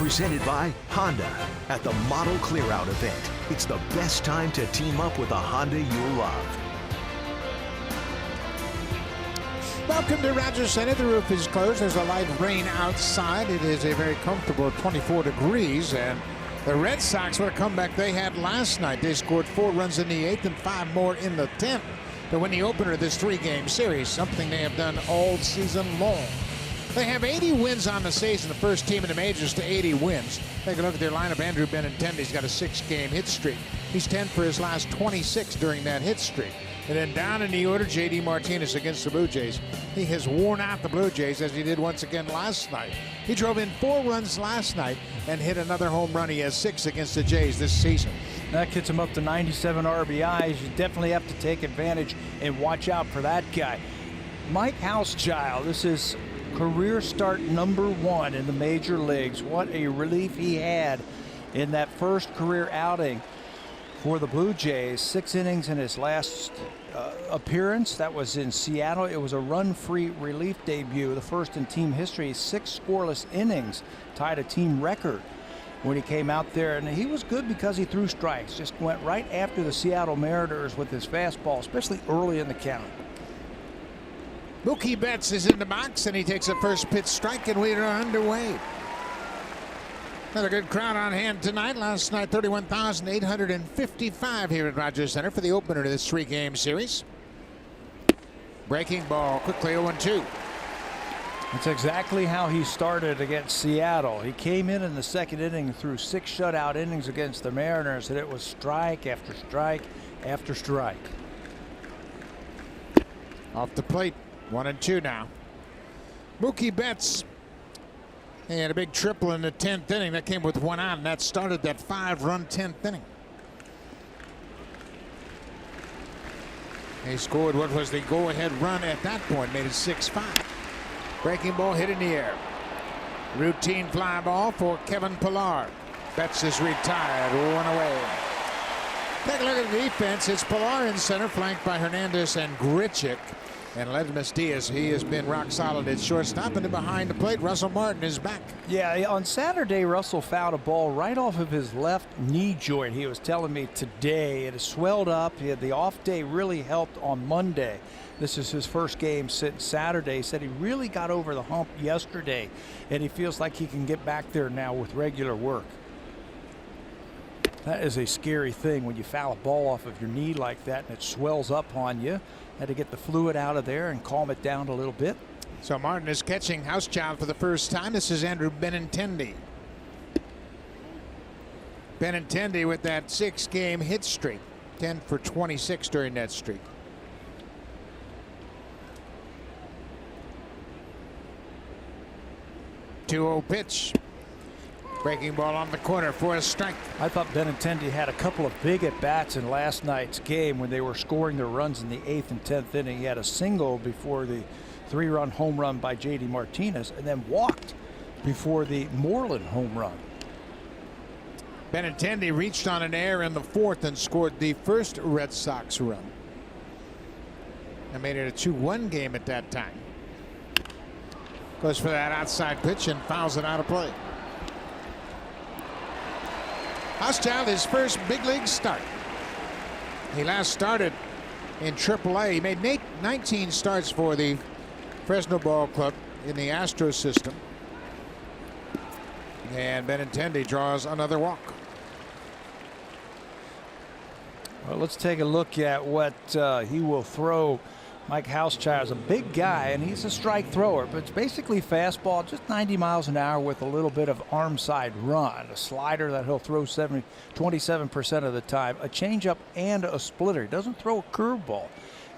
Presented by Honda. At the Model Clearout event, it's the best time to team up with a Honda you'll love. Welcome to Rogers Center. The roof is closed. There's a light rain outside. It is a very comfortable 24 degrees. And the Red Sox, what a comeback they had last night. They scored 4 runs in the 8th and 5 more in the 10th to win the opener of this 3-game series, something they have done all season long. They have 80 wins on the season, the first team in the majors to 80 wins. Take a look at their lineup. Andrew Benintendi's got a 6-game hit streak. He's 10 for his last 26 during that hit streak. And then down in the order, J.D. Martinez against the Blue Jays. He has worn out the Blue Jays as he did once again last night. He drove in 4 runs last night and hit another home run. He has 6 against the Jays this season. That gets him up to 97 RBIs. You definitely have to take advantage and watch out for that guy. Mike Housechild, this is career start number 1 in the major leagues. What a relief he had in that first career outing for the Blue Jays. 6 innings in his last appearance. That was in Seattle. It was a run-free relief debut, the first in team history. 6 scoreless innings, tied a team record when he came out there. And he was good because he threw strikes. Just went right after the Seattle Mariners with his fastball, especially early in the count. Mookie Betts is in the box, and he takes a first pitch strike, and we are underway. Another good crowd on hand tonight. Last night, 31,855 here at Rogers Center for the opener to this 3-game series. Breaking ball quickly, 0-2. That's exactly how he started against Seattle. He came in the second inning and threw 6 shutout innings against the Mariners, and it was strike after strike after strike. Off the plate, 1-2 now. Mookie Betts. He had a big triple in the 10th inning. That came with 1 out, and that started that 5-run 10th inning. He scored what was the go-ahead run at that point, made it 6-5. Breaking ball hit in the air. Routine fly ball for Kevin Pillar. Betts is retired, 1 away. Take a look at the defense. It's Pillar in center, flanked by Hernandez and Grichuk. And Ledmus Diaz, he has been rock solid at shortstop. And behind the plate, Russell Martin is back. Yeah, on Saturday, Russell fouled a ball right off of his left knee joint. He was telling me today it has swelled up. He had the off day, really helped on Monday. This is his first game since Saturday. He said he really got over the hump yesterday, and he feels like he can get back there now with regular work. That is a scary thing when you foul a ball off of your knee like that and it swells up on you. Had to get the fluid out of there and calm it down a little bit. So Martin is catching Housechild for the first time. This is Andrew Benintendi. Benintendi with that 6-game hit streak. 10 for 26 during that streak. Two-0 pitch. Breaking ball on the corner for a strike. I thought Benintendi had a couple of big at-bats in last night's game when they were scoring their runs in the 8th and 10th inning. He had a single before the 3-run home run by J.D. Martinez and then walked before the Moreland home run. Benintendi reached on an error in the 4th and scored the first Red Sox run. And made it a 2-1 game at that time. Goes for that outside pitch and fouls it out of play. Housechild, his first big league start. He last started in AAA. He made 19 starts for the Fresno Ball Club in the Astros system. And Benintendi draws another walk. Well, let's take a look at what he will throw. Mike Housechild is a big guy, and he's a strike thrower, but it's basically fastball, just 90 miles an hour with a little bit of arm side run. A slider that he'll throw 27% of the time, a changeup and a splitter. He doesn't throw a curveball.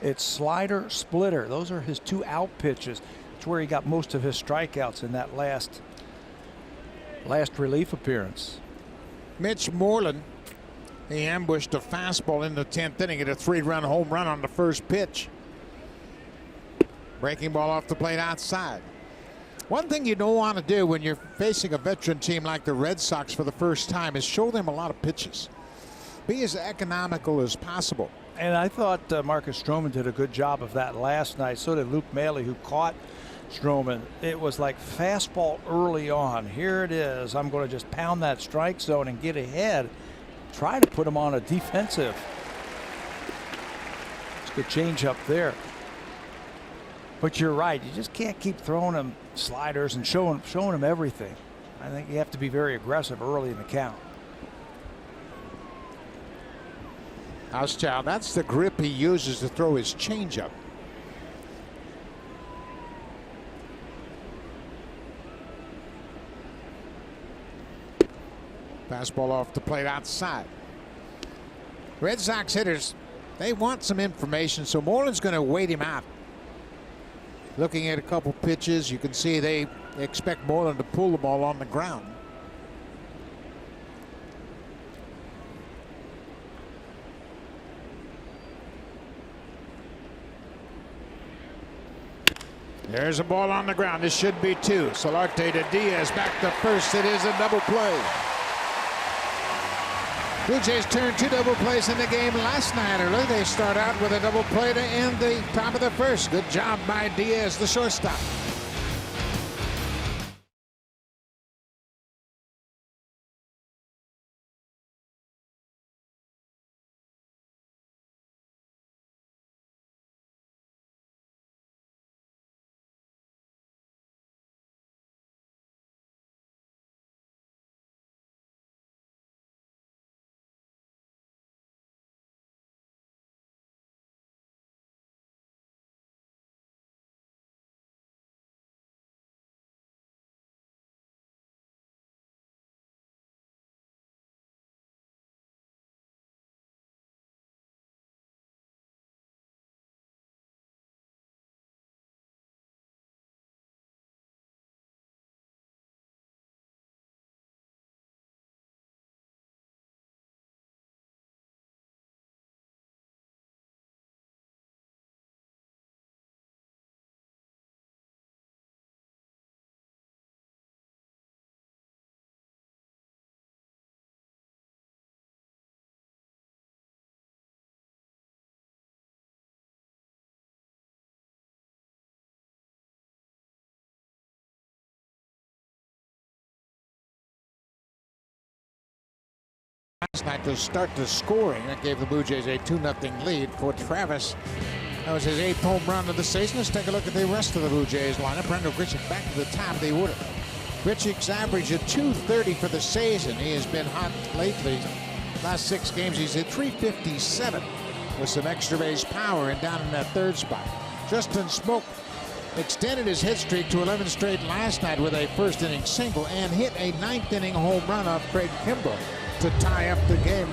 It's slider, splitter. Those are his 2 out pitches. It's where he got most of his strikeouts in that last relief appearance. Mitch Moreland, he ambushed a fastball in the 10th inning at a 3-run home run on the first pitch. Breaking ball off the plate outside. One thing you don't want to do when you're facing a veteran team like the Red Sox for the first time is show them a lot of pitches. Be as economical as possible. And I thought Marcus Stroman did a good job of that last night. So did Luke Maile, who caught Stroman. It was like fastball early on. Here it is. I'm going to just pound that strike zone and get ahead. Try to put him on a defensive. It's a good change up there. But you're right. You just can't keep throwing him sliders and showing him everything. I think you have to be very aggressive early in the count. Hauschild, that's the grip he uses to throw his changeup. Fastball off the plate outside. Red Sox hitters, they want some information, so Moreland's going to wait him out. Looking at a couple pitches, you can see they expect Moreland to pull the ball on the ground. There's a ball on the ground. This should be two. Solarte to Diaz, back to first. It is a double play. Blue Jays turned 2 double plays in the game last night early. They start out with a double play to end the top of the first. Good job by Diaz, the shortstop. Last night to start the scoring. That gave the Blue Jays a 2-0 lead for Travis. That was his 8th home run of the season. Let's take a look at the rest of the Blue Jays lineup. Randall Grichuk back to the top of the order. Grichuk's average at .230 for the season. He has been hot lately. Last 6 games he's hit .357 with some extra base power and down in that third spot. Justin Smoke extended his hit streak to 11 straight last night with a first inning single and hit a 9th inning home run off Craig Kimbrell to tie up the game.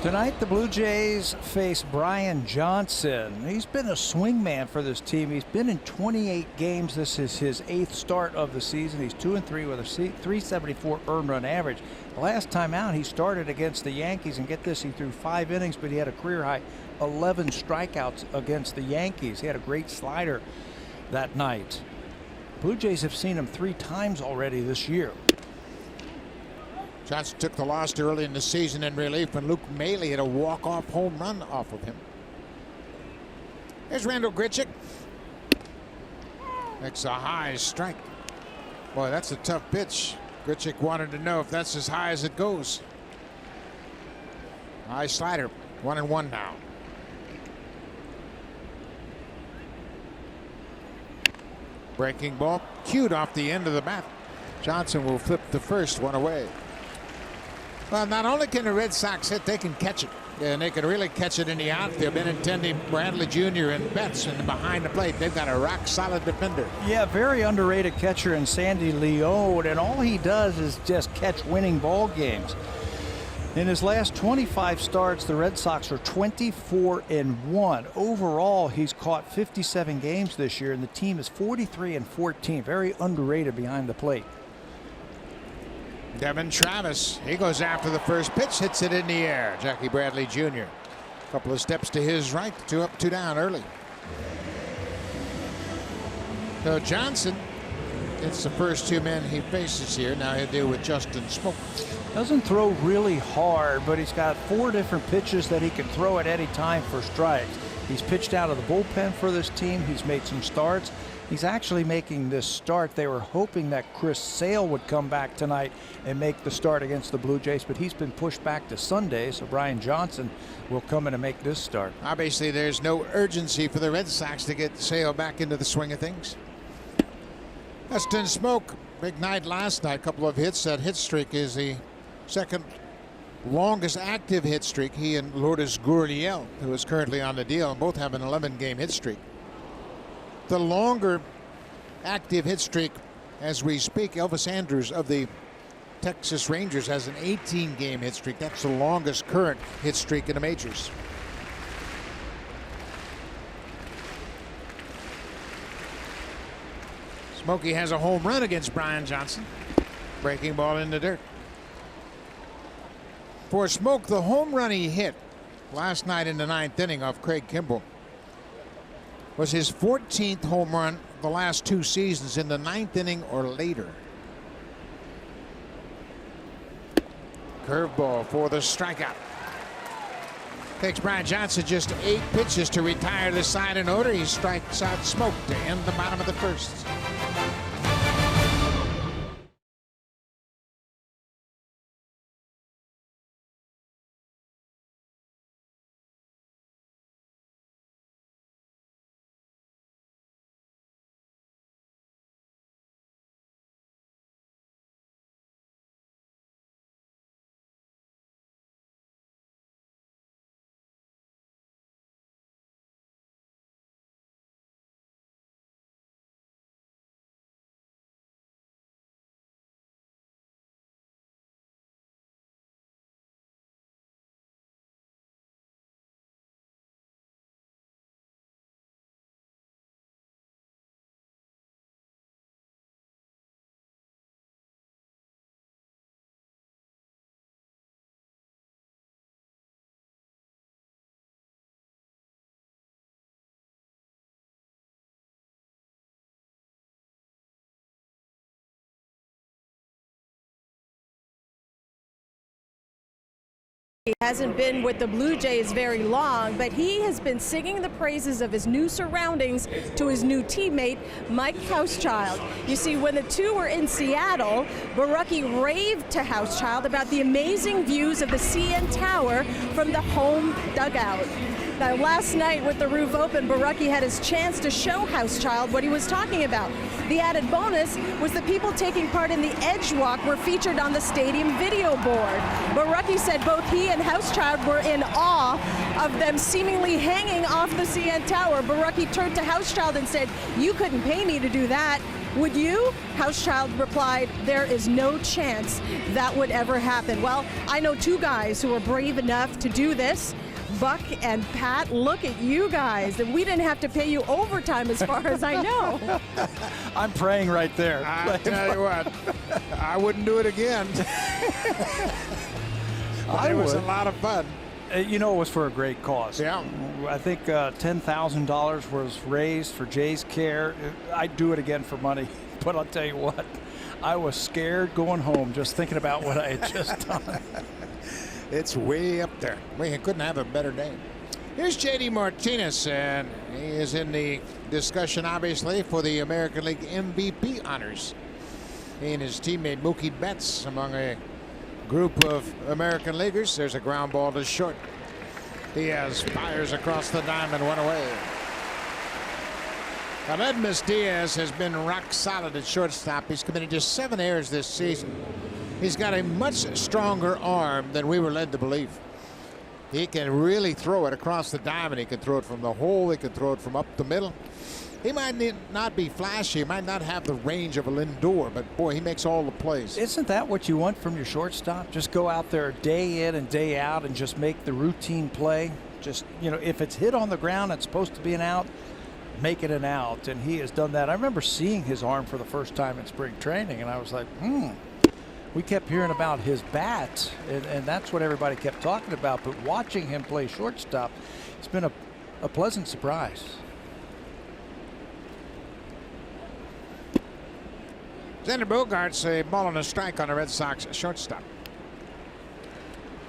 Tonight the Blue Jays face Brian Johnson. He's been a swingman for this team. He's been in 28 games. This is his 8th start of the season. He's 2-3 with a .374 earned run average. The last time out he started against the Yankees, and get this, he threw 5 innings, but he had a career high 11 strikeouts against the Yankees. He had a great slider that night. Blue Jays have seen him 3 times already this year. Johnson took the loss early in the season in relief when Luke Maile hit a walk-off home run off of him. Here's Randall Grichuk. Makes a high strike. Boy, that's a tough pitch. Grichuk wanted to know if that's as high as it goes. High slider. 1-1 now. Breaking ball cued off the end of the bat. Johnson will flip the first one away. Well, not only can the Red Sox hit, they can catch it. And they can really catch it in the outfield. Benintendi, Bradley Jr. and Betts and behind the plate. They've got a rock-solid defender. Yeah, very underrated catcher in Sandy Leone, and all he does is just catch winning ball games. In his last 25 starts, the Red Sox are 24-1. Overall, he's caught 57 games this year, and the team is 43-14. Very underrated behind the plate. Devin Travis, he goes after the first pitch, hits it in the air. Jackie Bradley Jr. A couple of steps to his right, 2 up, 2 down early. So Johnson, it's the first 2 men he faces here. Now he'll deal with Justin Smoke. Doesn't throw really hard, but he's got 4 different pitches that he can throw at any time for strikes. He's pitched out of the bullpen for this team. He's made some starts. He's actually making this start. They were hoping that Chris Sale would come back tonight and make the start against the Blue Jays, but he's been pushed back to Sunday, so Brian Johnson will come in and make this start. Obviously, there's no urgency for the Red Sox to get Sale back into the swing of things. Dustin Smoke, big night last night, couple of hits. That hit streak is the second longest active hit streak. He and Lourdes Gurriel, who is currently on the deal, both have an 11-game hit streak. The longer active hit streak as we speak, Elvis Andrus of the Texas Rangers has an 18-game hit streak. That's the longest current hit streak in the majors. Smokey has a home run against Brian Johnson. Breaking ball in the dirt. For Smoke, the home run he hit last night in the 9th inning off Craig Kimbrell was his 14th home run the last 2 seasons in the 9th inning or later. Curveball for the strikeout. Takes Brian Johnson just 8 pitches to retire the side in order. He strikes out Smoke to end the bottom of the first. He hasn't been with the Blue Jays very long, but he has been singing the praises of his new surroundings to his new teammate, Mike Hauschild. You see, when the two were in Seattle, Borucki raved to Hauschild about the amazing views of the CN Tower from the home dugout. Now, last night with the roof open, Borucki had his chance to show Hauschild what he was talking about. The added bonus was the people taking part in the Edge Walk were featured on the stadium video board. Borucki said both he and Hauschild were in awe of them seemingly hanging off the CN Tower. Borucki turned to Hauschild and said, "You couldn't pay me to do that, would you?" Hauschild replied, "There is no chance that would ever happen." Well, I know 2 guys who are brave enough to do this. Buck and Pat, look at you guys. And we didn't have to pay you overtime as far as I know. I'm praying right there. I tell you what, I wouldn't do it again. It was a lot of fun. You know, it was for a great cause. Yeah. I think $10,000 was raised for Jay's care. I'd do it again for money, but I'll tell you what, I was scared going home just thinking about what I had just done. It's way up there. We couldn't have a better day. Here's J.D. Martinez, and he is in the discussion, obviously, for the American League MVP honors. He and his teammate Mookie Betts among a group of American leaguers. There's a ground ball to short. Diaz fires across the diamond, 1 away. Now, Edmus Diaz has been rock solid at shortstop. He's committed just 7 errors this season. He's got a much stronger arm than we were led to believe. He can really throw it across the diamond. He can throw it from the hole. He can throw it from up the middle. He might not be flashy. He might not have the range of a Lindor, but boy, he makes all the plays. Isn't that what you want from your shortstop? Just go out there day in and day out and just make the routine play. Just, you know, if it's hit on the ground, it's supposed to be an out, make it an out. And he has done that. I remember seeing his arm for the first time in spring training, and I was like, We kept hearing about his bat, and that's what everybody kept talking about. But watching him play shortstop, it's been a pleasant surprise. Xander Bogaerts, a ball and a strike on the Red Sox shortstop.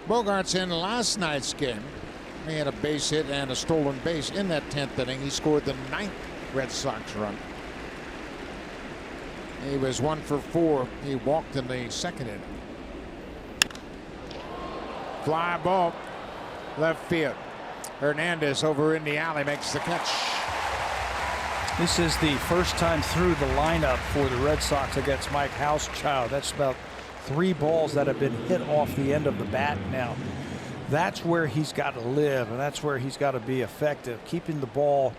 Bogaerts in last night's game He had a base hit and a stolen base in that 10th inning. He scored the 9th Red Sox run. He was 1 for 4. He walked in the 2nd inning. Fly ball, left field. Hernandez over in the alley makes the catch. This is the first time through the lineup for the Red Sox against Mike Housechild. That's about 3 balls that have been hit off the end of the bat now. That's where he's got to live, and that's where he's got to be effective, keeping the ball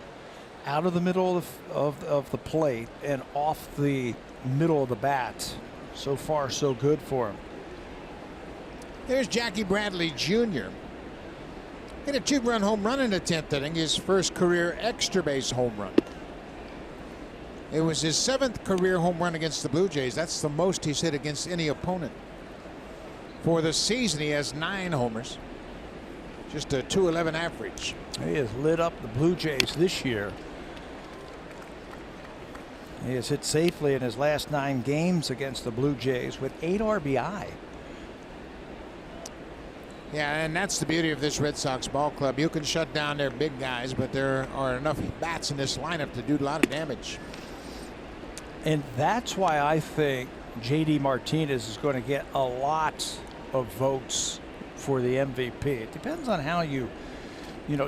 out of the middle of the plate and off the middle of the bat. So far, so good for him. There's Jackie Bradley Jr. Hit a 2-run home run in the 10th inning, his first career extra base home run. It was his 7th career home run against the Blue Jays. That's the most he's hit against any opponent. For the season, he has 9 homers. Just a .211 average. He has lit up the Blue Jays this year. He has hit safely in his last 9 games against the Blue Jays with 8 RBI. Yeah, and that's the beauty of this Red Sox ball club. You can shut down their big guys, but there are enough bats in this lineup to do a lot of damage. And that's why I think J.D. Martinez is going to get a lot of votes for the MVP. It depends on how you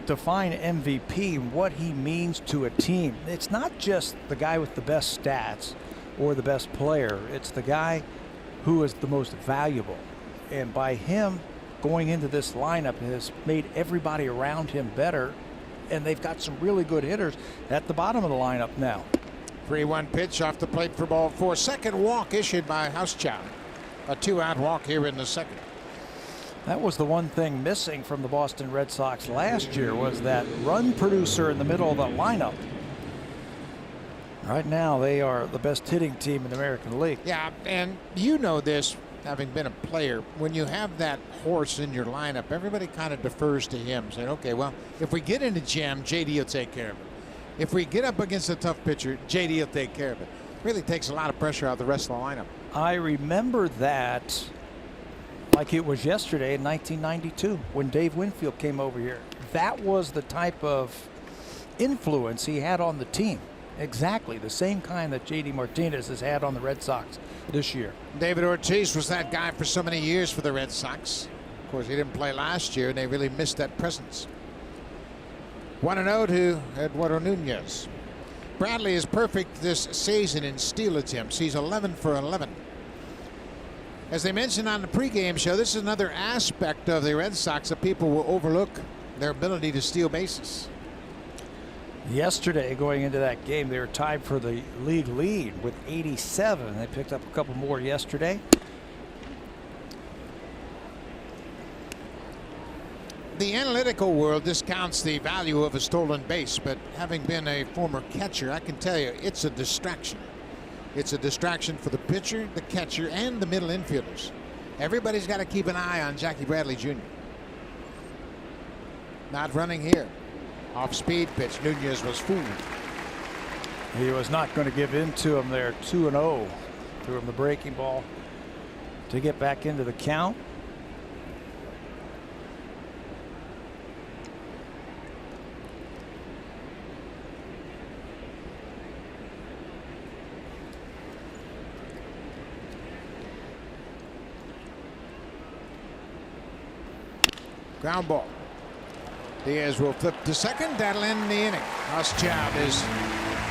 define MVP and what he means to a team. It's not just the guy with the best stats or the best player. It's the guy who is the most valuable. And by him going into this lineup has made everybody around him better. And they've got some really good hitters at the bottom of the lineup now. 3-1 pitch off the plate for ball 4. Second walk issued by Housechild. A 2-out walk here in the 2nd. That was the one thing missing from the Boston Red Sox last year, was that run producer in the middle of the lineup. Right now they are the best hitting team in the American League. Yeah, and you know this, having been a player, when you have that horse in your lineup, everybody kind of defers to him, saying, okay, well, if we get in a jam, JD will take care of it. If we get up against a tough pitcher, JD will take care of it. Really takes a lot of pressure out of the rest of the lineup. I remember that like it was yesterday in 1992 when Dave Winfield came over here. That was the type of influence he had on the team. Exactly the same kind that J.D. Martinez has had on the Red Sox this year. David Ortiz was that guy for so many years for the Red Sox. Of course, he didn't play last year, and they really missed that presence. 1-0 to Eduardo Nunez. Bradley is perfect this season in steal attempts. He's 11 for 11. As they mentioned on the pregame show, this is another aspect of the Red Sox that people will overlook, their ability to steal bases. Yesterday, going into that game, they were tied for the league lead with 87. They picked up a couple more yesterday. The analytical world discounts the value of a stolen base, but having been a former catcher, I can tell you it's a distraction. It's a distraction for the pitcher, the catcher, and the middle infielders. Everybody's got to keep an eye on Jackie Bradley Jr. Not running here. Off-speed pitch. Nunez was fooled. He was not going to give in to him there. 2-0. Threw him the breaking ball to get back into the count. Ground ball. Diaz will flip to second. That'll end the inning. Housechild is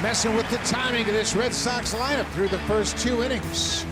messing with the timing of this Red Sox lineup through the first 2 innings.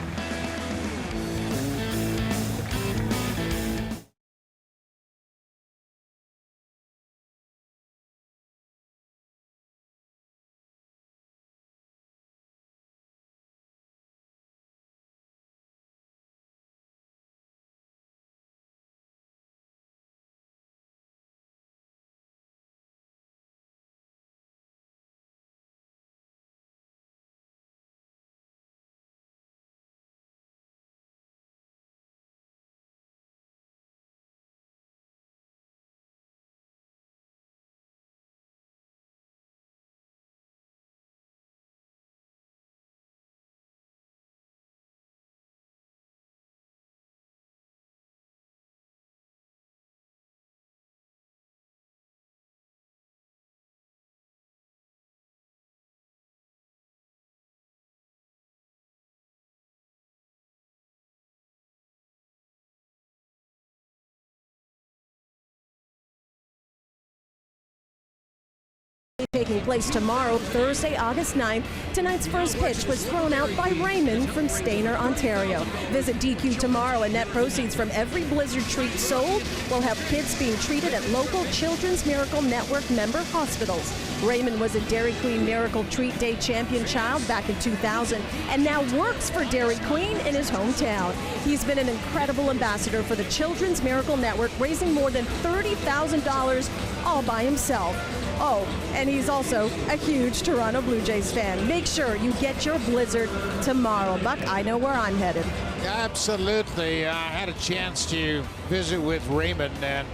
Taking place tomorrow, Thursday, August 9th, tonight's first pitch was thrown out by Raymond from Stayner, Ontario. Visit DQ tomorrow, and net proceeds from every Blizzard treat sold will help kids being treated at local Children's Miracle Network member hospitals. Raymond was a Dairy Queen Miracle Treat Day champion child back in 2000 and now works for Dairy Queen in his hometown. He's been an incredible ambassador for the Children's Miracle Network, raising more than $30,000 all by himself. Oh, and he's also a huge Toronto Blue Jays fan. Make sure you get your Blizzard tomorrow. Buck, I know where I'm headed. Absolutely. I had a chance to visit with Raymond, and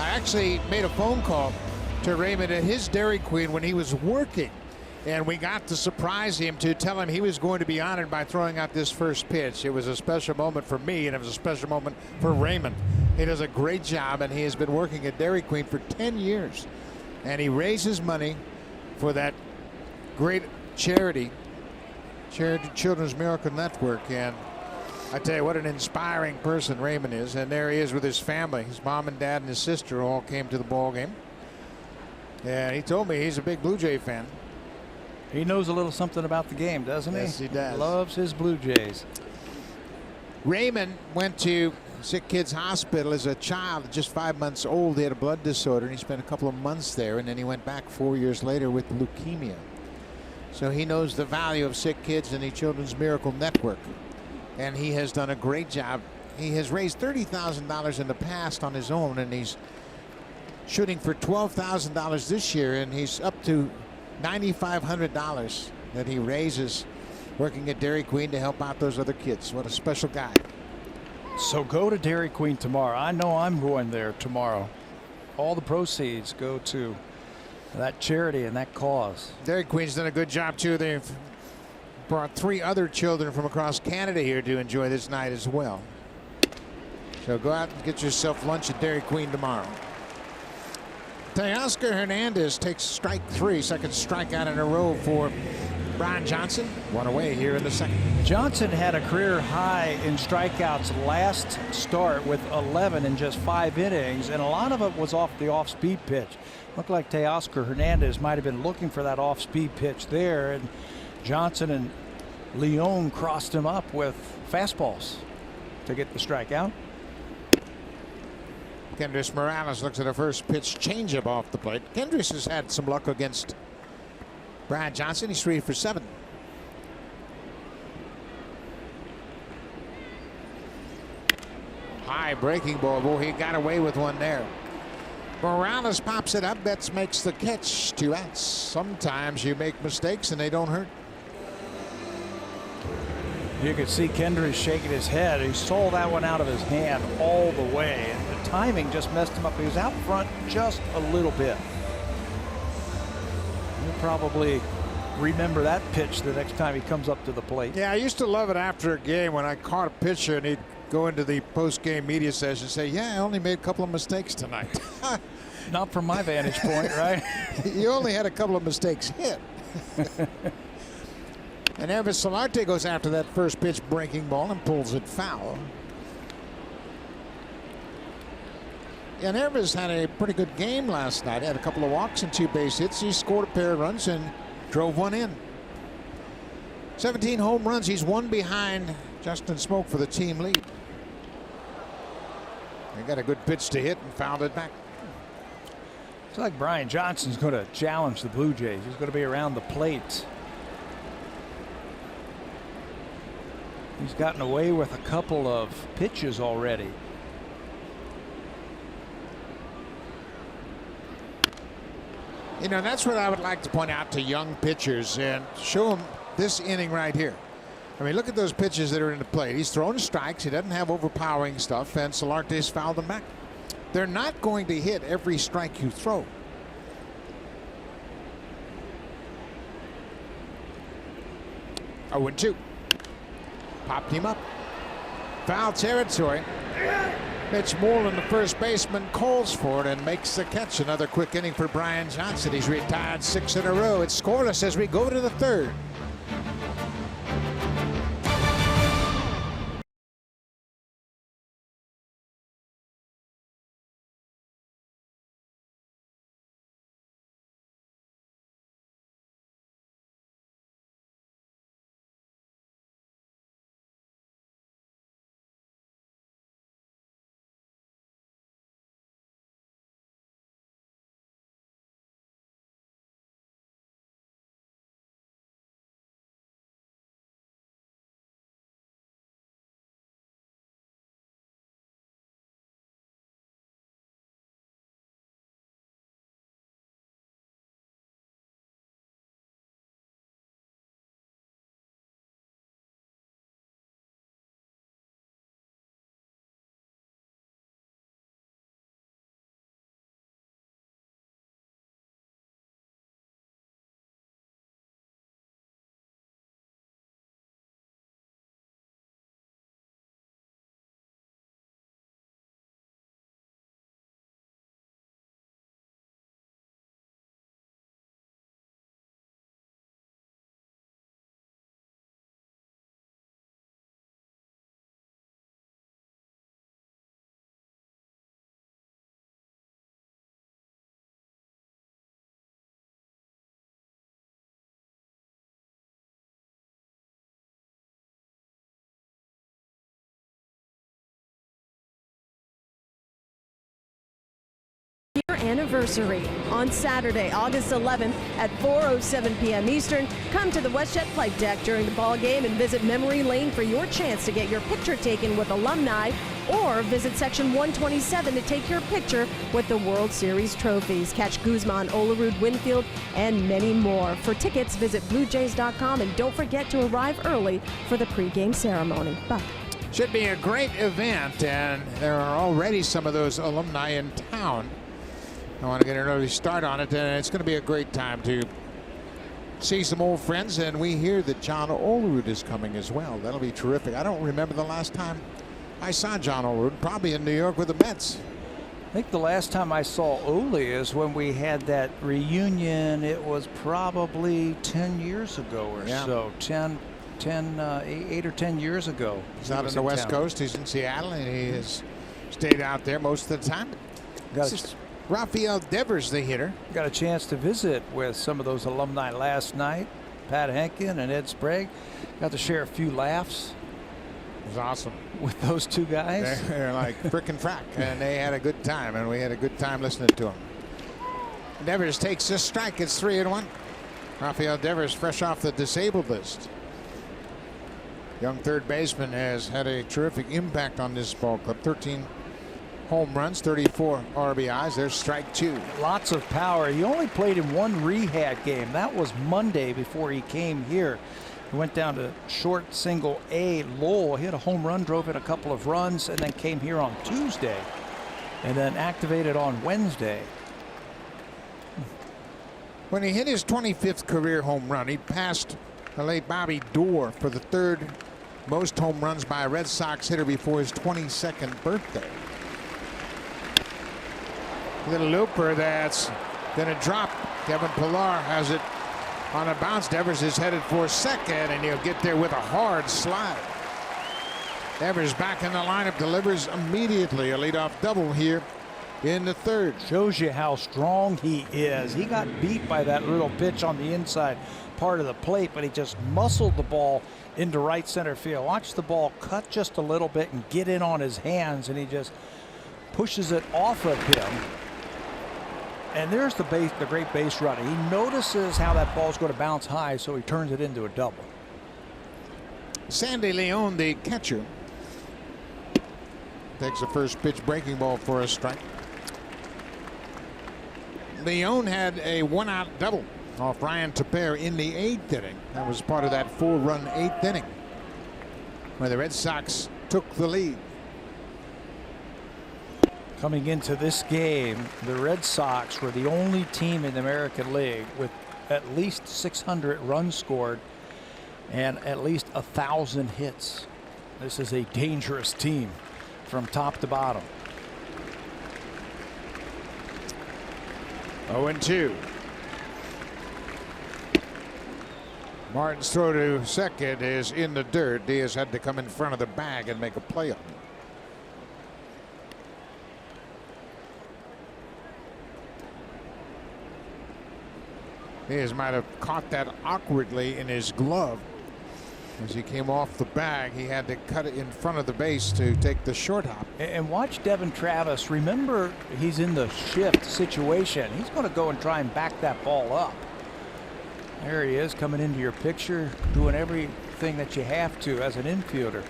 I actually made a phone call to Raymond at his Dairy Queen when he was working. And we got to surprise him to tell him he was going to be honored by throwing out this first pitch. It was a special moment for me, and it was a special moment for Raymond. He does a great job, and he has been working at Dairy Queen for 10 years. And he raises money for that great charity, Children's Miracle Network. And I tell you what an inspiring person Raymond is. And there he is with his family. His mom and dad and his sister all came to the ball game. And he told me he's a big Blue Jay fan. He knows a little something about the game, doesn't he? Yes, he does. Loves his Blue Jays. Raymond went to Sick Kids Hospital as a child, just 5 months old. He had a blood disorder, and he spent a couple of months there, and then he went back 4 years later with leukemia. So he knows the value of sick kids and the Children's Miracle Network, and he has done a great job. He has raised $30,000 in the past on his own, and he's shooting for $12,000 this year, and he's up to $9,500 that he raises working at Dairy Queen to help out those other kids. What a special guy. So go to Dairy Queen tomorrow. I know I'm going there tomorrow. All the proceeds go to that charity and that cause. Dairy Queen's done a good job too. They've brought 3 other children from across Canada here to enjoy this night as well. So go out and get yourself lunch at Dairy Queen tomorrow. Teoscar Hernandez takes strike 3, second strikeout in a row for Brian Johnson. One away here in the second. Johnson had a career high in strikeouts last start with 11 in just 5 innings, and a lot of it was off the off-speed pitch. Looked like Teoscar Hernandez might have been looking for that off-speed pitch there, and Johnson and Leon crossed him up with fastballs to get the strikeout. Kendrys Morales looks at a first pitch changeup off the plate. Kendrys has had some luck against Brian Johnson. He's 3 for 7. High breaking ball. Boy, he got away with one there. Morales pops it up. Betts makes the catch. 2 outs. Sometimes you make mistakes and they don't hurt. You could see Kendrys shaking his head. He saw that one out of his hand all the way, and the timing just messed him up. He was out front just a little bit. You'll probably remember that pitch the next time he comes up to the plate. Yeah, I used to love it after a game when I caught a pitcher and he'd go into the post-game media session and say, yeah, I only made a couple of mistakes tonight. Not from my vantage point, right? You only had a couple of mistakes hit. And Elvis Solarte goes after that first pitch breaking ball and pulls it foul. And Elvis had a pretty good game last night. He had a couple of walks and 2 base hits. He scored a pair of runs and drove one in. 17 home runs. He's 1 behind Justin Smoke for the team lead. He got a good pitch to hit and fouled it back. It's like Brian Johnson's going to challenge the Blue Jays. He's going to be around the plate. He's gotten away with a couple of pitches already. You know, that's what I would like to point out to young pitchers and show them this inning right here. I mean, look at those pitches that are in the plate. He's throwing strikes. He doesn't have overpowering stuff, and Solarte's fouled them back. They're not going to hit every strike you throw. Oh, 2. Popped him up. Foul territory. Mitch Moreland, the first baseman, calls for it and makes the catch. Another quick inning for Brian Johnson. He's retired 6 in a row. It's scoreless as we go to the 3rd. anniversary. On Saturday, August 11th at 4:07 p.m. Eastern, come to the WestJet Flight Deck during the ball game and visit Memory Lane for your chance to get your picture taken with alumni, or visit Section 127 to take your picture with the World Series trophies. Catch Guzman, Olerud, Winfield, and many more. For tickets, visit BlueJays.com, and don't forget to arrive early for the pregame ceremony. Buck. Should be a great event, and there are already some of those alumni in town. I want to get an early start on it, and it's going to be a great time to see some old friends, and we hear that John Olerud is coming as well. That'll be terrific. I don't remember the last time I saw John Olerud, probably in New York with the Mets. I think the last time I saw Ole is when we had that reunion. It was probably 10 years ago or so. 8 or 10 years ago. He's out on the West Coast. He's in Seattle, and he has stayed out there most of the time. Rafael Devers, the hitter. Got a chance to visit with some of those alumni last night. Pat Henkin and Ed Sprague. Got to share a few laughs. It was awesome with those two guys. They're like frickin' frack, and they had a good time, and we had a good time listening to them. Devers takes this strike. It's 3-1. Rafael Devers fresh off the disabled list. Young third baseman has had a terrific impact on this ball club. 13 home runs, 34 RBIs. There's strike 2. Lots of power. He only played in one rehab game. That was Monday before he came here. He went down to short single A Lowell, hit a home run, drove in a couple of runs, and then came here on Tuesday and then activated on Wednesday. When he hit his 25th career home run, he passed the late Bobby Doerr for the third most home runs by a Red Sox hitter before his 22nd birthday. Little looper that's going to drop. Kevin Pillar has it on a bounce. Devers is headed for second, and he'll get there with a hard slide. Devers back in the lineup, delivers immediately. A leadoff double here in the third. Shows you how strong he is. He got beat by that little pitch on the inside part of the plate, but he just muscled the ball into right center field. Watch the ball cut just a little bit and get in on his hands, and he just pushes it off of him. And there's the great base runner. He notices how that ball's going to bounce high, so he turns it into a double. Sandy Leon, the catcher, takes the first pitch breaking ball for a strike. Leon had a one-out double off Ryan Tepper in the 8th inning. That was part of that 4-run 8th inning where the Red Sox took the lead. Coming into this game, the Red Sox were the only team in the American League with at least 600 runs scored and at least 1,000 hits. This is a dangerous team from top to bottom. 0-2. Martin's throw to second is in the dirt. Diaz had to come in front of the bag and make a play on it. Diaz might have caught that awkwardly in his glove. As he came off the bag, he had to cut it in front of the base to take the short hop. And watch Devin Travis. Remember, he's in the shift situation. He's going to go and try and back that ball up. There he is, coming into your picture, doing everything that you have to as an infielder.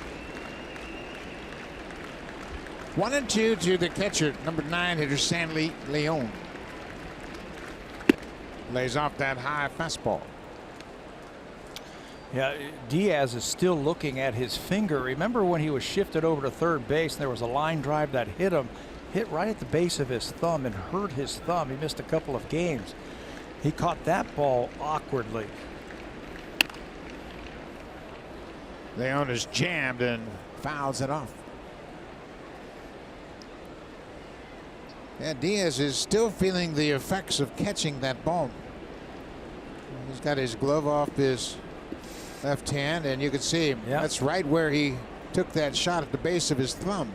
1-2 to the catcher, number 9 hitter Sandy Leon. Lays off that high fastball. Yeah, Diaz is still looking at his finger. Remember when he was shifted over to third base and there was a line drive that hit right at the base of his thumb and hurt his thumb. He missed a couple of games. He caught that ball awkwardly. Leon is jammed and fouls it off. Yeah, Diaz is still feeling the effects of catching that ball. He's got his glove off his left hand, and you can see him. Yep. That's right where he took that shot at the base of his thumb.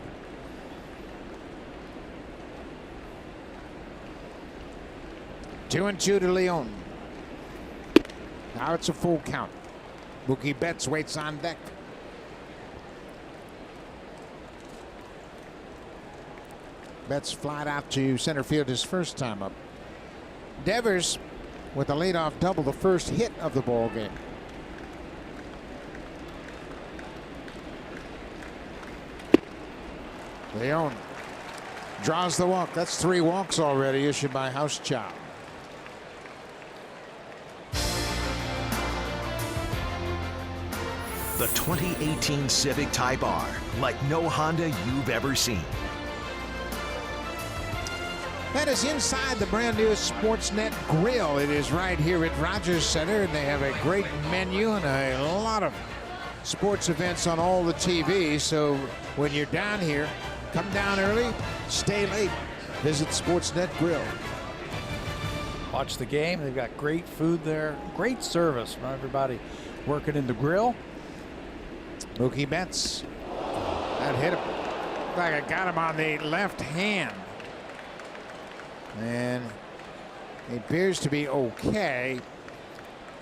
Two and two to Leon. Now it's a full count. Mookie Betts waits on deck. Betts flied out to center field his first time up. Devers with a leadoff double, the first hit of the ball game. Leon draws the walk. That's 3 walks already issued by Hauschild. The 2018 Civic Type R, like no Honda you've ever seen. That is inside the brand new Sportsnet Grill. It is right here at Rogers Center, and they have a great menu and a lot of sports events on all the TV. So when you're down here, come down early, stay late. Visit Sportsnet Grill. Watch the game. They've got great food there. Great service from everybody working in the grill. Mookie Betts. That hit him. Like I got him on the left hand. And he appears to be okay.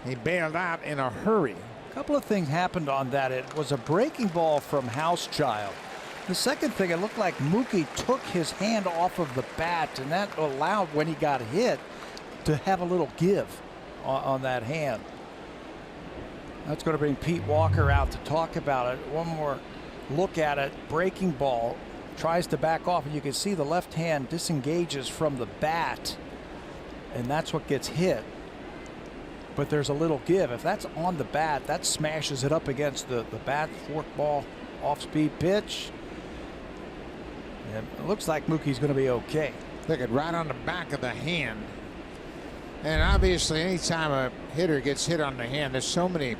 He bailed out in a hurry. A couple of things happened on that. It was a breaking ball from Hauschild. The second thing, it looked like Mookie took his hand off of the bat, and that allowed, when he got hit, to have a little give on that hand. That's going to bring Pete Walker out to talk about it. One more look at it. Breaking ball. Tries to back off, and you can see the left hand disengages from the bat, and that's what gets hit. But there's a little give. If that's on the bat, that smashes it up against the bat. Fork ball, off-speed pitch. And it looks like Mookie's going to be okay. Look at right on the back of the hand. And obviously, anytime a hitter gets hit on the hand, there's so many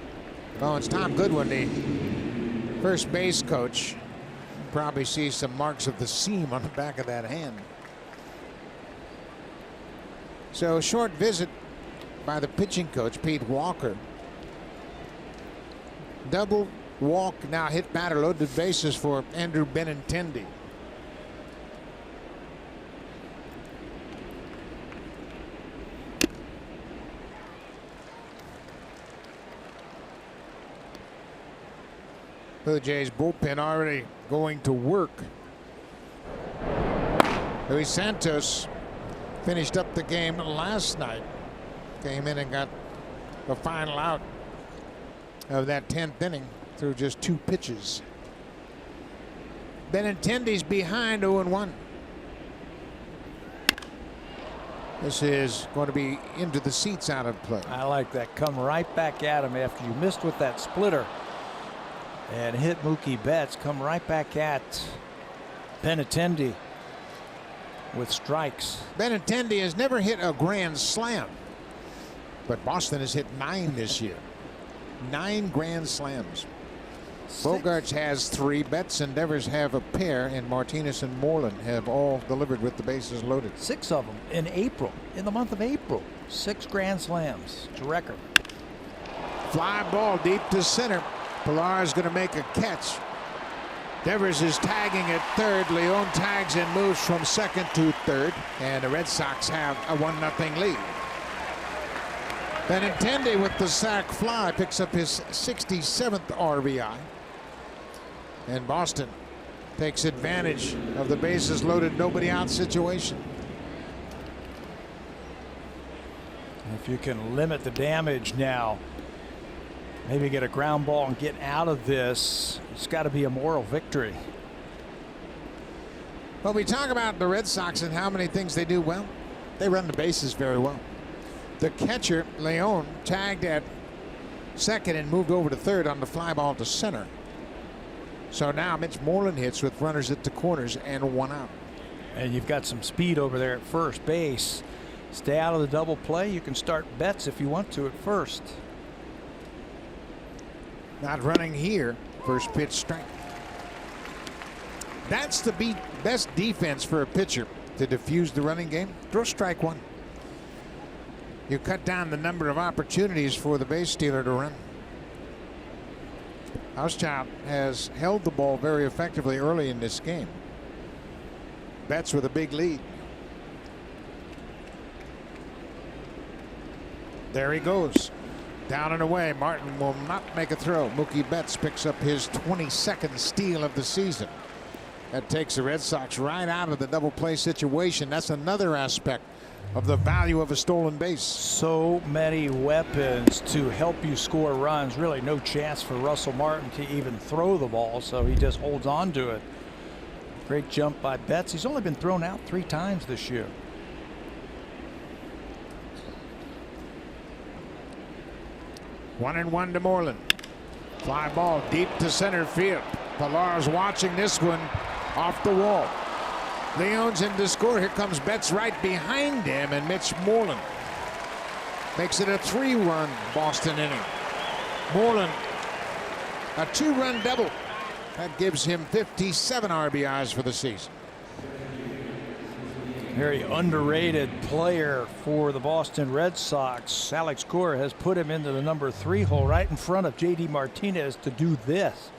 bones. Tom Goodwin, the first base coach, probably sees some marks of the seam on the back of that hand. So short visit by the pitching coach, Pete Walker. Double walk, now hit batter, loaded bases for Andrew Benintendi. Blue Jays bullpen already going to work. Luis Santos finished up the game last night. Came in and got the final out of that 10th inning through just 2 pitches. Benintendi's behind 0-1. This is going to be into the seats out of play. I like that. Come right back at him after you missed with that splitter and hit Mookie Betts. Come right back at Benintendi with strikes. Benintendi has never hit a grand slam, but Boston has hit 9 this year. 9 grand slams. Bogarts has 3. Betts and Devers have a pair, and Martinez and Moreland have all delivered with the bases loaded. 6 of them in April, in the month of April. 6 grand slams. It's a record. Fly ball deep to center. Pilar is going to make a catch. Devers is tagging at third. Leon tags and moves from second to third, and the Red Sox have a 1-0 lead. Benintendi with the sac fly picks up his 67th RBI, and Boston takes advantage of the bases loaded, nobody out situation. If you can limit the damage now, maybe get a ground ball and get out of this, it's got to be a moral victory. Well, we talk about the Red Sox and how many things they do well. They run the bases very well. The catcher, Leon, tagged at second and moved over to third on the fly ball to center. So now Mitch Moreland hits with runners at the corners and 1 out. And you've got some speed over there at first base. Stay out of the double play. You can start Betts if you want to at first. Not running here. First pitch strike. That's the best defense for a pitcher to diffuse the running game. Throw strike 1. You cut down the number of opportunities for the base stealer to run. Hauschild has held the ball very effectively early in this game. Betts with a big lead. There he goes. Down and away. Martin will not make a throw. Mookie Betts picks up his 22nd steal of the season. That takes the Red Sox right out of the double play situation. That's another aspect of the value of a stolen base. So many weapons to help you score runs. Really no chance for Russell Martin to even throw the ball, so he just holds on to it. Great jump by Betts. He's only been thrown out 3 times this year. One and one to Moreland. Fly ball deep to center field. Pilar's watching this one off the wall. Leon's in to score. Here comes Betts right behind him, and Mitch Moreland makes it a 3-run Boston inning. Moreland, a 2-run double. That gives him 57 RBIs for the season. Very underrated player for the Boston Red Sox. Alex Cora has put him into the number 3 hole right in front of J.D. Martinez to do this.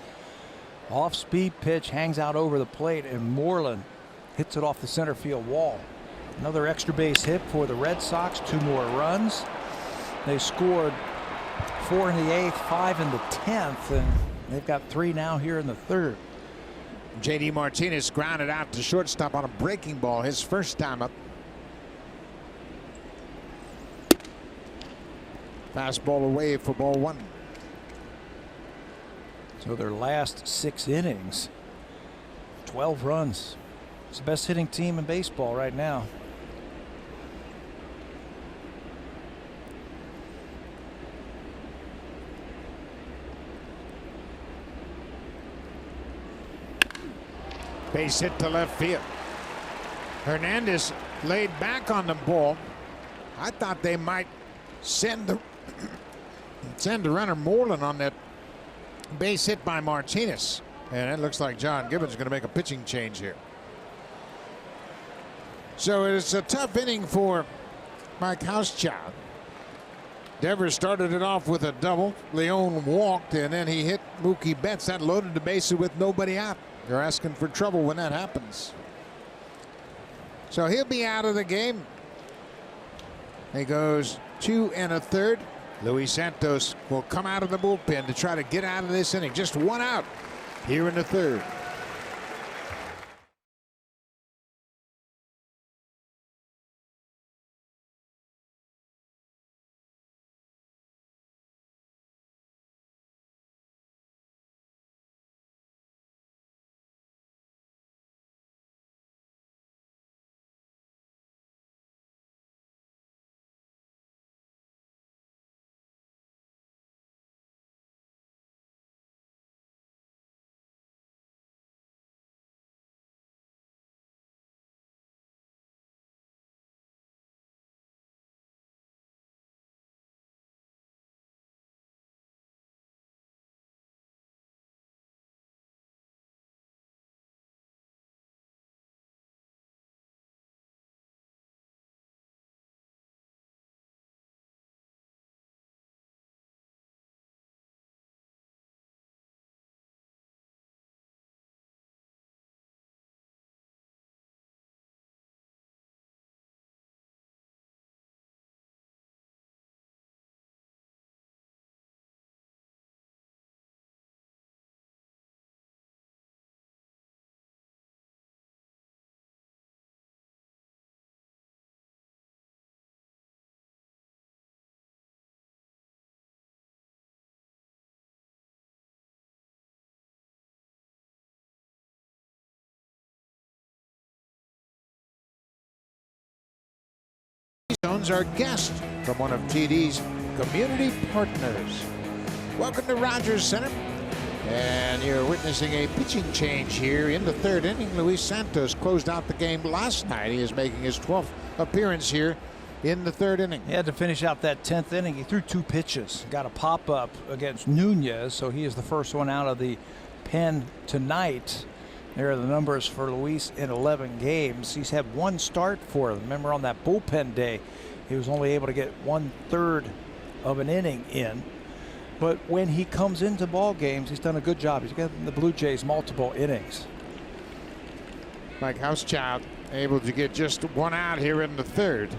Off-speed pitch hangs out over the plate, and Moreland hits it off the center field wall. Another extra base hit for the Red Sox. 2 more runs. They scored 4 in the 8th, 5 in the 10th, and they've got 3 now here in the 3rd. J.D. Martinez grounded out to shortstop on a breaking ball, his first time up. Fastball away for ball 1. So their last 6 innings, 12 runs. It's the best hitting team in baseball right now. Base hit to left field. Hernandez laid back on the ball. I thought they might send the runner Moreland on that base hit by Martinez. And it looks like John Gibbons is going to make a pitching change here. So it's a tough inning for Mike Housechild. Devers started it off with a double. Leon walked, and then he hit Mookie Betts. That loaded the bases with nobody out. You're asking for trouble when that happens. So he'll be out of the game. He goes 2 1/3. Luis Santos will come out of the bullpen to try to get out of this inning. Just 1 out here in the 3rd. Our guest from one of TD's community partners. Welcome to Rogers Center, and you're witnessing a pitching change here in the 3rd inning. Luis Santos closed out the game last night. He is making his 12th appearance here in the 3rd inning. He had to finish out that 10th inning. He threw 2 pitches, got a pop-up against Nunez, so he is the first one out of the pen tonight. There are the numbers for Luis in 11 games. He's had 1 start for them. Remember, on that bullpen day, he was only able to get 1/3 of an inning in. But when he comes into ball games, he's done a good job. He's given the Blue Jays multiple innings. Mike Housechild able to get just 1 out here in the 3rd.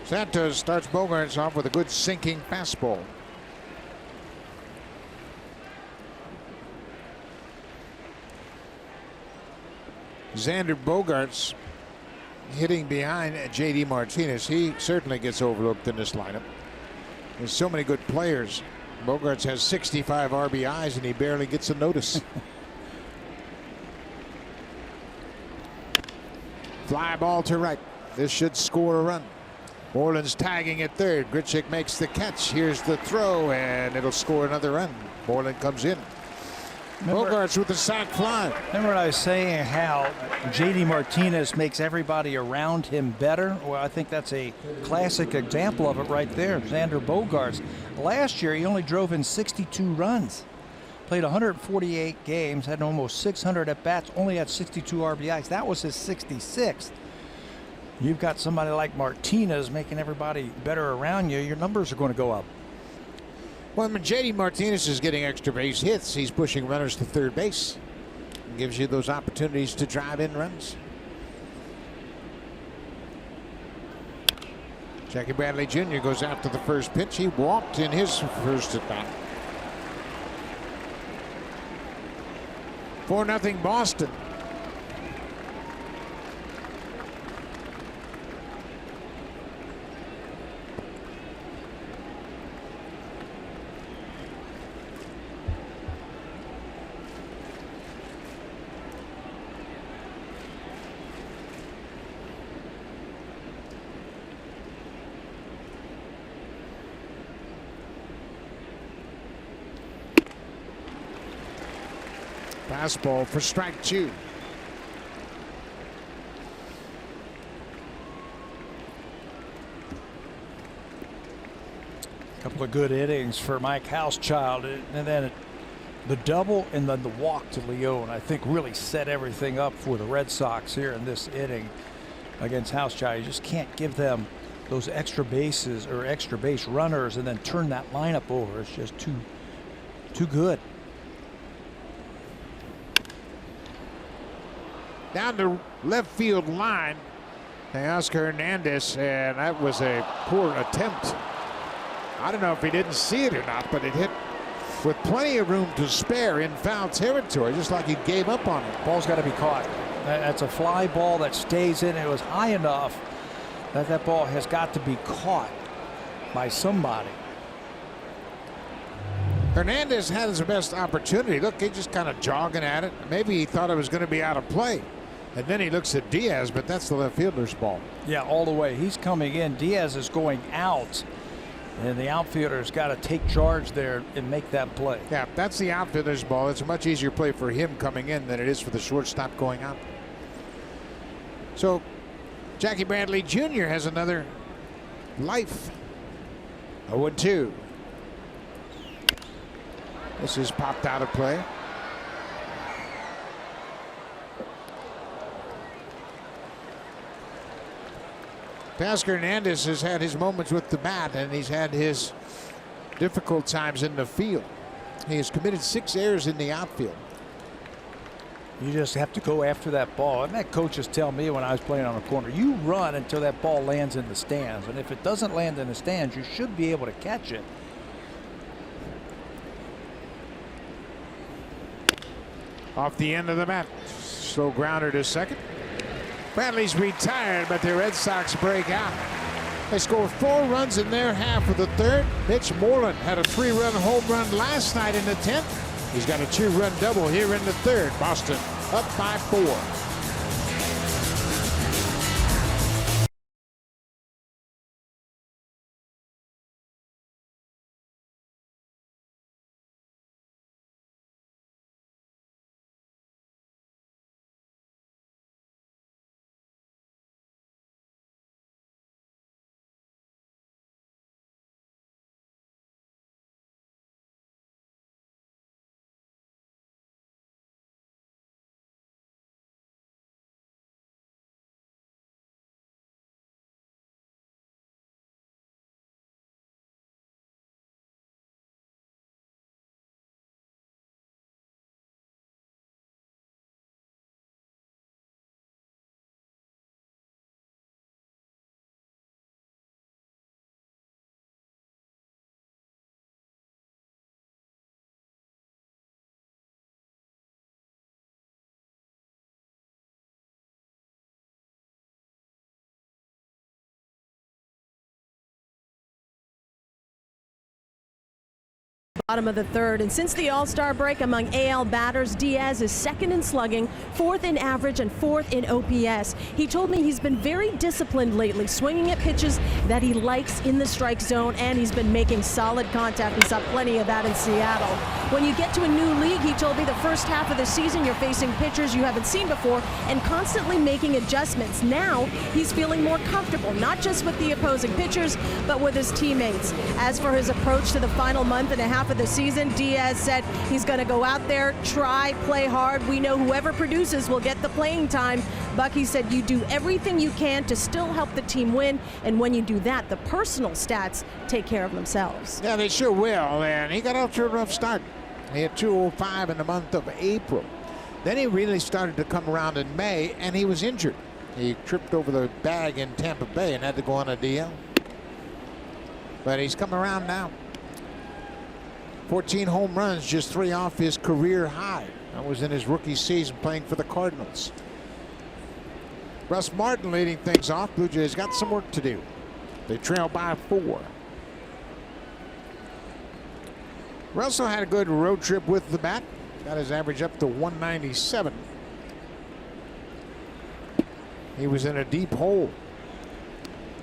Santos starts Bogaerts off with a good sinking fastball. Xander Bogaerts hitting behind J.D. Martinez. He certainly gets overlooked in this lineup. There's so many good players. Bogaerts has 65 RBIs and he barely gets a notice. Fly ball to right. This should score a run. Moreland's tagging at third. Grichuk makes the catch. Here's the throw, and it'll score another run. Moreland comes in. Bogaerts with the sac fly. Remember what I was saying how J.D. Martinez makes everybody around him better? Well, I think that's a classic example of it right there. Xander Bogaerts. Last year, he only drove in 62 runs. Played 148 games, had almost 600 at-bats, only had 62 RBIs. That was his 66th. You've got somebody like Martinez making everybody better around you, your numbers are going to go up. Well, when J.D. Martinez is getting extra base hits, he's pushing runners to third base. Gives you those opportunities to drive in runs. Jackie Bradley Jr. goes after the first pitch. He walked in his first at bat. 4-0 Boston. Fastball for strike two. Couple of good innings for Mike Housechild, and then the double and then the walk to Leone, I think, really set everything up for the Red Sox here in this inning against Housechild. You just can't give them those extra bases or extra base runners and then turn that lineup over. It's just too good. Down the left field line, Oscar Hernandez, and that was a poor attempt. I don't know if he didn't see it or not, but it hit with plenty of room to spare in foul territory, just like he gave up on it. Ball's got to be caught. That's a fly ball that stays in. It was high enough that that ball has got to be caught by somebody. Hernandez had his best opportunity. Look, he's just kind of jogging at it. Maybe he thought it was going to be out of play. And then he looks at Diaz, but that's the left fielder's ball. Yeah, all the way. He's coming in. Diaz is going out. And the outfielder's got to take charge there and make that play. Yeah, that's the outfielder's ball. It's a much easier play for him coming in than it is for the shortstop going out. So Jackie Bradley Jr. has another life. 0-2. This is popped out of play. Oscar Hernandez has had his moments with the bat, and he's had his difficult times in the field. He has committed 6 errors in the outfield. You just have to go after that ball. And that coaches tell me when I was playing on the corner, you run until that ball lands in the stands. And if it doesn't land in the stands, you should be able to catch it. Off the end of the bat. Slow grounder to second. Bradley's retired, but the Red Sox break out. They score 4 runs in their half of the third. Mitch Moreland had a 3-run home run last night in the 10th. He's got a 2-run double here in the third. Boston up by 4. Bottom of the third, and since the All-Star break among AL batters, Diaz is second in slugging, fourth in average, and fourth in OPS. He told me he's been very disciplined lately, swinging at pitches that he likes in the strike zone, and he's been making solid contact. We saw plenty of that in Seattle. When you get to a new league, he told me the first half of the season you're facing pitchers you haven't seen before and constantly making adjustments. Now he's feeling more comfortable, not just with the opposing pitchers, but with his teammates. As for his approach to the final month and a half of the season, Diaz said he's going to go out there, try, play hard. We know whoever produces will get the playing time. Bucky said you do everything you can to still help the team win, and when you do that, the personal stats take care of themselves. Yeah, they sure will, and he got off to a rough start. He had 205 in the month of April. Then he really started to come around in May, and he was injured. He tripped over the bag in Tampa Bay and had to go on a DL. But he's come around now. 14 home runs, just 3 off his career high. That was in his rookie season playing for the Cardinals. Russ Martin leading things off. Blue Jays got some work to do. They trail by 4. Russell had a good road trip with the bat. Got his average up to 197. He was in a deep hole.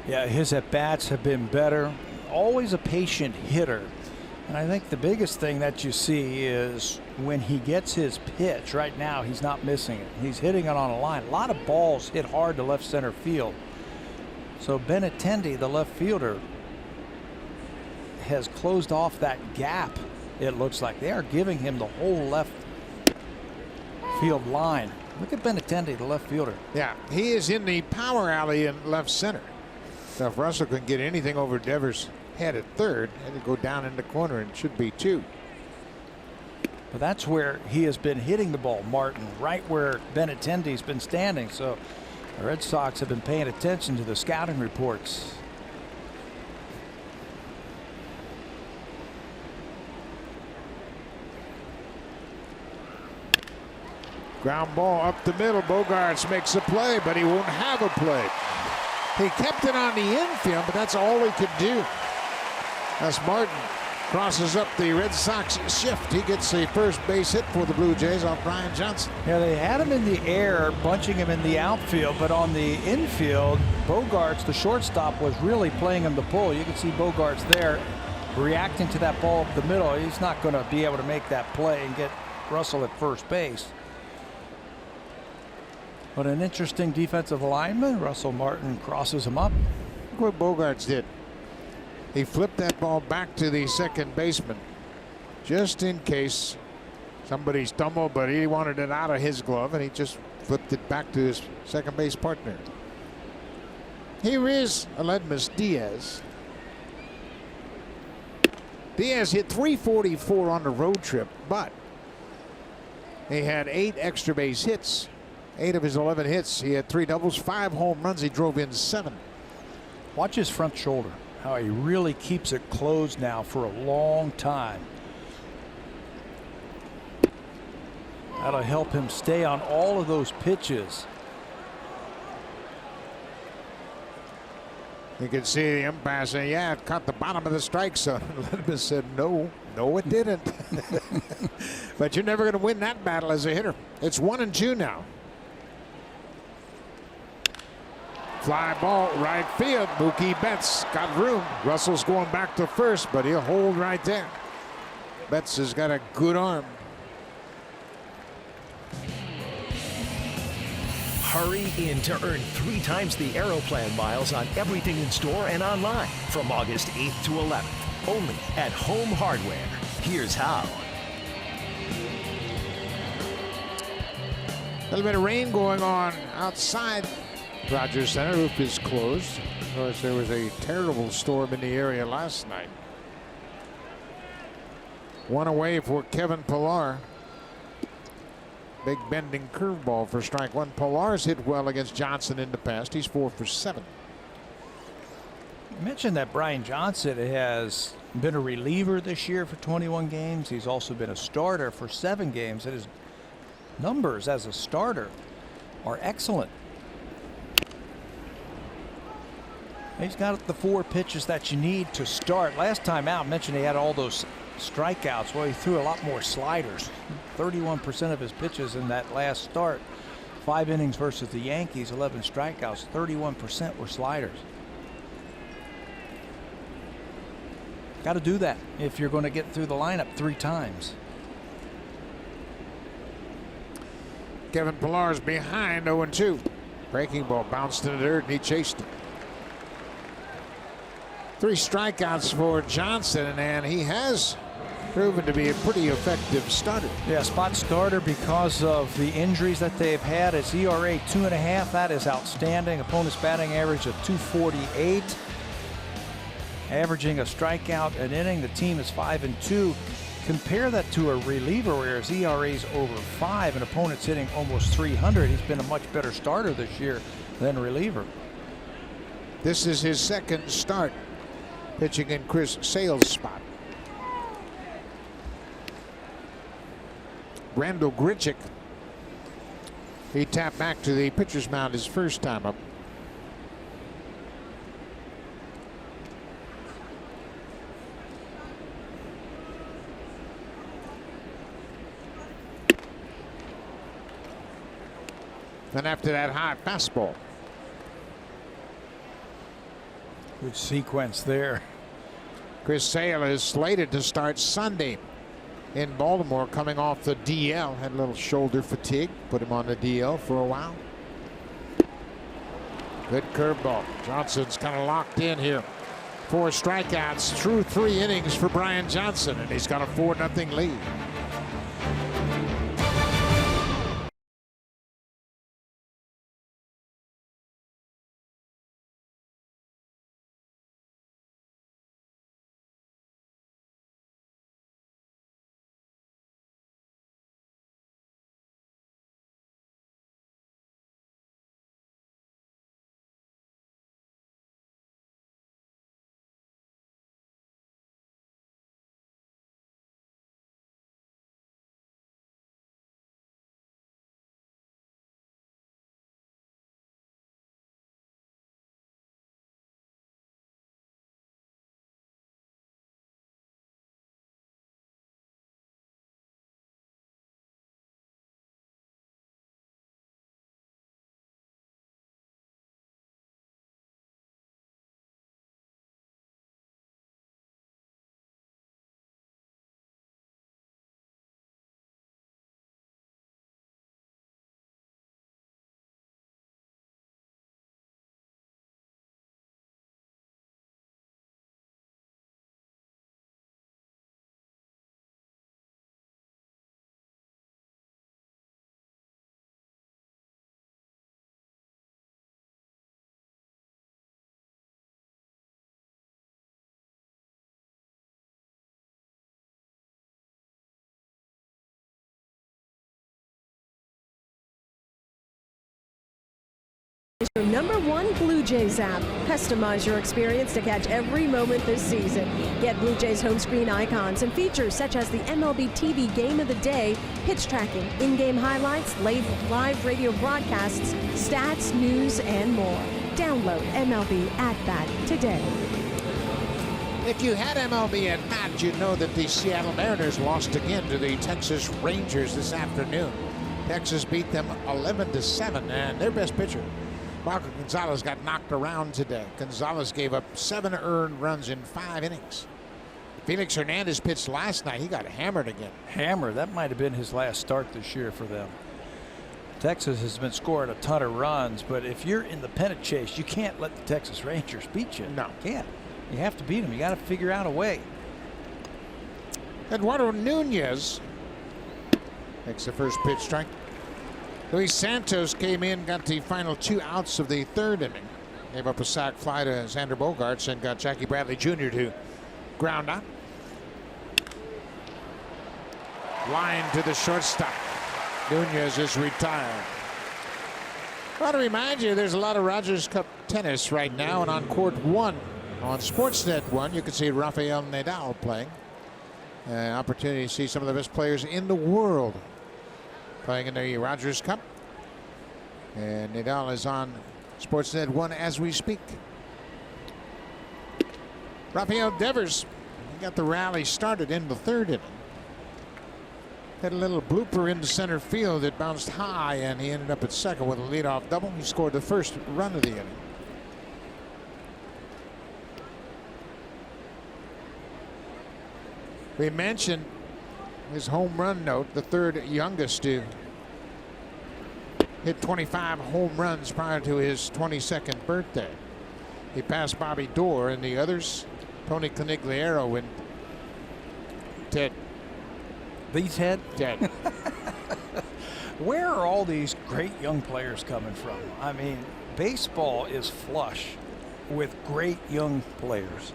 Yeah, his at-bats have been better. Always a patient hitter. And I think the biggest thing that you see is when he gets his pitch, right now he's not missing it. He's hitting it on a line. A lot of balls hit hard to left center field. So Benintendi, the left fielder, has closed off that gap. It looks like they are giving him the whole left field line. Look at Benintendi, the left fielder. Yeah, he is in the power alley in left center. So if Russell can get anything over Devers' head at third, and go down in the corner, and it should be 2. But that's where he has been hitting the ball, Martin, right where Benintendi's been standing. So the Red Sox have been paying attention to the scouting reports. Ground ball up the middle. Bogaerts makes a play, but he won't have a play. He kept it on the infield, but that's all he could do. As Martin crosses up the Red Sox shift, he gets the first base hit for the Blue Jays off Brian Johnson. Yeah, they had him in the air, bunching him in the outfield, but on the infield, Bogaerts, the shortstop, was really playing him the pull. You can see Bogaerts there reacting to that ball up the middle. He's not going to be able to make that play and get Russell at first base. But an interesting defensive alignment. Russell Martin crosses him up. Look what Bogaerts did. He flipped that ball back to the second baseman just in case somebody stumbled, but he wanted it out of his glove, and he just flipped it back to his second base partner. Here is Aledmys Diaz. Diaz hit .344 on the road trip, but he had 8 extra base hits. 8 of his 11 hits. He had 3 doubles, 5 home runs. He drove in 7. Watch his front shoulder, how he really keeps it closed now for a long time. That'll help him stay on all of those pitches. You can see the umpire saying, yeah, it caught the bottom of the strike zone. Aledmys said, no, it didn't. But you're never going to win that battle as a hitter. It's 1-2 now. Fly ball right field. Mookie Betts got room. Russell's going back to first, but he'll hold right there. Betts has got a good arm. Hurry in to earn 3 times the Aeroplan miles on everything in store and online from August 8th to 11th. Only at Home Hardware. Here's how. A little bit of rain going on outside Rogers Center. Roof is closed. Of course, there was a terrible storm in the area last night. 1 away for Kevin Pillar. Big bending curveball for strike 1. Pillar's hit well against Johnson in the past. He's 4 for 7. You mentioned that Brian Johnson has been a reliever this year for 21 games. He's also been a starter for 7 games, and his numbers as a starter are excellent. He's got the 4 pitches that you need to start. Last time out, I mentioned he had all those strikeouts. Well, he threw a lot more sliders. 31% of his pitches in that last start. 5 innings versus the Yankees, 11 strikeouts, 31% were sliders. Got to do that if you're going to get through the lineup 3 times. Kevin Pillar's behind 0-2. Breaking ball bounced to the dirt and he chased it. 3 strikeouts for Johnson, and he has proven to be a pretty effective starter. Yeah, spot starter because of the injuries that they've had. It's ERA 2.5. That is outstanding. Opponent's batting average of .248. Averaging a strikeout an inning. The team is 5-2. Compare that to a reliever where his ERA is over 5 and opponent's hitting almost 300. He's been a much better starter this year than reliever. This is his 2nd start pitching in Chris Sale's spot. Randall Grichuk, he tapped back to the pitcher's mound his first time up. Then after that, high fastball. Good sequence there. Chris Sale is slated to start Sunday in Baltimore, coming off the DL. Had a little shoulder fatigue. Put him on the DL for a while. Good curveball. Johnson's kind of locked in here. 4 strikeouts through 3 innings for Brian Johnson, and he's got a 4-0 lead. Your #1 Blue Jays app. Customize your experience to catch every moment this season. Get Blue Jays home screen icons and features such as the MLB TV Game of the Day, pitch tracking, in-game highlights, live radio broadcasts, stats, news, and more. Download MLB At Bat today. If you had MLB at bat, you'd know that the Seattle Mariners lost again to the Texas Rangers this afternoon. Texas beat them 11-7, and their best pitcher, Marco Gonzalez, got knocked around today. Gonzalez gave up 7 earned runs in 5 innings. Felix Hernandez pitched last night. He got hammered again. Hammered. That might have been his last start this year for them. Texas has been scoring a ton of runs, but if you're in the pennant chase, you can't let the Texas Rangers beat you. No. You can't. You have to beat them. You got to figure out a way. Eduardo Nunez makes the first pitch strike. Luis Santos came in, got the final 2 outs of the 3rd inning. Gave up a sac fly to Xander Bogaerts and got Jackie Bradley Jr. to ground out. Line to the shortstop. Nunez is retired. I want to remind you, there's a lot of Rogers Cup tennis right now, and on court 1 on Sportsnet 1, you can see Rafael Nadal playing. Opportunity to see some of the best players in the world playing in the Rogers Cup. And Nadal is on Sportsnet 1 as we speak. Rafael Devers got the rally started in the third inning. Had a little blooper into center field that bounced high, and he ended up at second with a leadoff double. He scored the first run of the inning. We mentioned his home run note, the third youngest to hit 25 home runs prior to his 22nd birthday. He passed Bobby Doerr, and the others, Tony Conigliaro and Ted. Ted? Ted. Where are all these great young players coming from? I mean, baseball is flush with great young players.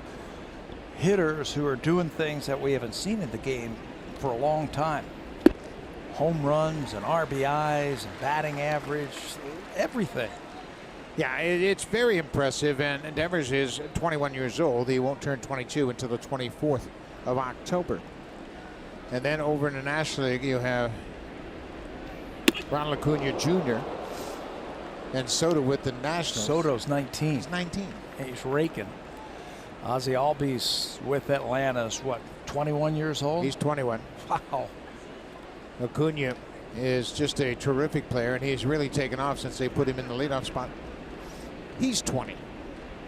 Hitters who are doing things that we haven't seen in the game for a long time. Home runs and RBIs and batting average, everything. Yeah, it's very impressive, and Devers is 21 years old. He won't turn 22 until the 24th of October. And then over in the National League, you have Ronald Acuna Jr. and Soto with the Nationals. Soto's 19. He's 19. He's raking. Ozzie Albies with Atlanta is what, 21 years old? He's 21. Wow. Acuna is just a terrific player, and he's really taken off since they put him in the leadoff spot. He's 20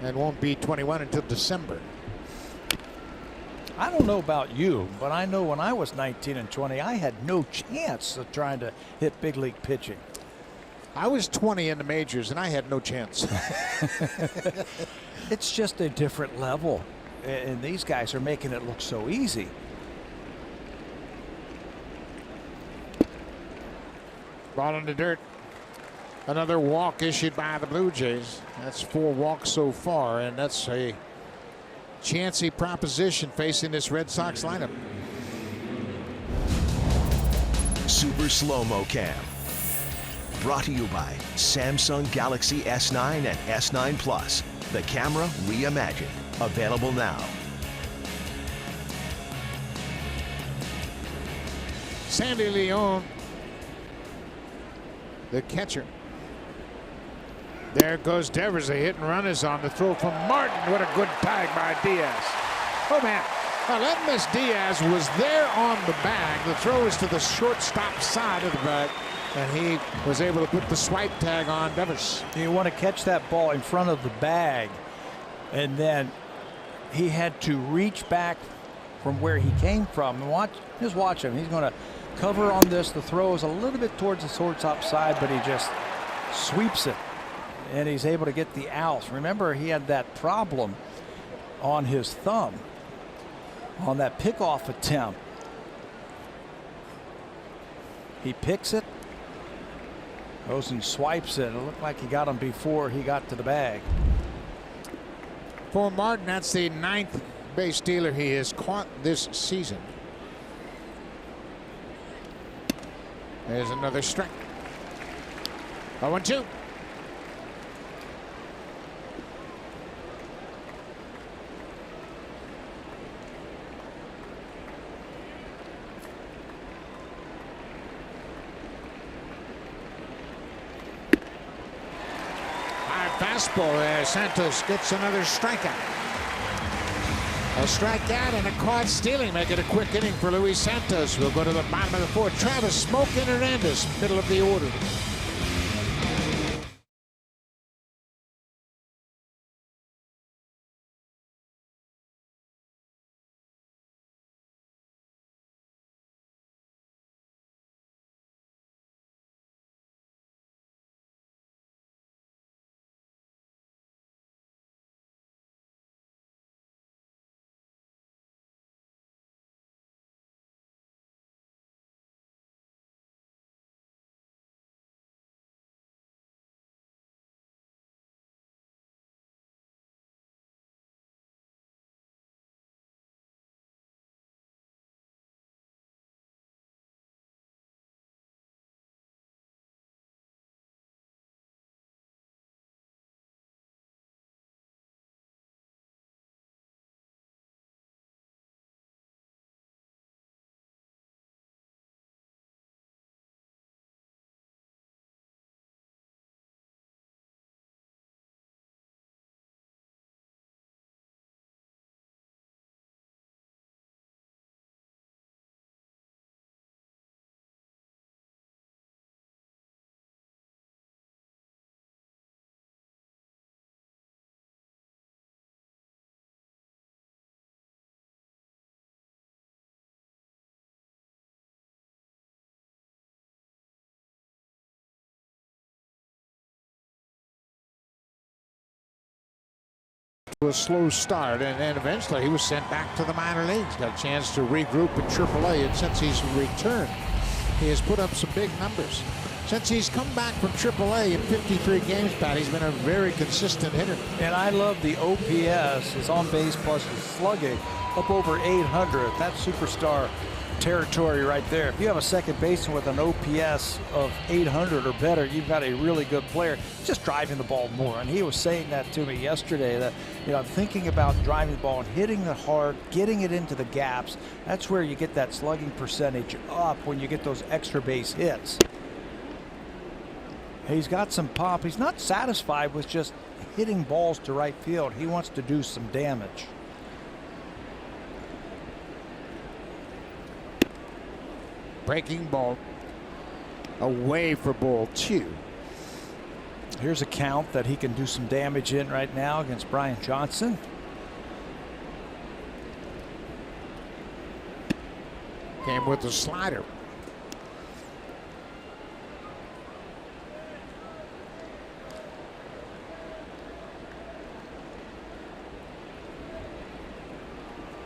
and won't be 21 until December. I don't know about you, but I know when I was 19 and 20, I had no chance of trying to hit big league pitching. I was 20 in the majors, and I had no chance. It's just a different level, and these guys are making it look so easy. Ball in the dirt. Another walk issued by the Blue Jays. That's 4 walks so far, and that's a chancy proposition facing this Red Sox lineup. Super Slow-Mo Cam. Brought to you by Samsung Galaxy S9 and S9 Plus. The camera reimagined. Available now. Sandy Leon, the catcher. There goes Devers. A hit and run is on the throw from Martin. What a good tag by Diaz. Oh, man. Now, that miss Diaz was there on the bag. The throw is to the shortstop side of the bag, and he was able to put the swipe tag on Devers. You want to catch that ball in front of the bag, and then he had to reach back from where he came from. And just watch him. He's going to cover on this. The throw is a little bit towards the shortstop side, but he just sweeps it, and he's able to get the out. Remember, he had that problem on his thumb on that pickoff attempt. He picks it, goes and swipes it. It looked like he got him before he got to the bag. For Martin, that's the 9th base stealer he has caught this season. There's another strike. 0-2. Fastball there. Santos gets another strikeout. A strikeout and a caught stealing. Make it a quick inning for Luis Santos. We'll go to the bottom of the 4th. Travis Smoke Hernandez, middle of the order. A slow start, and then eventually he was sent back to the minor leagues. Got a chance to regroup in AAA, and since he's returned, he has put up some big numbers. Since he's come back from AAA in 53 games, Pat, he's been a very consistent hitter. And I love the OPS, his on base plus his slugging, up over 800. That's superstar territory right there. If you have a second baseman with an OPS of 800 or better, you've got a really good player. Just driving the ball more, and he was saying that to me yesterday, that, you know, I'm thinking about driving the ball and hitting it hard, getting it into the gaps. That's where you get that slugging percentage up, when you get those extra base hits. He's got some pop. He's not satisfied with just hitting balls to right field. He wants to do some damage. Breaking ball away for ball 2. Here's a count that he can do some damage in right now against Brian Johnson. Came with the slider.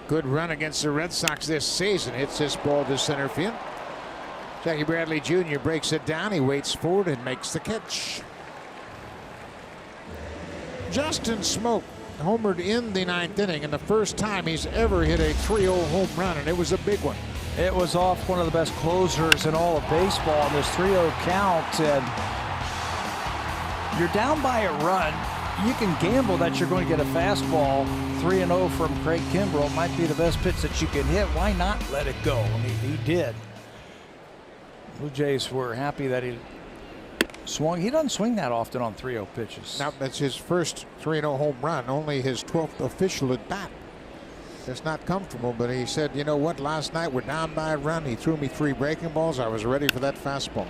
Good run against the Red Sox this season. Hits this ball to center field. Jackie Bradley Jr. breaks it down. He waits forward and makes the catch. Justin Smoak homered in the 9th inning, and the first time he's ever hit a 3-0 home run, and it was a big one. It was off one of the best closers in all of baseball in this 3-0 count, and you're down by a run. You can gamble that you're going to get a fastball. 3-0 from Craig Kimbrell might be the best pitch that you can hit. Why not let it go? And he did. Blue Jays were happy that he swung. He doesn't swing that often on 3-0 pitches. Now, that's his first 3-0 home run, only his 12th official at bat. It's not comfortable, but he said, you know what, last night we're down by a run. He threw me 3 breaking balls. I was ready for that fastball.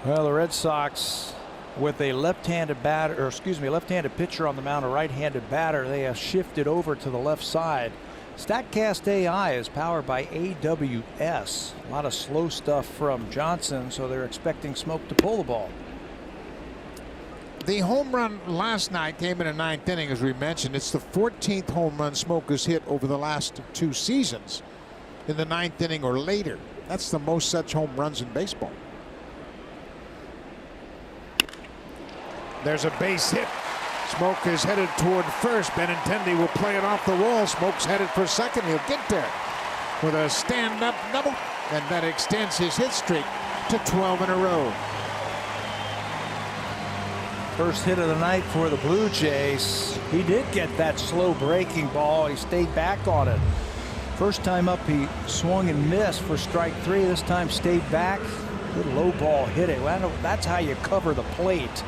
Well, the Red Sox, with a left-handed batter, or excuse me, left-handed pitcher on the mound, a right-handed batter, they have shifted over to the left side. StatCast AI is powered by AWS. A lot of slow stuff from Johnson, so they're expecting Smoak to pull the ball. The home run last night came in the 9th inning, as we mentioned. It's the 14th home run Smoak has hit over the last 2 seasons in the 9th inning or later. That's the most such home runs in baseball. There's a base hit. Smoak is headed toward first. Benintendi will play it off the wall. Smoak's headed for second. He'll get there with a stand-up double, and that extends his hit streak to 12 in a row. First hit of the night for the Blue Jays. He did get that slow breaking ball. He stayed back on it. First time up, he swung and missed for strike 3. This time stayed back. Good low ball hitting. Well, that's how you cover the plate.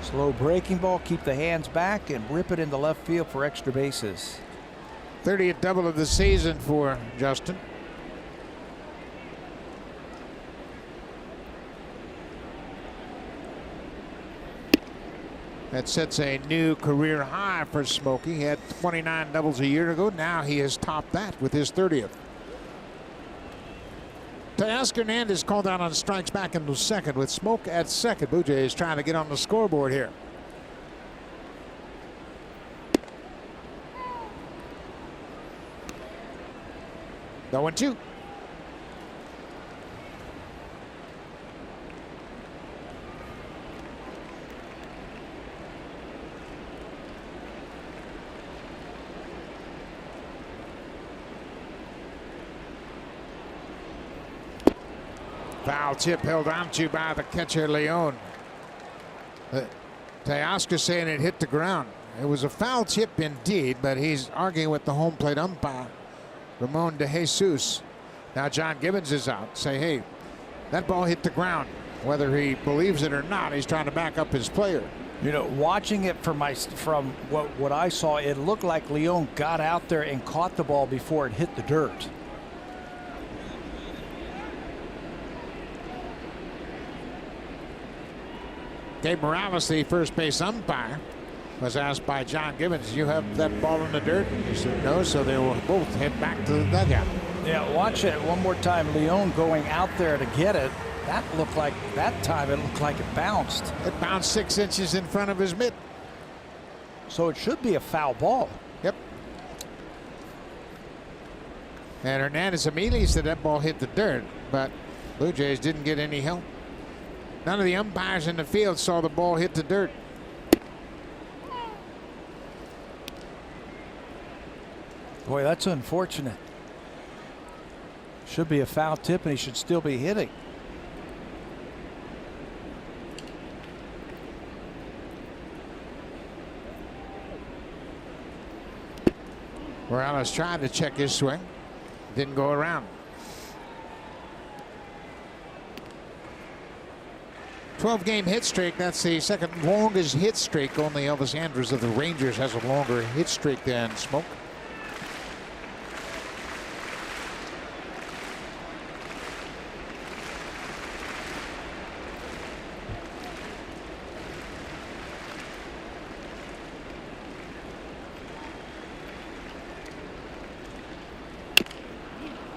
Slow breaking ball, keep the hands back, and rip it into left field for extra bases. 30th double of the season for Justin. That sets a new career high for Smokey. He had 29 doubles a year ago. Now he has topped that with his 30th. Teoscar Hernandez called out on strikes back into second with Smoak at second. Blue Jays trying to get on the scoreboard here. No 1-2. Foul tip held on to by the catcher Leon. Teoscar saying it hit the ground. It was a foul tip indeed, but he's arguing with the home plate umpire, Ramon De Jesus. Now John Gibbons is out. Say, hey, that ball hit the ground. Whether he believes it or not, he's trying to back up his player. You know, watching it from what I saw, it looked like Leon got out there and caught the ball before it hit the dirt. Gabe Morales, the first base umpire, was asked by John Gibbons, you have that ball in the dirt? He said no, so they will both head back to the dugout. Yeah, watch it one more time. Leon going out there to get it. That looked like, that time it looked like it bounced. It bounced 6 inches in front of his mitt. So it should be a foul ball. Yep. And Hernandez immediately said that ball hit the dirt, but Blue Jays didn't get any help. None of the umpires in the field saw the ball hit the dirt. Boy, that's unfortunate. Should be a foul tip, and he should still be hitting. Morales tried to check his swing. Didn't go around. 12-game hit streak. That's the second longest hit streak. Only Elvis Andrus of the Rangers has a longer hit streak than Smoke.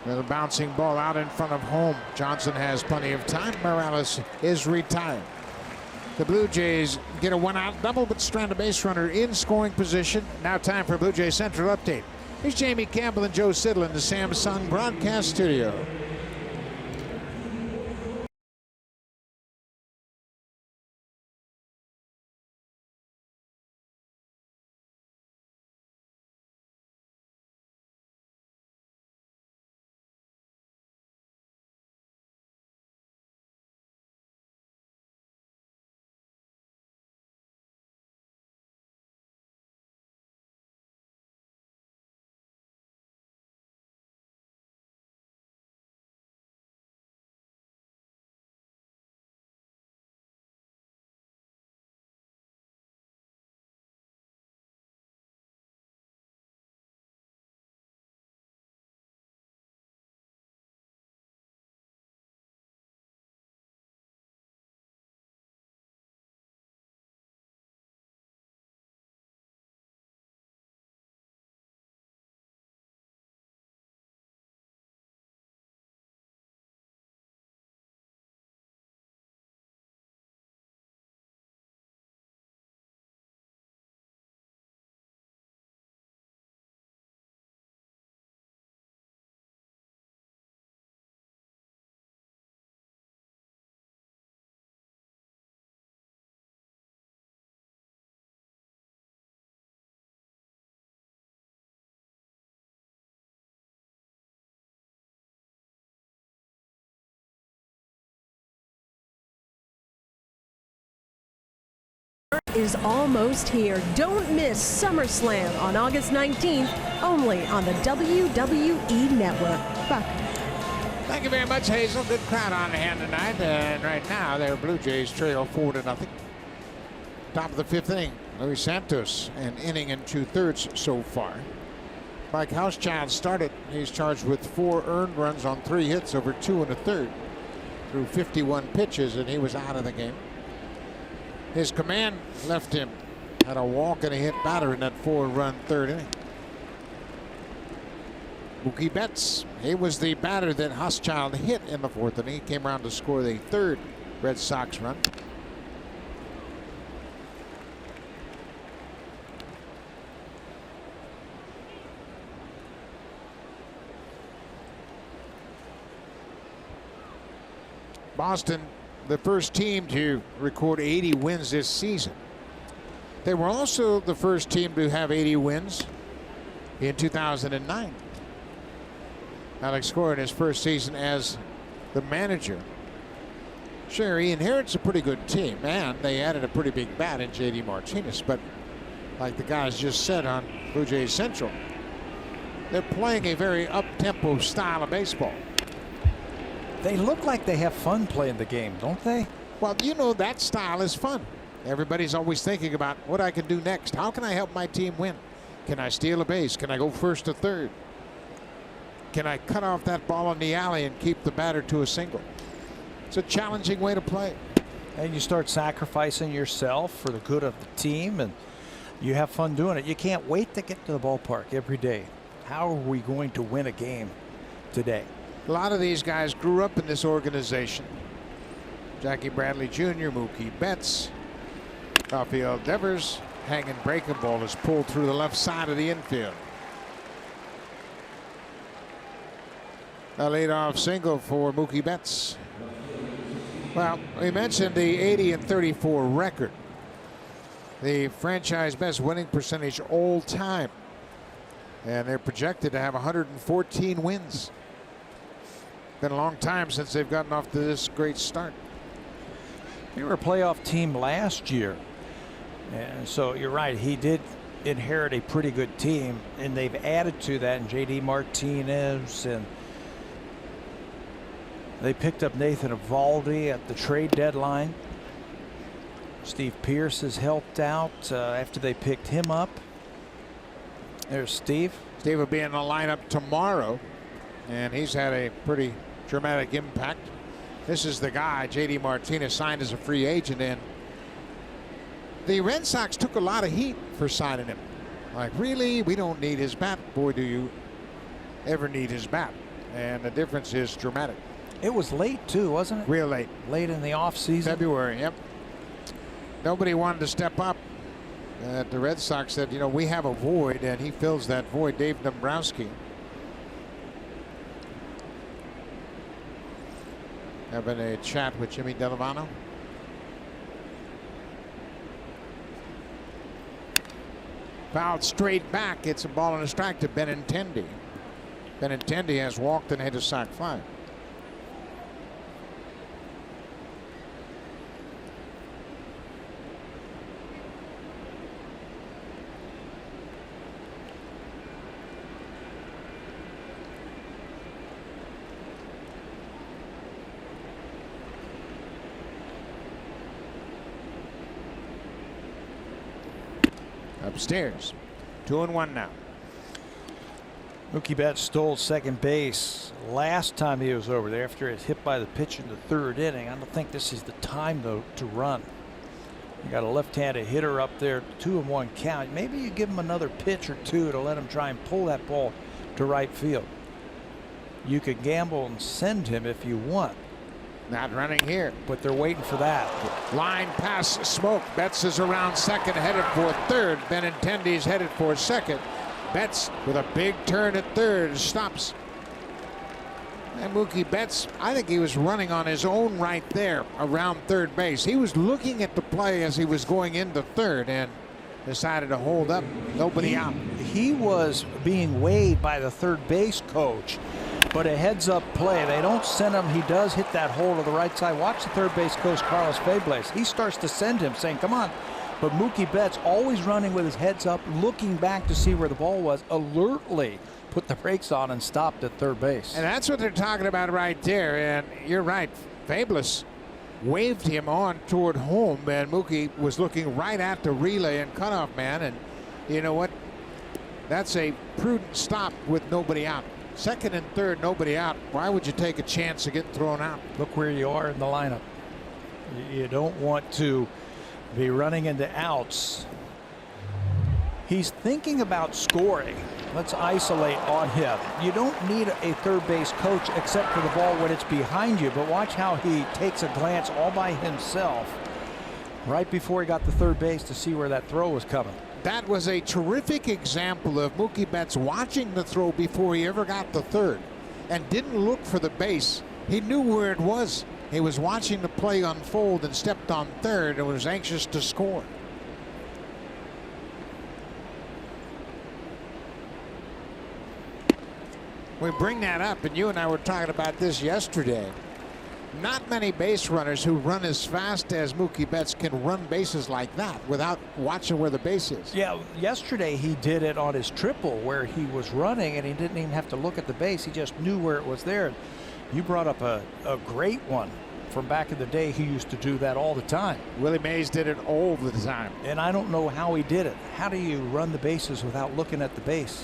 With a bouncing ball out in front of home. Johnson has plenty of time. Morales is retired. The Blue Jays get a one-out double, but strand a base runner in scoring position. Now time for Blue Jays Central Update. Here's Jamie Campbell and Joe Siddle in the Samsung broadcast studio. Is almost here. Don't miss SummerSlam on August 19th, only on the WWE Network. Buck. Thank you very much, Hazel. Good crowd on hand tonight. And right now, their Blue Jays trail 4-0. Top of the fifth inning. Luis Santos, an inning and 2/3 so far. Mike Housechild started. He's charged with 4 earned runs on 3 hits over 2 1/3 through 51 pitches, and he was out of the game. His command left him. Had a walk and a hit batter in that 4-run third inning. Mookie Betts, he was the batter that Housechild hit in the 4th inning. He came around to score the 3rd Red Sox run. Boston, the first team to record 80 wins this season. They were also the first team to have 80 wins in 2009. Alex Cora in his first season as the manager. Sure, he inherits a pretty good team, and they added a pretty big bat in J.D. Martinez, but like the guys just said on Blue Jays Central, they're playing a very up-tempo style of baseball. They look like they have fun playing the game, don't they? Well, you know, that style is fun. Everybody's always thinking about what I can do next. How can I help my team win? Can I steal a base? Can I go first to third? Can I cut off that ball in the alley and keep the batter to a single? It's a challenging way to play. And you start sacrificing yourself for the good of the team, and you have fun doing it. You can't wait to get to the ballpark every day. How are we going to win a game today? A lot of these guys grew up in this organization. Jackie Bradley Jr., Mookie Betts, Rafael Devers, hanging breaking ball is pulled through the left side of the infield. A leadoff single for Mookie Betts. Well, we mentioned the 80-34 record. The franchise best winning percentage all time. And they're projected to have 114 wins. Been a long time since they've gotten off to this great start. They were a playoff team last year. And so you're right, he did inherit a pretty good team, and they've added to that in J.D. Martinez, and they picked up Nathan Eovaldi at the trade deadline. Steve Pearce has helped out after they picked him up. There's Steve. Steve will be in the lineup tomorrow, and he's had a pretty dramatic impact. This is the guy J.D. Martinez signed as a free agent, and the Red Sox took a lot of heat for signing him. Like, really? We don't need his bat. Boy, do you ever need his bat. And the difference is dramatic. It was late, too, wasn't it? Real late. Late in the offseason. February, yep. Nobody wanted to step up. The Red Sox said, you know, we have a void, and he fills that void. Dave Dombrowski. Having a chat with Jimmy Delavano. Fouled straight back. It's a ball and a strike to Benintendi. Benintendi has walked and hit a sac fly. Upstairs. 2-1 now. Mookie Betts stole second base last time he was over there after it hit by the pitch in the third inning. I don't think this is the time, though, to run. You got a left-handed hitter up there, 2-1 count. Maybe you give him another pitch or two to let him try and pull that ball to right field. You could gamble and send him if you want. Not running here. But they're waiting for that. Line pass smoke. Betts is around second, headed for third. Benintendi's headed for second. Betts with a big turn at third stops. And Mookie Betts, I think he was running on his own right there around third base. He was looking at the play as he was going into third and decided to hold up. Nobody out. He was being weighed by the third base coach. But a heads-up play. They don't send him. He does hit that hole to the right side. Watch the third base coach, Carlos Febles. He starts to send him, saying, come on. But Mookie Betts, always running with his heads up, looking back to see where the ball was, alertly put the brakes on and stopped at third base. And that's what they're talking about right there. And you're right. Febles waved him on toward home, and Mookie was looking right at the relay and cutoff man. And you know what? That's a prudent stop with nobody out. Second and third, nobody out. Why would you take a chance of getting thrown out? Look where you are in the lineup. You don't want to be running into outs. He's thinking about scoring. Let's isolate on him. You don't need a third base coach except for the ball when it's behind you, but watch how he takes a glance all by himself right before he got to third base to see where that throw was coming. That was a terrific example of Mookie Betts watching the throw before he ever got to third and didn't look for the base. He knew where it was. He was watching the play unfold and stepped on third and was anxious to score. We bring that up, and you and I were talking about this yesterday. Not many base runners who run as fast as Mookie Betts can run bases like that without watching where the base is. Yeah, yesterday he did it on his triple where he was running and he didn't even have to look at the base. He just knew where it was there. You brought up a great one from back in the day. He used to do that all the time. Willie Mays did it all the time. And I don't know how he did it. How do you run the bases without looking at the base?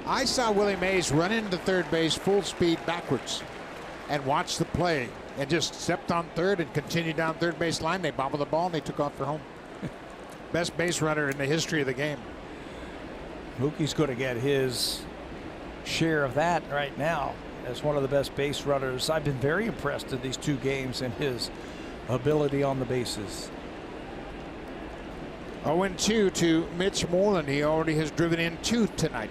I saw Willie Mays run into third base full speed backwards and watch the play. And just stepped on third and continued down third base line. They bobbled the ball and they took off for home. Best base runner in the history of the game. Mookie's going to get his share of that right now as one of the best base runners. I've been very impressed in these two games and his ability on the bases. 0-2 to Mitch Moreland. He already has driven in 2 tonight.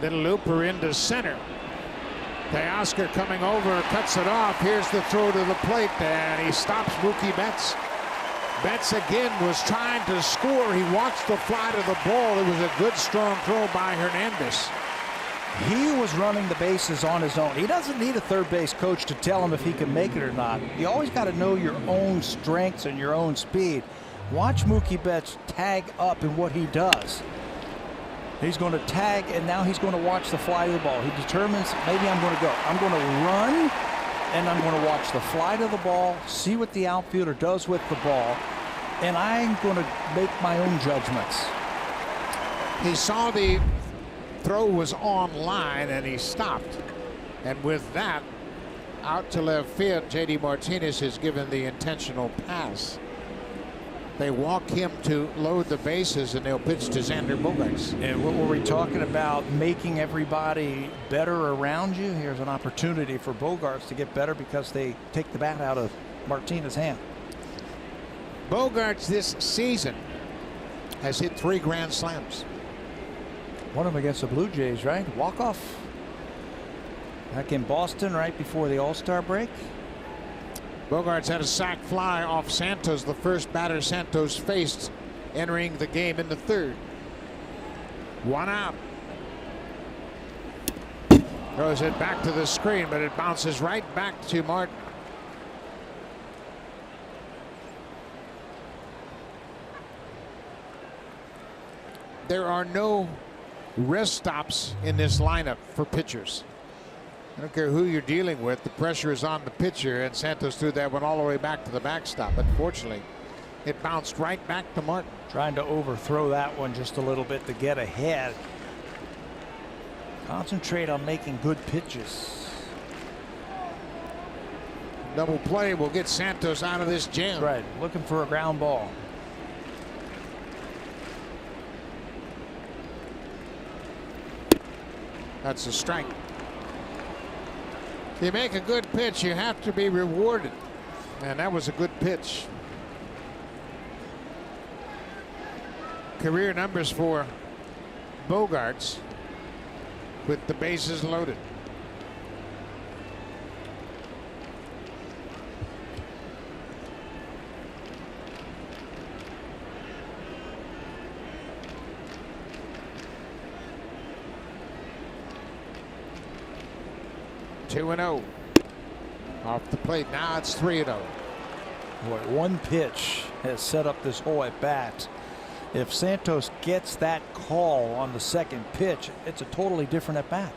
Little looper into center. Teoscar coming over, cuts it off. Here's the throw to the plate, and he stops Mookie Betts. Betts again was trying to score. He watched the fly to the ball. It was a good, strong throw by Hernandez. He was running the bases on his own. He doesn't need a third base coach to tell him if he can make it or not. You always got to know your own strengths and your own speed. Watch Mookie Betts tag up in what he does. He's going to tag, and now he's going to watch the fly of the ball. He determines, maybe I'm going to go. I'm going to run, and I'm going to watch the fly to the ball, see what the outfielder does with the ball, and I'm going to make my own judgments. He saw the throw was on line, and he stopped. And with that, out to left field, J.D. Martinez has given the intentional pass. They walk him to load the bases, and they'll pitch to Xander Bogaerts. And what were we talking about? Making everybody better around you. Here's an opportunity for Bogaerts to get better because they take the bat out of Martinez's hand. Bogaerts this season has hit 3 grand slams. One of them against the Blue Jays, right? Walk-off. Back in Boston right before the All-Star break. Bogaerts had a sac fly off Santos, the first batter Santos faced entering the game in the 3rd. 1 out. Throws it back to the screen, but it bounces right back to Martin. There are no rest stops in this lineup for pitchers. I don't care who you're dealing with, the pressure is on the pitcher, and Santos threw that one all the way back to the backstop. Unfortunately, it bounced right back to Martin. Trying to overthrow that one just a little bit to get ahead. Concentrate on making good pitches. Double play will get Santos out of this jam. Right, looking for a ground ball. That's a strike. If you make a good pitch, you have to be rewarded. And that was a good pitch. Career numbers for Bogaerts with the bases loaded. Two and 0 off the plate. Now it's 3-0. Boy, one pitch has set up this whole at bat. If Santos gets that call on the second pitch, it's a totally different at bat.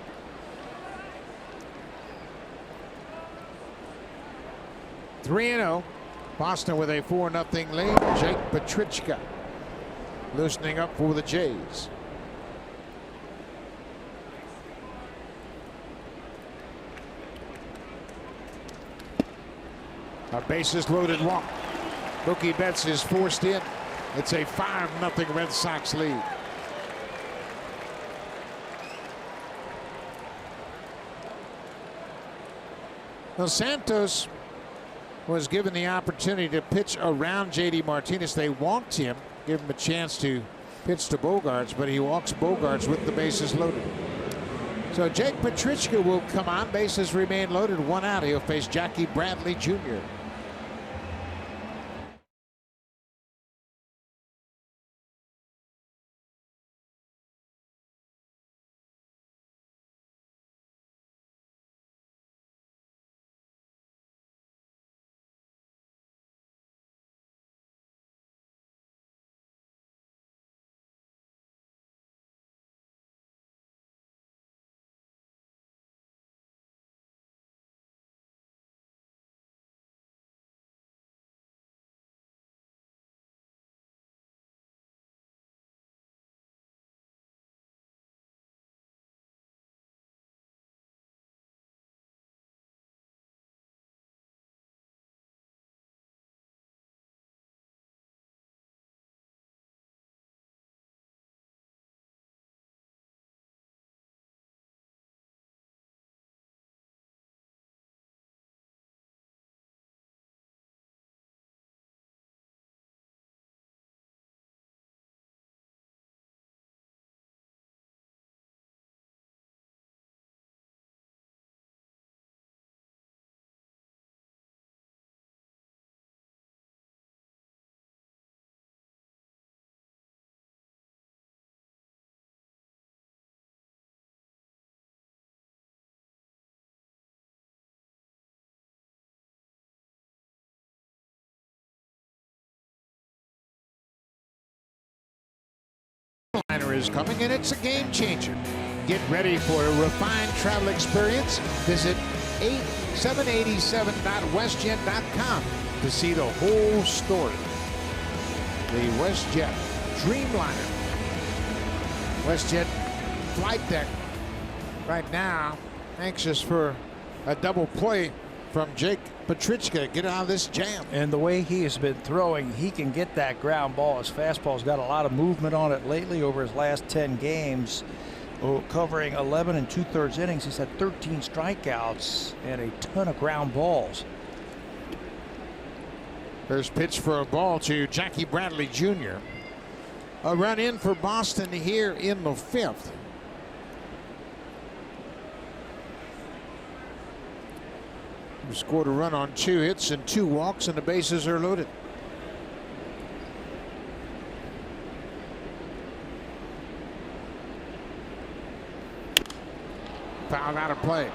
Three 3-0. Boston with a 4-0 lead. Jake Petrichka loosening up for the Jays. A bases loaded walk. Mookie Betts is forced in. It's a 5-0 Red Sox lead. Well, Santos was given the opportunity to pitch around J.D. Martinez. They walked him, give him a chance to pitch to Bogaerts, but he walks Bogaerts with the bases loaded. So Jake Petrichka will come on. Bases remain loaded. 1 out. He'll face Jackie Bradley Jr. winter is coming, and it's a game changer. Get ready for a refined travel experience. Visit 787.westjet.com to see the whole story. The WestJet Dreamliner. WestJet flight deck right now anxious for a double play from Jake Petrichka. Get out of this jam. And the way he has been throwing, he can get that ground ball. His fastball's got a lot of movement on it lately over his last 10 games. Covering 11 2/3 innings. He's had 13 strikeouts and a ton of ground balls. First pitch for a ball to Jackie Bradley Jr. A run in for Boston here in the 5th. He scored a run on 2 hits and 2 walks, and the bases are loaded. Fouled out of play.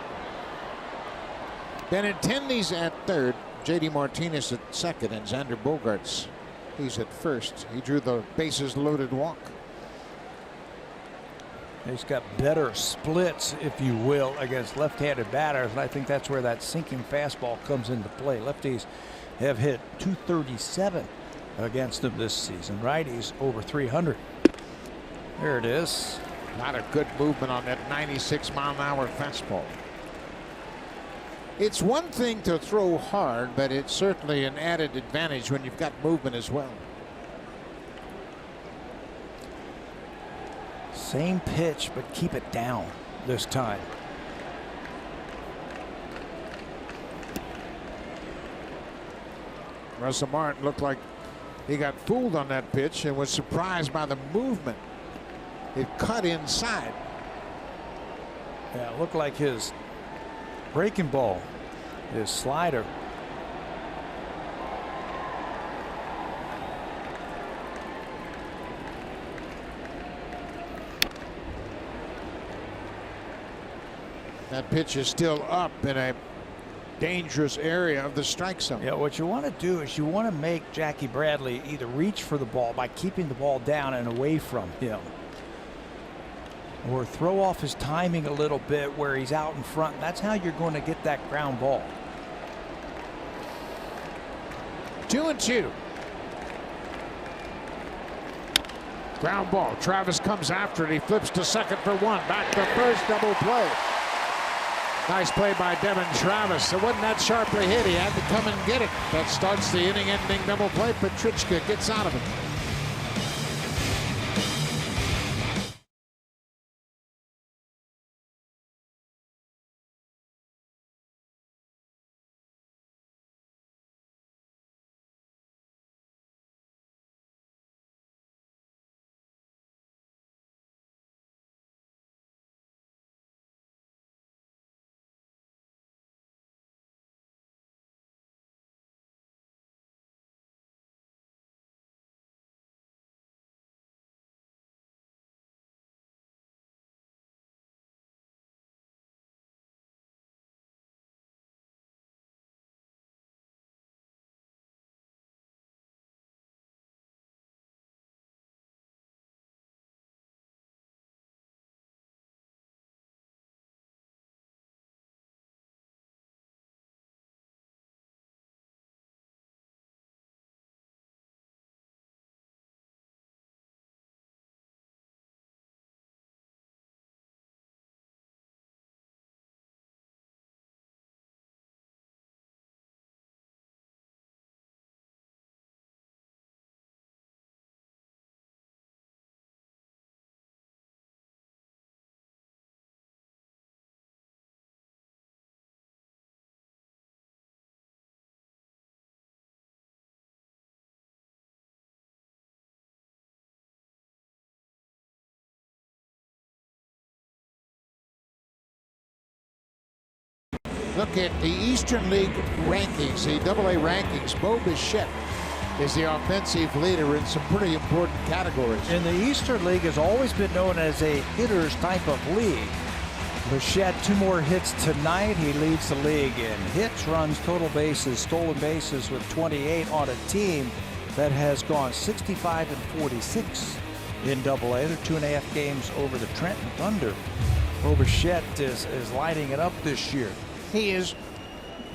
Benintendi's at third. J.D. Martinez at second, and Xander Bogaerts, he's at first. He drew the bases loaded walk. He's got better splits, if you will, against left-handed batters, and I think that's where that sinking fastball comes into play. Lefties have hit .237 against him this season. Righties over .300. There it is. A lot of good movement on that 96-mile-an-hour fastball. It's one thing to throw hard, but it's certainly an added advantage when you've got movement as well. Same pitch, but keep it down this time. Russell Martin looked like he got fooled on that pitch and was surprised by the movement. It cut inside. Yeah, it looked like his breaking ball, his slider. That pitch is still up in a dangerous area of the strike zone. Yeah, what you want to do is you want to make Jackie Bradley either reach for the ball by keeping the ball down and away from him, or throw off his timing a little bit where he's out in front. That's how you're going to get that ground ball. 2-2. Ground ball. Travis comes after it. He flips to second for 1. Back to first. Double play. Nice play by Devin Travis. It wasn't that sharply hit. He had to come and get it. That starts the inning-ending double play. Petrichka gets out of it. Look at the Eastern League rankings, the AA rankings. Bo Bichette is the offensive leader in some pretty important categories. And the Eastern League has always been known as a hitter's type of league. Bichette, 2 more hits tonight. He leads the league in hits, runs, total bases, stolen bases with 28 on a team that has gone 65 and 46 in Double-A. They're 2.5 games over the Trenton Thunder. Bichette is lighting it up this year. He is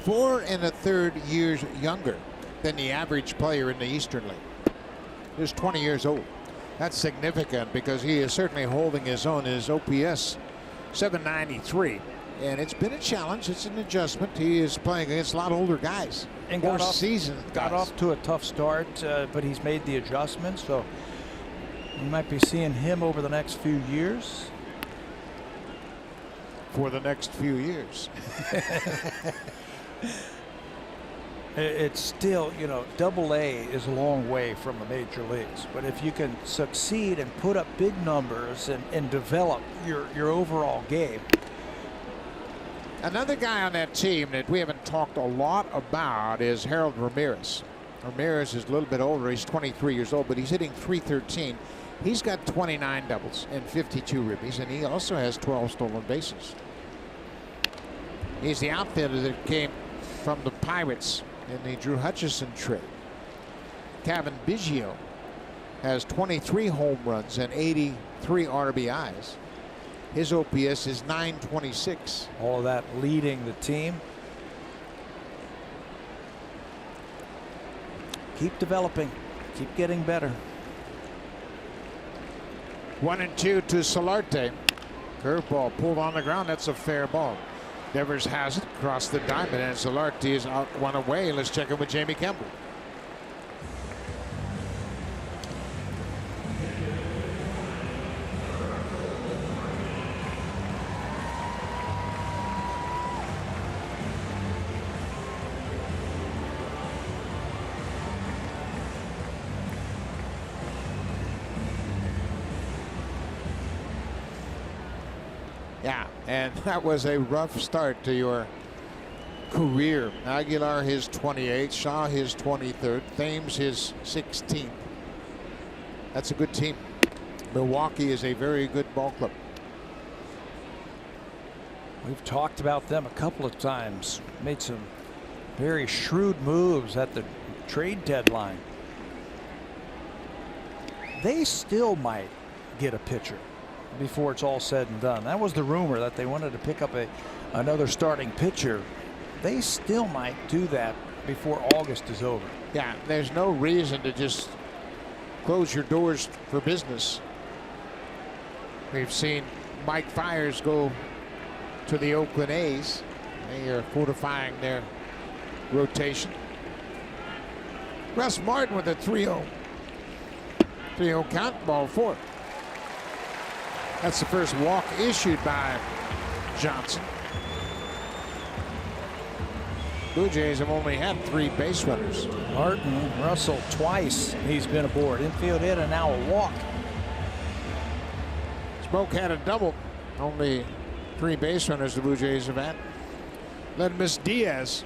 4 1/3 years younger than the average player in the Eastern League. He's 20 years old. That's significant because he is certainly holding his own. His OPS 793, and it's been a challenge. It's an adjustment. He is playing against a lot older guys. And got off to a tough start, but he's made the adjustments, so we might be seeing him over the next few years. For the next few years. It's still, Double-A is a long way from the major leagues, but if you can succeed and put up big numbers and develop your overall game. Another guy on that team that we haven't talked a lot about is Harold Ramirez. Ramirez is a little bit older. He's 23 years old, but he's hitting .313. He's got 29 doubles and 52 ribbies, and he also has 12 stolen bases. He's the outfielder that came from the Pirates in the Drew Hutchison trade. Kevin Biggio has 23 home runs and 83 RBIs. His OPS is 926. All of that leading the team. Keep developing. Keep getting better. 1-2 to Solarte. Curveball pulled on the ground. That's a fair ball. Devers has it across the diamond, and Solarte is out one away. Let's check in with Jamie Campbell. Yeah, and that was a rough start to your career. Aguilar his 28th, Shaw his 23rd, Thames his 16th. That's a good team. Milwaukee is a very good ball club. We've talked about them a couple of times. Made some very shrewd moves at the trade deadline. They still might get a pitcher before it's all said and done. That was the rumor, that they wanted to pick up another starting pitcher. They still might do that before August is over. Yeah, there's no reason to just close your doors for business. We've seen Mike Fiers go to the Oakland A's. They are fortifying their rotation. Russ Martin with a 3-0. 3-0 count, ball 4. That's the first walk issued by Johnson. Blue Jays have only had 3 base runners. Martin, Russell, twice he's been aboard. Infield hit and now a walk. Smoke had a double. Only 3 base runners the Blue Jays have had. Then Miss Diaz.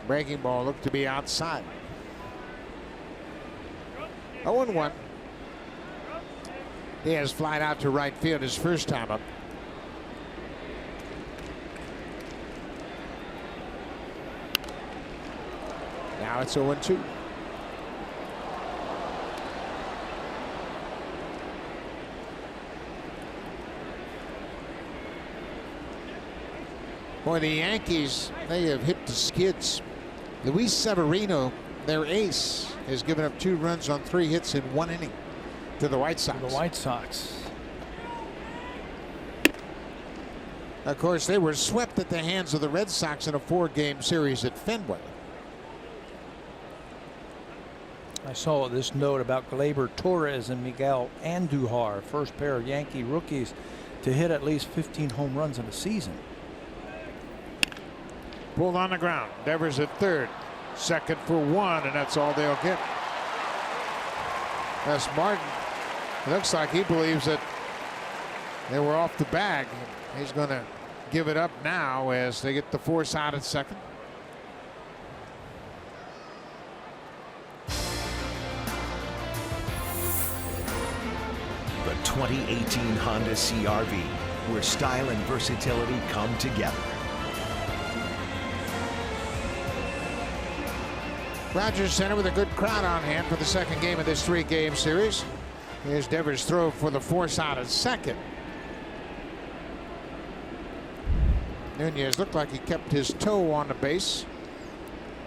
Breaking ball looked to be outside. 0-1. He has flied out to right field his first time up. Now it's 0-2. Boy, the Yankees, they have hit the skids. Luis Severino, their ace, has given up 2 runs on 3 hits in 1 inning to the White Sox. Of course, they were swept at the hands of the Red Sox in a 4-game series at Fenway. I saw this note about Gleyber Torres and Miguel Andujar, first pair of Yankee rookies to hit at least 15 home runs in a season. Pulled on the ground. Devers at third. Second for 1, and that's all they'll get. That's Martin. It looks like he believes that they were off the bag. He's going to give it up now as they get the force out at second. The 2018 Honda CR-V, where style and versatility come together. Rogers Center with a good crowd on hand for the second game of this three-game series. Here's Devers' throw for the force out at second. Nunez looked like he kept his toe on the base,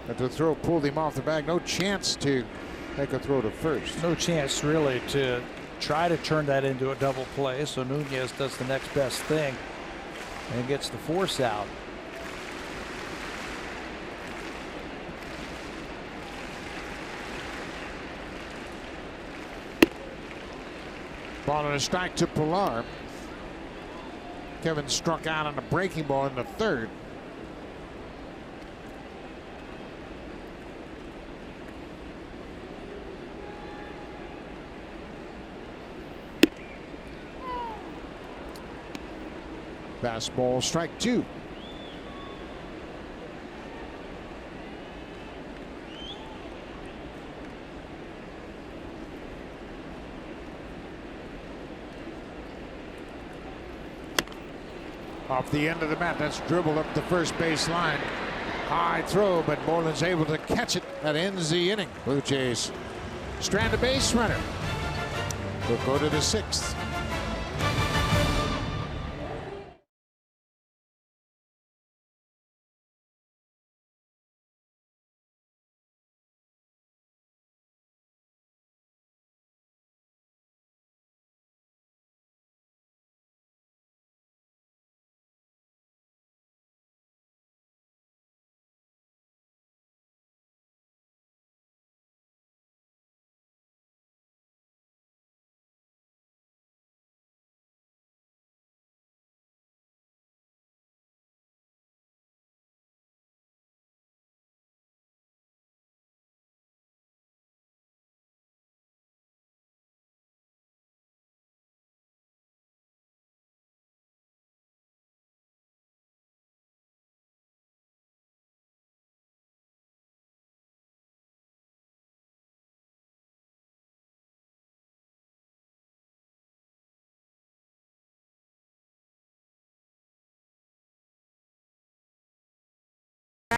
but the throw pulled him off the bag. No chance to make a throw to first. No chance really to try to turn that into a double play. So Nunez does the next best thing and gets the force out. Ball and a strike to Pilar. Kevin struck out on a breaking ball in the third. Fastball, strike two. Off the end of the bat, that's dribbled up the first base line. High throw, but Moreland's able to catch it. That ends the inning. Blue Jays strand a base runner. We'll go to the sixth.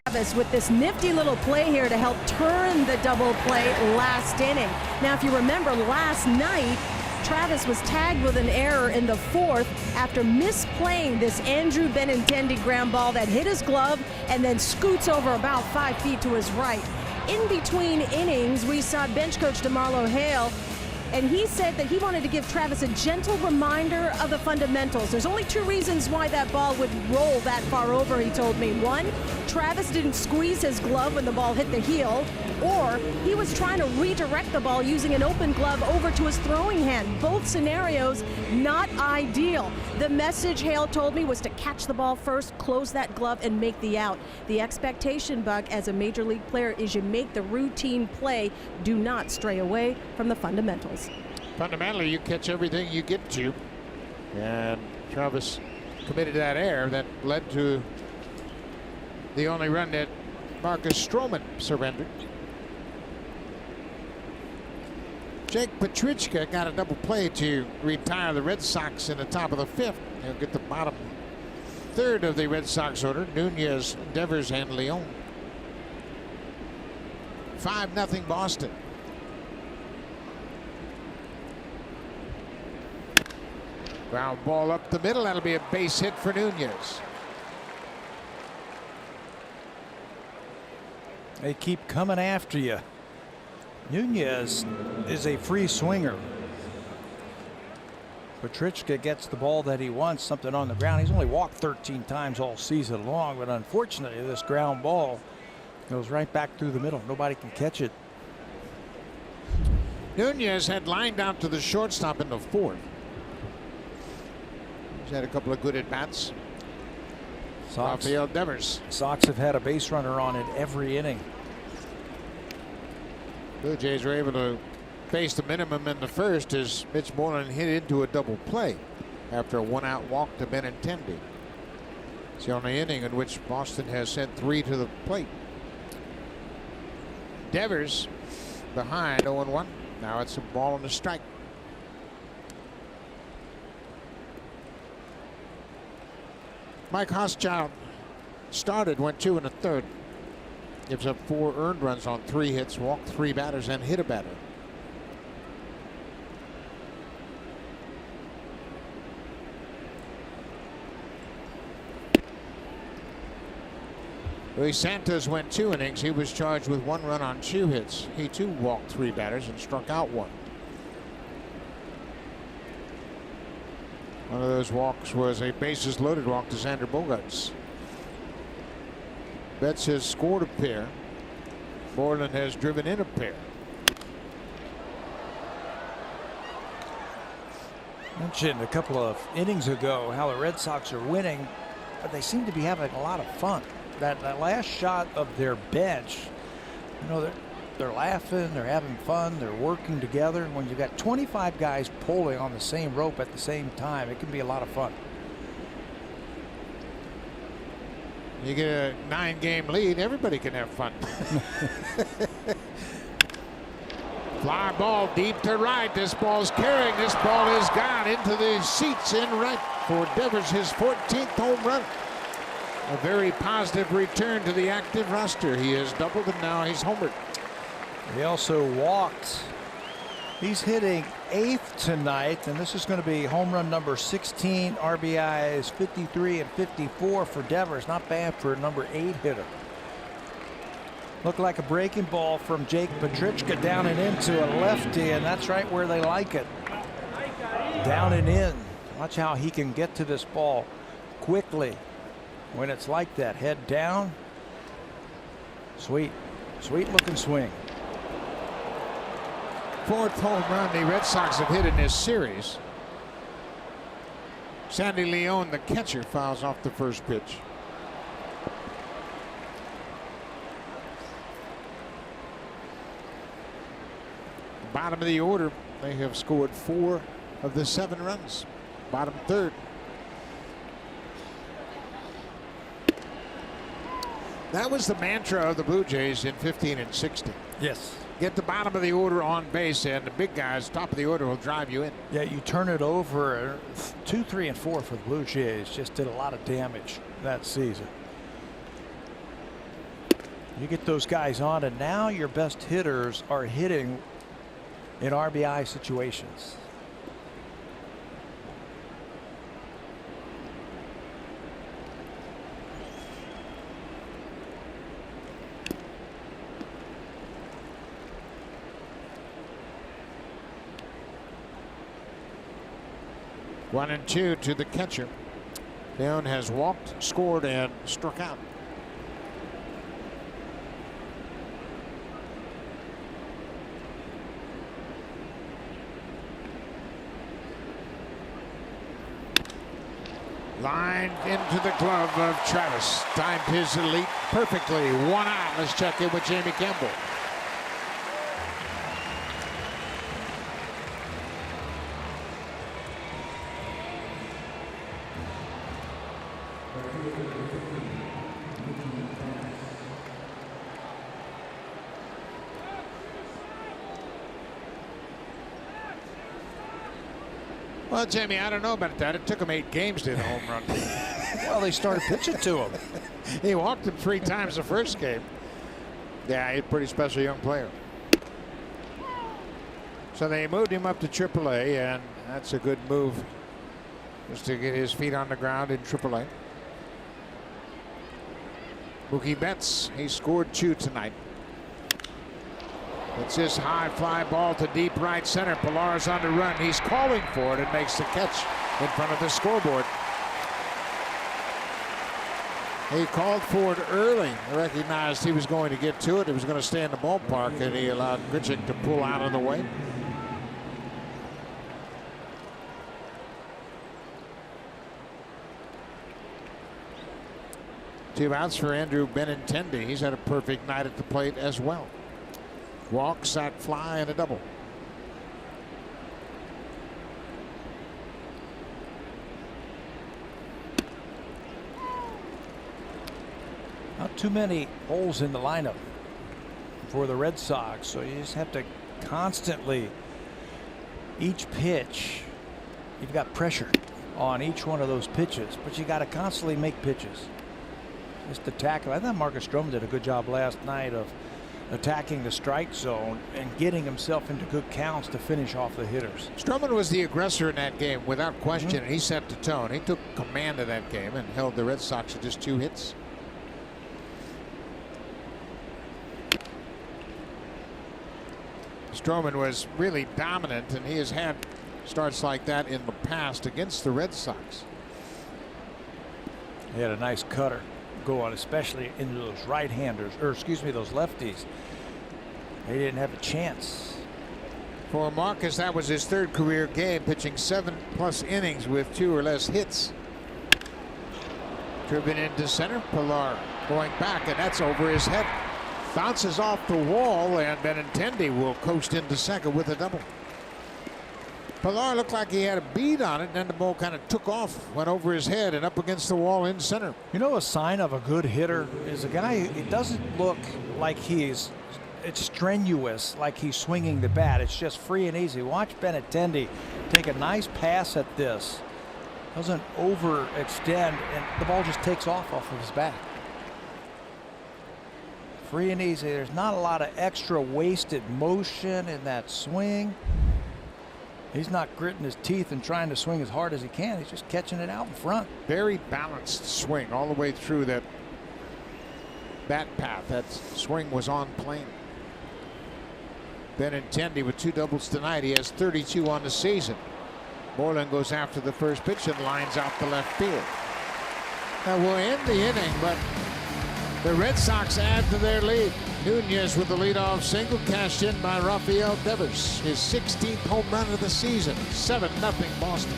Travis with this nifty little play here to help turn the double play last inning. Now, if you remember last night, Travis was tagged with an error in the fourth after misplaying this Andrew Benintendi ground ball that hit his glove and then scoots over about 5 feet to his right. In between innings, we saw bench coach DeMarlo Hale, and he said that he wanted to give Travis a gentle reminder of the fundamentals. There's only two reasons why that ball would roll that far over, he told me. One, Travis didn't squeeze his glove when the ball hit the heel, or he was trying to redirect the ball using an open glove over to his throwing hand. Both scenarios not ideal. The message Hale told me was to catch the ball first, close that glove, and make the out. The expectation, Buck, as a major league player is you make the routine play. Do not stray away from the fundamentals. Fundamentally, you catch everything you get to. And Travis committed that error that led to the only run that Marcus Stroman surrendered. Jake Petrichka got a double play to retire the Red Sox in the top of the fifth. He'll get the bottom third of the Red Sox order. Nunez, Devers, and Leon. 5-0 Boston. Ground ball up the middle. That'll be a base hit for Nunez. They keep coming after you. Nunez is a free swinger. Petrichka gets the ball that he wants, something on the ground. He's only walked 13 times all season long, but unfortunately this ground ball goes right back through the middle. Nobody can catch it. Nunez had lined out to the shortstop in the fourth. He's had a couple of good at-bats. Rafael Devers. Sox have had a base runner on it every inning. Blue Jays were able to face the minimum in the first as Mitch Moreland hit into a double play after a one-out walk to Benintendi. It's the only inning in which Boston has sent 3 to the plate. Devers behind 0-1. Now it's a ball and a strike. Mike Hochschild started, went 2 1/3. Gives up 4 earned runs on 3 hits, walked 3 batters, and hit a batter. Luis Santos went 2 innings. He was charged with 1 run on 2 hits. He too walked 3 batters and struck out 1. One of those walks was a bases loaded walk to Xander Bogaerts. Betts has scored a pair. Moreland has driven in a pair. Mentioned a couple of innings ago how the Red Sox are winning, but they seem to be having a lot of fun. That last shot of their bench, you know, they're laughing, they're having fun, they're working together. When you've got 25 guys pulling on the same rope at the same time, it can be a lot of fun. You get a 9-game lead, everybody can have fun. Fly ball deep to right. This ball's carrying. This ball is gone into the seats in right for Devers, his 14th home run. A very positive return to the active roster. He has doubled and now he's homered. He also walked. He's hitting 8th tonight, and this is going to be home run number 16, RBIs 53 and 54 for Devers. Not bad for a number 8 hitter. Looked like a breaking ball from Jake Petrichka down and into a lefty, and that's right where they like it. Down and in. Watch how he can get to this ball quickly when it's like that. Head down. Sweet looking swing. 4th home run the Red Sox have hit in this series. Sandy Leon, the catcher, fouls off the first pitch. Bottom of the order, they have scored 4 of the 7 runs. Bottom 3rd. That was the mantra of the Blue Jays in 15 and 16. Yes. Get the bottom of the order on base, and the big guys, top of the order, will drive you in. Yeah, you turn it over. 2, 3, and 4 for the Blue Jays. Just did a lot of damage that season. You get those guys on, and now your best hitters are hitting in RBI situations. One and 2 to the catcher. Leon has walked, scored, and struck out. Line into the glove of Travis. Timed his elite perfectly. 1 out. Let's check in with Jamie Campbell. Well, Jamie, I don't know about that. It took him 8 games to hit a home run. Well, they started pitching to him. He walked him 3 times the first game. Yeah, he's a pretty special young player. So they moved him up to AAA, and that's a good move, just to get his feet on the ground in AAA. Mookie Betts, he scored 2 tonight. It's his high fly ball to deep right center. Pilar's on the run. He's calling for it and makes the catch in front of the scoreboard. He called for it early. Recognized he was going to get to it. It was going to stay in the ballpark, and he allowed Grichuk to pull out of the way. Two outs for Andrew Benintendi. He's had a perfect night at the plate as well. Walk, sac fly, and a double. Not too many holes in the lineup for the Red Sox, so you just have to constantly, each pitch, you've got pressure on each one of those pitches, but you got to constantly make pitches. Just to tackle. I thought Marcus Stroman did a good job last night of attacking the strike zone and getting himself into good counts to finish off the hitters. Stroman was the aggressor in that game without question. He set the tone. He took command of that game and held the Red Sox to just 2 hits. Stroman was really dominant, and he has had starts like that in the past against the Red Sox. He had a nice cutter go on, especially into those right-handers, or excuse me, those lefties. They didn't have a chance. For Marcus, that was his 3rd career game, pitching 7+ innings with 2 or less hits. Driven into center, Pilar going back, and that's over his head. Bounces off the wall, and Benintendi will coast into second with a double. Pilar looked like he had a bead on it, and then the ball kind of took off, went over his head and up against the wall in center. You know, a sign of a good hitter is a guy, it doesn't look like it's strenuous, like he's swinging the bat. It's just free and easy. Watch Benintendi take a nice pass at this. Doesn't overextend, and the ball just takes off of his bat. Free and easy. There's not a lot of extra wasted motion in that swing. He's not gritting his teeth and trying to swing as hard as he can. He's just catching it out in front. Very balanced swing all the way through that bat path. That swing was on plane. Benintendi with 2 doubles tonight. He has 32 on the season. Moreland goes after the first pitch and lines out the left field. Now we'll end the inning, but the Red Sox add to their lead. Nunez with the leadoff single cashed in by Rafael Devers. His 16th home run of the season. 7-0 Boston.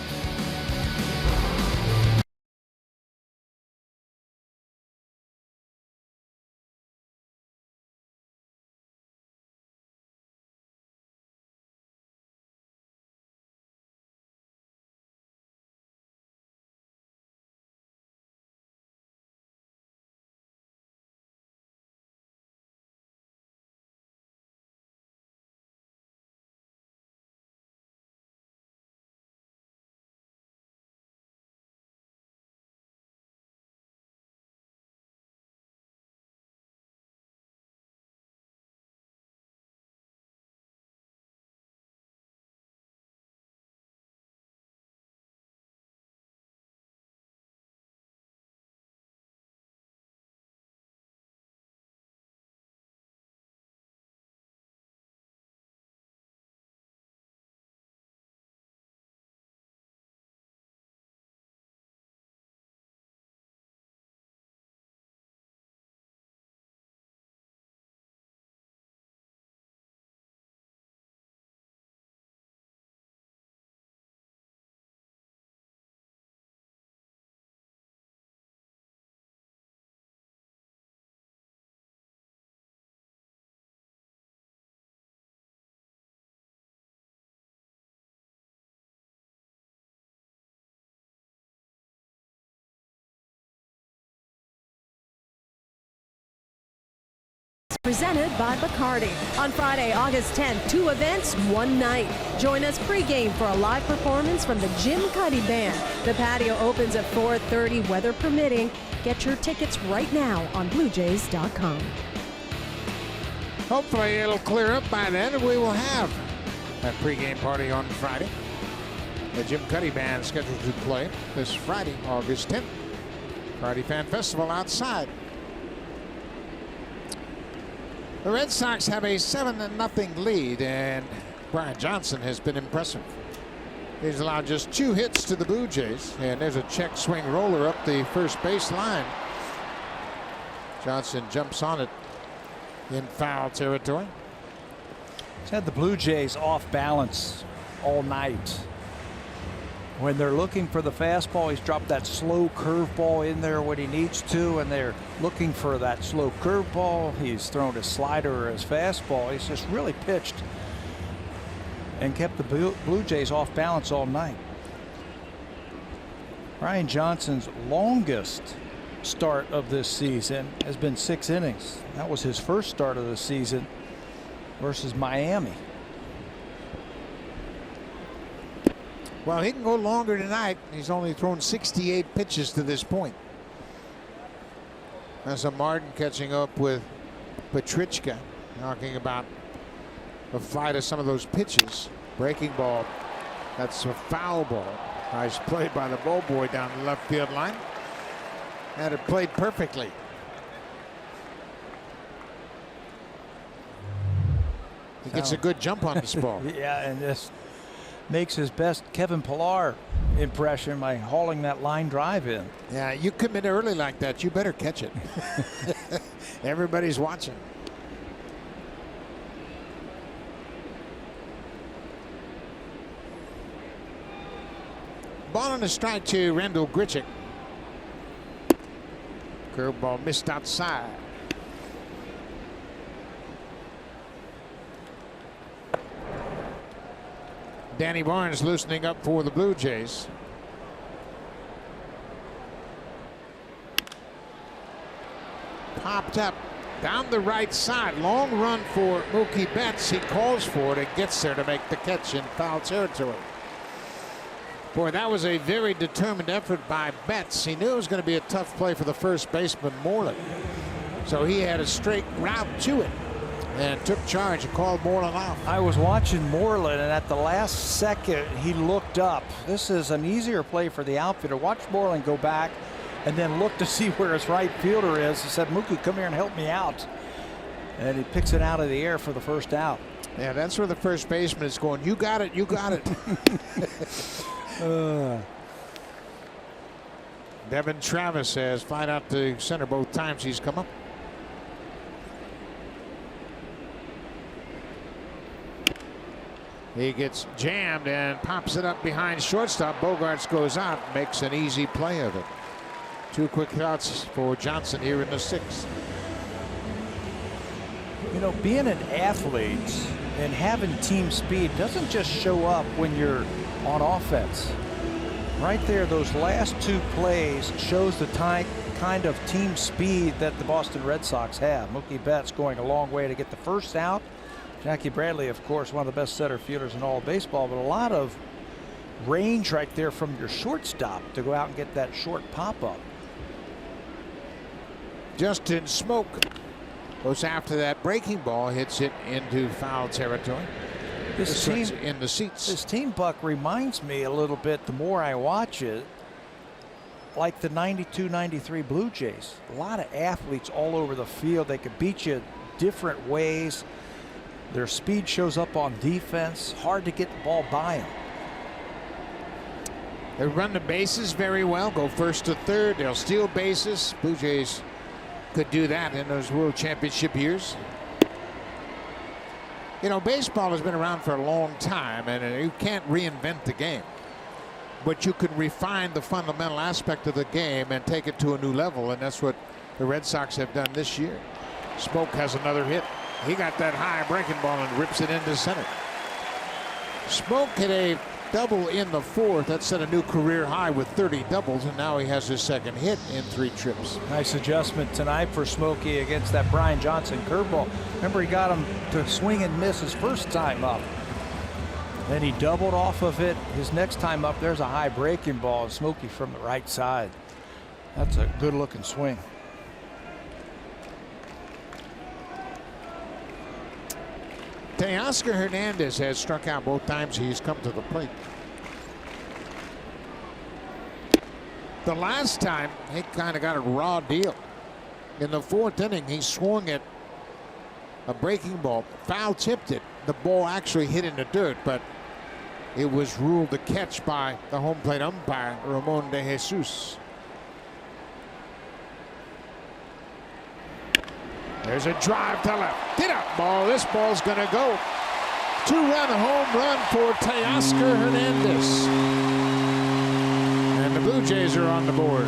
Presented by Bacardi. On Friday, August 10th, 2 events, 1 night. Join us pregame for a live performance from the Jim Cuddy Band. The patio opens at 4:30, weather permitting. Get your tickets right now on BlueJays.com. Hopefully it'll clear up by then, and we will have that pregame party on Friday. The Jim Cuddy Band scheduled to play this Friday, August 10th. Friday Fan Festival outside. The Red Sox have a 7-0 lead, and Brian Johnson has been impressive. He's allowed just 2 hits to the Blue Jays, and there's a check swing roller up the first base line. Johnson jumps on it in foul territory. He's had the Blue Jays off balance all night. When they're looking for the fastball, he's dropped that slow curveball in there when he needs to, and they're looking for that slow curveball. He's thrown his slider or his fastball. He's just really pitched and kept the Blue Jays off balance all night. Brian Johnson's longest start of this season has been 6 innings. That was his first start of the season versus Miami. Well, he can go longer tonight. He's only thrown 68 pitches to this point. That's a Martin catching up with Petrichka, talking about the flight of some of those pitches. Breaking ball. That's a foul ball. Nice play by the ball boy down the left field line. Had it played perfectly. He gets a good jump on this ball. Yeah, and this makes his best Kevin Pillar impression by hauling that line drive in. Yeah, you commit early like that, you better catch it. Everybody's watching. Ball on a strike to Randall Grichuk. Curveball missed outside. Danny Barnes loosening up for the Blue Jays. Popped up down the right side. Long run for Mookie Betts. He calls for it and gets there to make the catch in foul territory. Boy, that was a very determined effort by Betts. He knew it was going to be a tough play for the first baseman, Moreland. So he had a straight route to it and took charge and called Moreland off. I was watching Moreland, and at the last second, he looked up. This is an easier play for the outfielder. Watch Moreland go back and then look to see where his right fielder is. He said, Mookie, come here and help me out. And he picks it out of the air for the first out. Yeah, that's where the first baseman is going. You got it, you got it. Devin Travis has flied out to center both times he's come up. He gets jammed and pops it up behind shortstop. Bogarts goes out, makes an easy play of it. 2 quick outs for Johnson here in the 6th. You know, being an athlete and having team speed doesn't just show up when you're on offense. Right there, those last 2 plays shows the kind of team speed that the Boston Red Sox have. Mookie Betts going a long way to get the first out. Jackie Bradley, of course, one of the best center fielders in all of baseball, but a lot of range right there from your shortstop to go out and get that short pop-up. Justin Smoak goes after that breaking ball, hits it into foul territory. This team in the seats. This team, Buck, reminds me a little bit, the more I watch it, like the 92-93 Blue Jays. A lot of athletes all over the field. They could beat you different ways. Their speed shows up on defense. Hard to get the ball by them. They run the bases very well. Go first to third. They'll steal bases. Blue Jays could do that in those World Championship years. You know, baseball has been around for a long time, and you can't reinvent the game. But you can refine the fundamental aspect of the game and take it to a new level, and that's what the Red Sox have done this year. Smoak has another hit. He got that high breaking ball and rips it into center. Smoak hit a double in the 4th. That set a new career high with 30 doubles, and now he has his 2nd hit in 3 trips. Nice adjustment tonight for Smokey against that Brian Johnson curveball. Remember, he got him to swing and miss his first time up. Then he doubled off of it. His next time up, there's a high breaking ball, and Smokey from the right side. That's a good looking swing. Teoscar Hernandez has struck out both times he's come to the plate. The last time, he kind of got a raw deal. In the 4th inning, he swung at a breaking ball, foul tipped it. The ball actually hit in the dirt, but it was ruled a catch by the home plate umpire, Ramon de Jesus. There's a drive to left. Get up, ball. This ball's going to go. 2-run home run for Teoscar Hernandez. And the Blue Jays are on the board.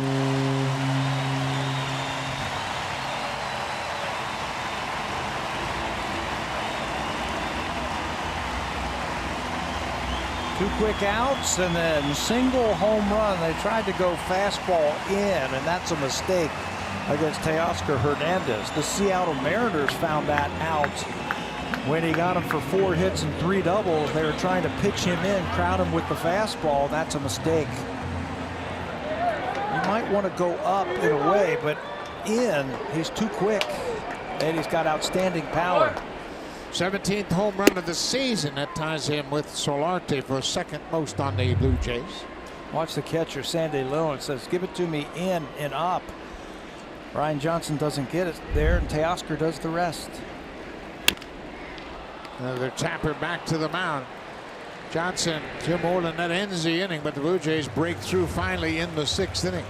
Two quick outs and then single home run. They tried to go fastball in, and that's a mistake against Teoscar Hernandez. The Seattle Mariners found that out when he got him for 4 hits and 3 doubles. They were trying to pitch him in, crowd him with the fastball. That's a mistake. You might want to go up in a way, but in. He's too quick, and he's got outstanding power. 17th home run of the season. That ties him with Solarte for second most on the Blue Jays. Watch the catcher, Sandy Lewin, says, give it to me in and up. Ryan Johnson doesn't get it there, and Teoscar does the rest. Another tapper back to the mound. Johnson, Tim Orland, that ends the inning, but the Blue Jays break through finally in the 6th inning.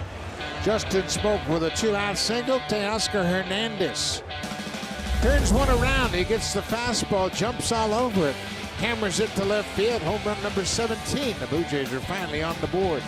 Justin Smoak with a 2-out single. Teoscar Hernandez turns one around. He gets the fastball, jumps all over it, hammers it to left field. Home run number 17. The Blue Jays are finally on the board.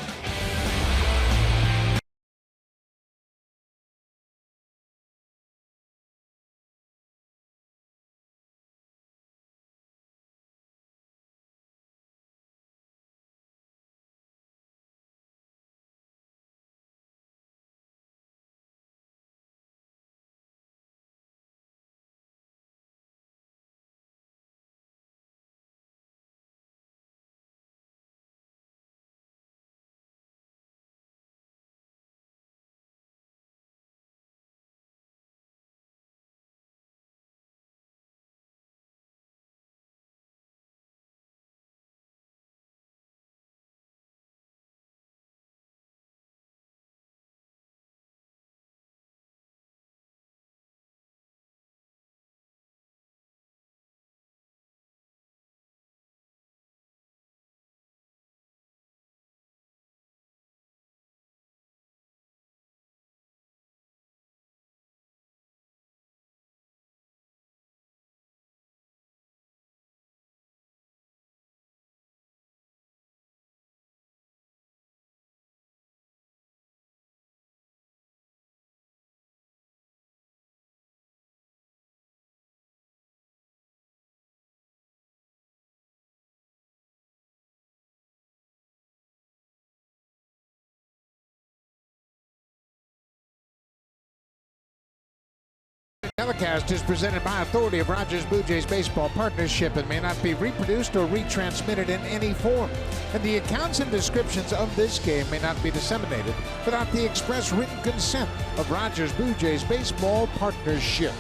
Telecast is presented by authority of Rogers Blue Jays Baseball Partnership and may not be reproduced or retransmitted in any form. And the accounts and descriptions of this game may not be disseminated without the express written consent of Rogers Blue Jays Baseball Partnership.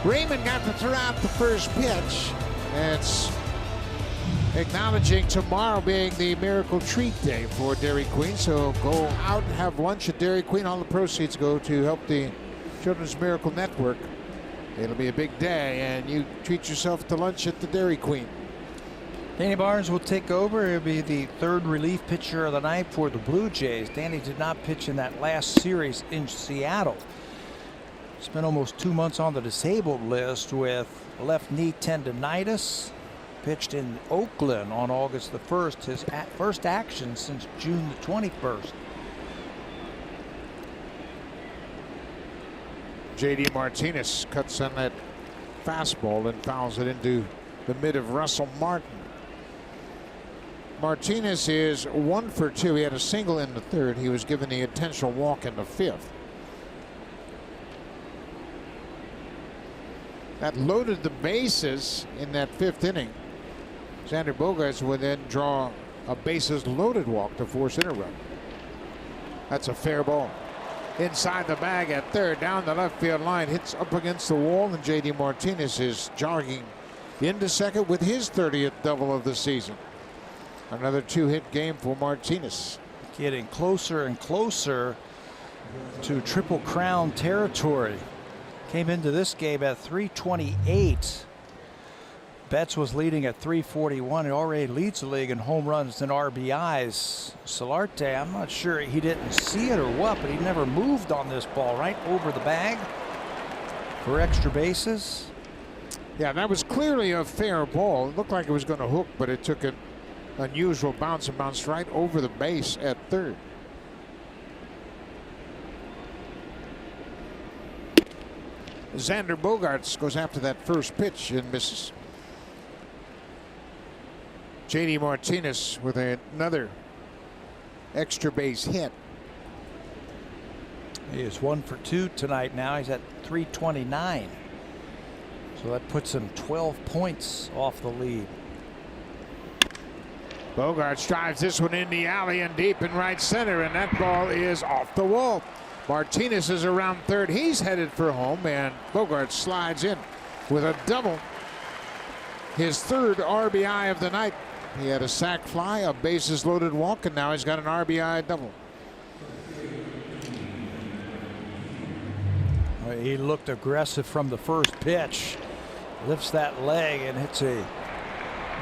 Raymond got to throw out the first pitch. It's acknowledging tomorrow being the Miracle Treat Day for Dairy Queen. So go out and have lunch at Dairy Queen. All the proceeds go to help the Children's Miracle Network. It'll be a big day, and you treat yourself to lunch at the Dairy Queen. Danny Barnes will take over. He'll be the third relief pitcher of the night for the Blue Jays. Danny did not pitch in that last series in Seattle. Spent almost 2 months on the disabled list with left knee tendonitis. Pitched in Oakland on August the 1st, his first action since June the 21st. J.D. Martinez cuts on that fastball and fouls it into the mid of Russell Martin. Martinez is 1 for 2. He had a single in the 3rd. He was given the intentional walk in the 5th. That loaded the bases in that 5th inning. Xander Bogaerts would then draw a bases loaded walk to force in a run. That's a fair ball. Inside the bag at 3rd, down the left field line, hits up against the wall, and J.D. Martinez is jogging into 2nd with his 30th double of the season. Another 2-hit game for Martinez. Getting closer and closer to Triple Crown territory. Came into this game at 328. Betts was leading at 341. He already leads the league in home runs and RBIs. Solarte, I'm not sure he didn't see it or what, but he never moved on this ball right over the bag for extra bases. Yeah, that was clearly a fair ball. It looked like it was going to hook, but it took an unusual bounce and bounced right over the base at 3rd. Xander Bogaerts goes after that first pitch and misses. J.D. Martinez with another extra base hit. He is 1 for 2 tonight now. He's at 329. So that puts him 12 points off the lead. Bogaerts drives this one in the alley and deep in right center, and that ball is off the wall. Martinez is around third. He's headed for home, and Bogart slides in with a double. His third RBI of the night. He had a sac fly, a bases loaded walk, and now he's got an RBI double. He looked aggressive from the first pitch. Lifts that leg and hits a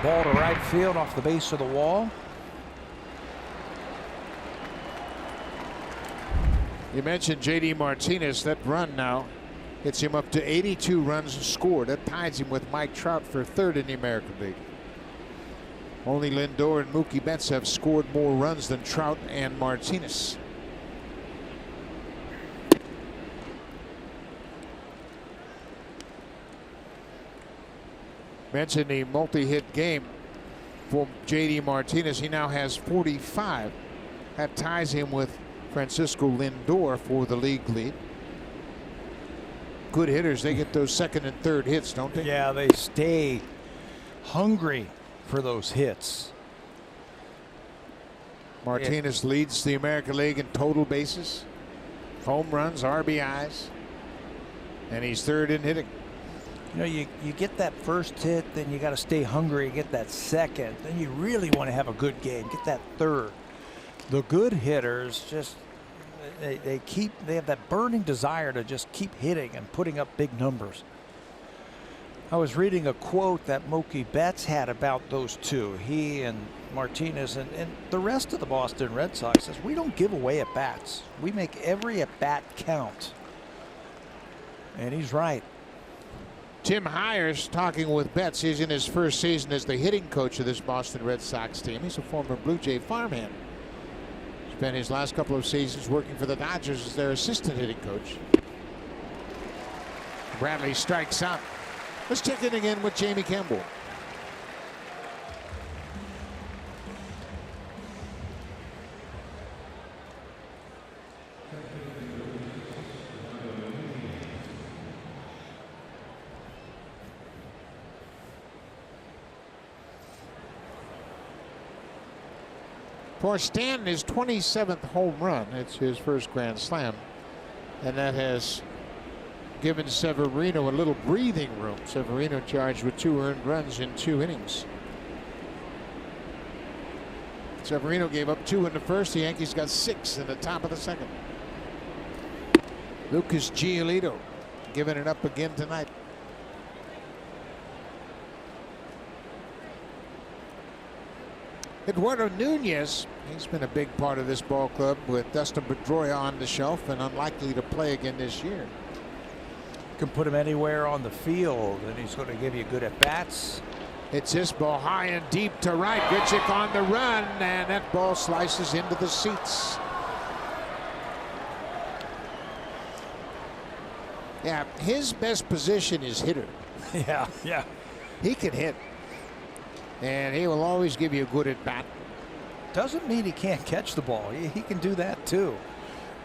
ball to right field off the base of the wall. You mentioned J.D. Martinez. That run now gets him up to 82 runs scored. That ties him with Mike Trout for third in the American League. Only Lindor and Mookie Betts have scored more runs than Trout and Martinez. Mentioned the multi-hit game for J.D. Martinez. He now has 45. That ties him with Francisco Lindor for the league lead. Good hitters, they get those second and third hits, don't they? Yeah, they stay hungry for those hits. Martinez leads the American League in total bases, home runs, RBIs, and he's third in hitting. You know, you get that first hit, then you got to stay hungry, get that second, then you really want to have a good game, get that third. The good hitters just they have that burning desire to just keep hitting and putting up big numbers. I was reading a quote that Mookie Betts had about those two, he and Martinez, and the rest of the Boston Red Sox. Says we don't give away at bats. We make every at bat count. And he's right. Tim Hires talking with Betts. He's in his first season as the hitting coach of this Boston Red Sox team. He's a former Blue Jay farmhand. Spent his last couple of seasons working for the Dodgers as their assistant hitting coach. Bradley strikes out. Let's check in again with Jamie Campbell. For Stanton, his 27th home run. It's his first grand slam. And that has given Severino a little breathing room. Severino charged with 2 earned runs in 2 innings. Severino gave up 2 in the first. The Yankees got 6 in the top of the second. Lucas Giolito giving it up again tonight. Eduardo Nunez, he's been a big part of this ball club with Dustin Pedroia on the shelf and unlikely to play again this year. You can put him anywhere on the field and he's going to give you good at bats. It's this ball high and deep to right. Grichuk on the run, and that ball slices into the seats. Yeah, his best position is hitter. Yeah. He can hit. And he will always give you a good at bat. Doesn't mean he can't catch the ball. He can do that too.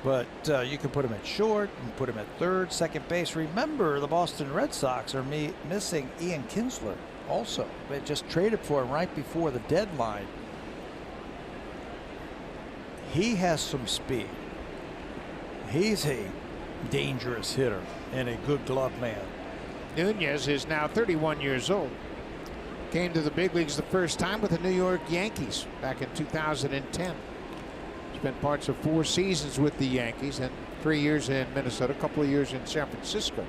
But you can put him at short and put him at third, second base. Remember, the Boston Red Sox are missing Ian Kinsler also. They just traded for him right before the deadline. He has some speed. He's a dangerous hitter and a good glove man. Nunez is now 31 years old. Came to the big leagues the first time with the New York Yankees back in 2010. Spent parts of 4 seasons with the Yankees and 3 years in Minnesota, a couple of years in San Francisco.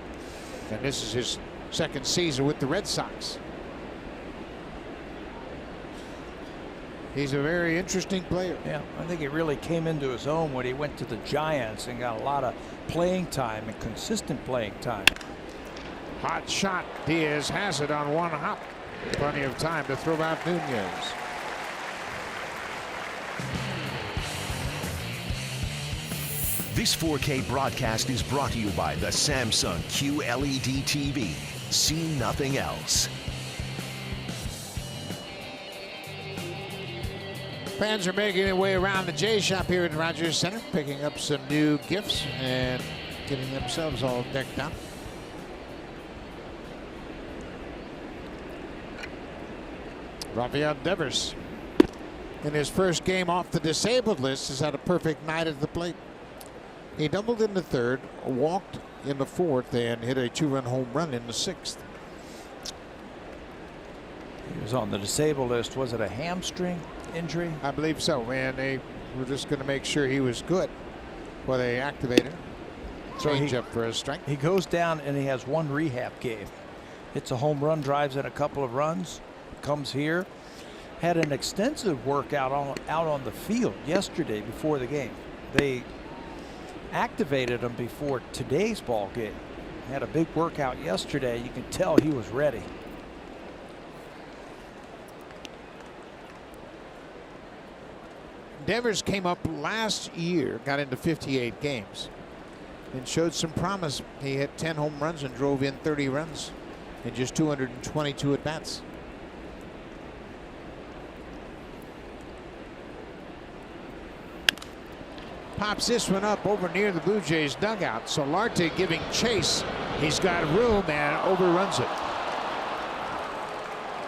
And this is his second season with the Red Sox. He's a very interesting player. Yeah, I think he really came into his own when he went to the Giants and got a lot of playing time and consistent playing time. Hot shot. Diaz has it on one hop. Plenty of time to throw out Nunez. This 4K broadcast is brought to you by the Samsung QLED TV. See nothing else. Fans are making their way around the J Shop here at Rogers Center, picking up some new gifts and getting themselves all decked out. Rafael Devers, in his first game off the disabled list, has had a perfect night at the plate. He doubled in the third, walked in the fourth, and hit a 2-run home run in the sixth. He was on the disabled list. Was it a hamstring injury? I believe so, and they were just going to make sure he was good. Well, they activated. Change up for a strike. He goes down and he has one rehab game. Hits a home run, drives in a couple of runs, comes here. Had an extensive workout out on the field yesterday before the game. They activated him before today's ball game. Had a big workout yesterday. You can tell he was ready. Devers came up last year, got into 58 games, and showed some promise. He hit 10 home runs and drove in 30 runs in just 222 at-bats. Pops this one up over near the Blue Jays dugout. Solarte giving chase. He's got room and overruns it.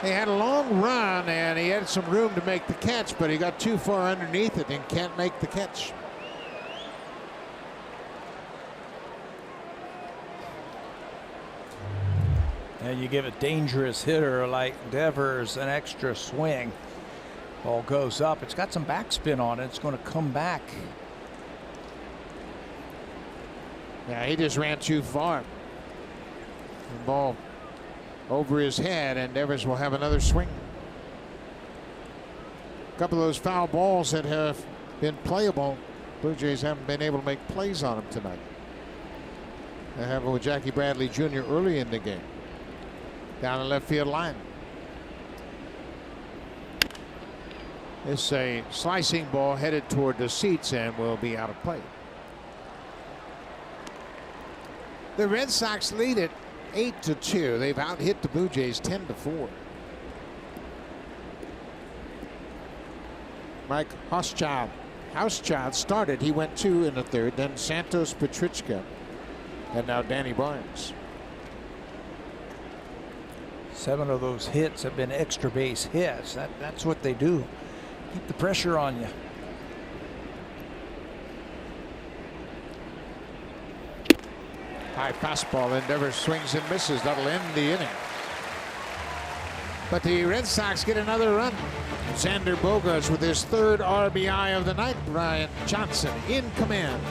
They had a long run and he had some room to make the catch, but he got too far underneath it and can't make the catch. And you give a dangerous hitter like Devers an extra swing. Ball goes up. It's got some backspin on it. It's going to come back. Yeah, he just ran too far. The ball over his head, and Devers will have another swing. A couple of those foul balls that have been playable. Blue Jays haven't been able to make plays on them tonight. They have it with Jackie Bradley Jr. early in the game. Down the left field line. It's a slicing ball headed toward the seats and will be out of play. The Red Sox lead it 8-2. They've out-hit the Blue Jays 10-4. Mike Hauschild started. He went 2 in the third. Then Santos Petrichka. And now Danny Barnes. 7 of those hits have been extra base hits. That's what they do. Keep the pressure on you. High fastball. Endeavor swings and misses. That'll end the inning. But the Red Sox get another run. Xander Bogaerts with his 3rd RBI of the night. Brian Johnson in command.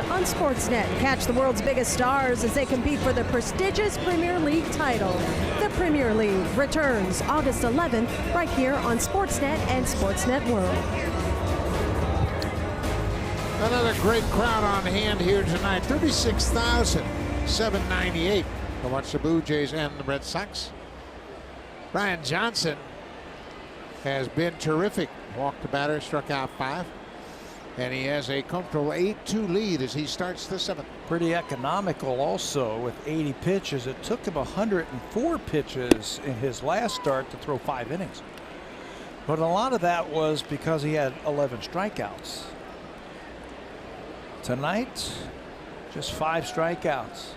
On Sportsnet, catch the world's biggest stars as they compete for the prestigious Premier League title. The Premier League returns August 11th right here on Sportsnet and Sportsnet World. Another great crowd on hand here tonight. 36,798 to watch the Blue Jays and the Red Sox. Brian Johnson has been terrific. Walked the batter, struck out 5. And he has a comfortable 8-2 lead as he starts the 7th. Pretty economical also with 80 pitches. It took him 104 pitches in his last start to throw 5 innings. But a lot of that was because he had 11 strikeouts. Tonight, just 5 strikeouts.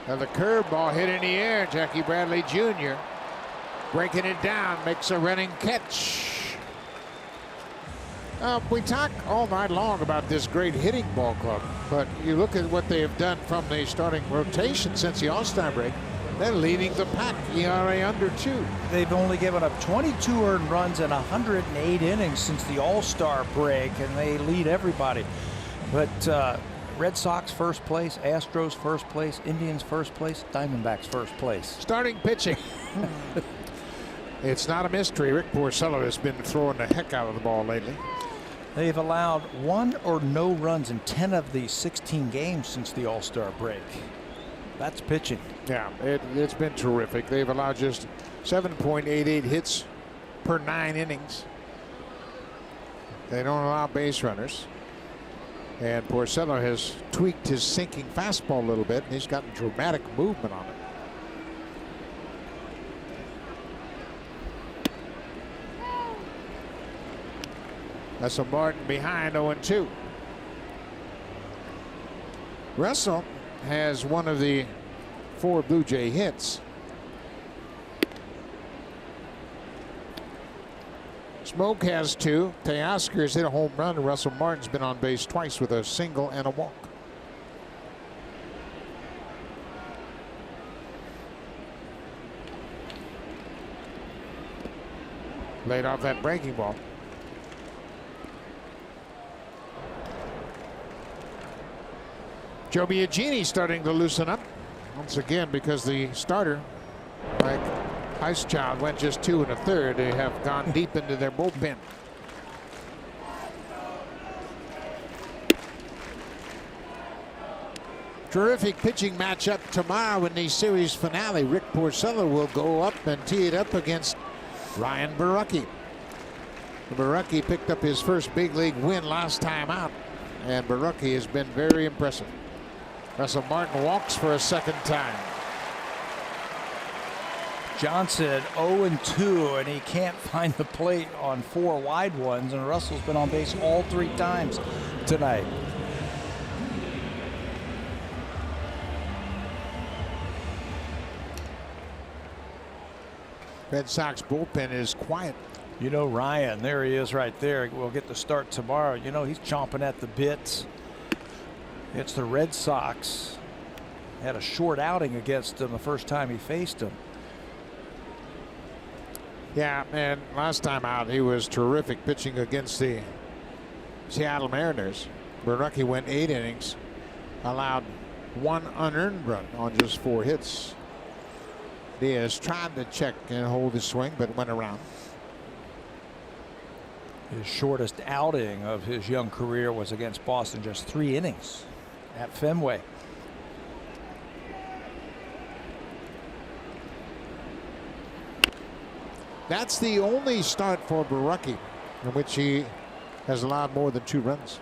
And the curveball hit in the air. Jackie Bradley Jr. breaking it down, makes a running catch. We talk all night long about this great hitting ball club, but you look at what they have done from the starting rotation since the All-Star break. They're leading the pack, ERA under 2. They've only given up 22 earned runs in 108 innings since the All-Star break, and they lead everybody. But Red Sox first place, Astros first place, Indians first place, Diamondbacks first place. Starting pitching. It's not a mystery. Rick Porcello has been throwing the heck out of the ball lately. They've allowed 1 or no runs in 10 of the 16 games since the All-Star break. That's pitching. Yeah, it's been terrific. They've allowed just 7.88 hits per 9 innings. They don't allow base runners. And Porcello has tweaked his sinking fastball a little bit, and he's gotten dramatic movement on it. That's a Martin behind 0-2. Russell has one of the 4 Blue Jay hits. Smoke has 2. Teoscar has hit a home run, and Russell Martin's been on base twice with a single and a walk. Laid off that breaking ball. Joe Biagini starting to loosen up once again because the starter, like Heischchild, went just 2 1/3. They have gone deep into their bullpen. Terrific pitching matchup tomorrow in the series finale. Rick Porcello will go up and tee it up against Ryan Borucki. Borucki picked up his first big league win last time out, and Borucki has been very impressive. Russell Martin walks for a second time. Johnson 0-2, and he can't find the plate on 4 wide ones, and Russell's been on base all 3 times tonight. Red Sox bullpen is quiet. You know, Ryan, there he is right there. We'll get the start tomorrow. You know, he's chomping at the bits. It's the Red Sox. Had a short outing against them the first time he faced them. Yeah, and last time out he was terrific pitching against the Seattle Mariners. Borucki went 8 innings, allowed 1 unearned run on just 4 hits. Diaz tried to check and hold his swing, but went around. His shortest outing of his young career was against Boston, just 3 innings at Fenway. That's the only start for Borucki in which he has allowed more than 2 runs.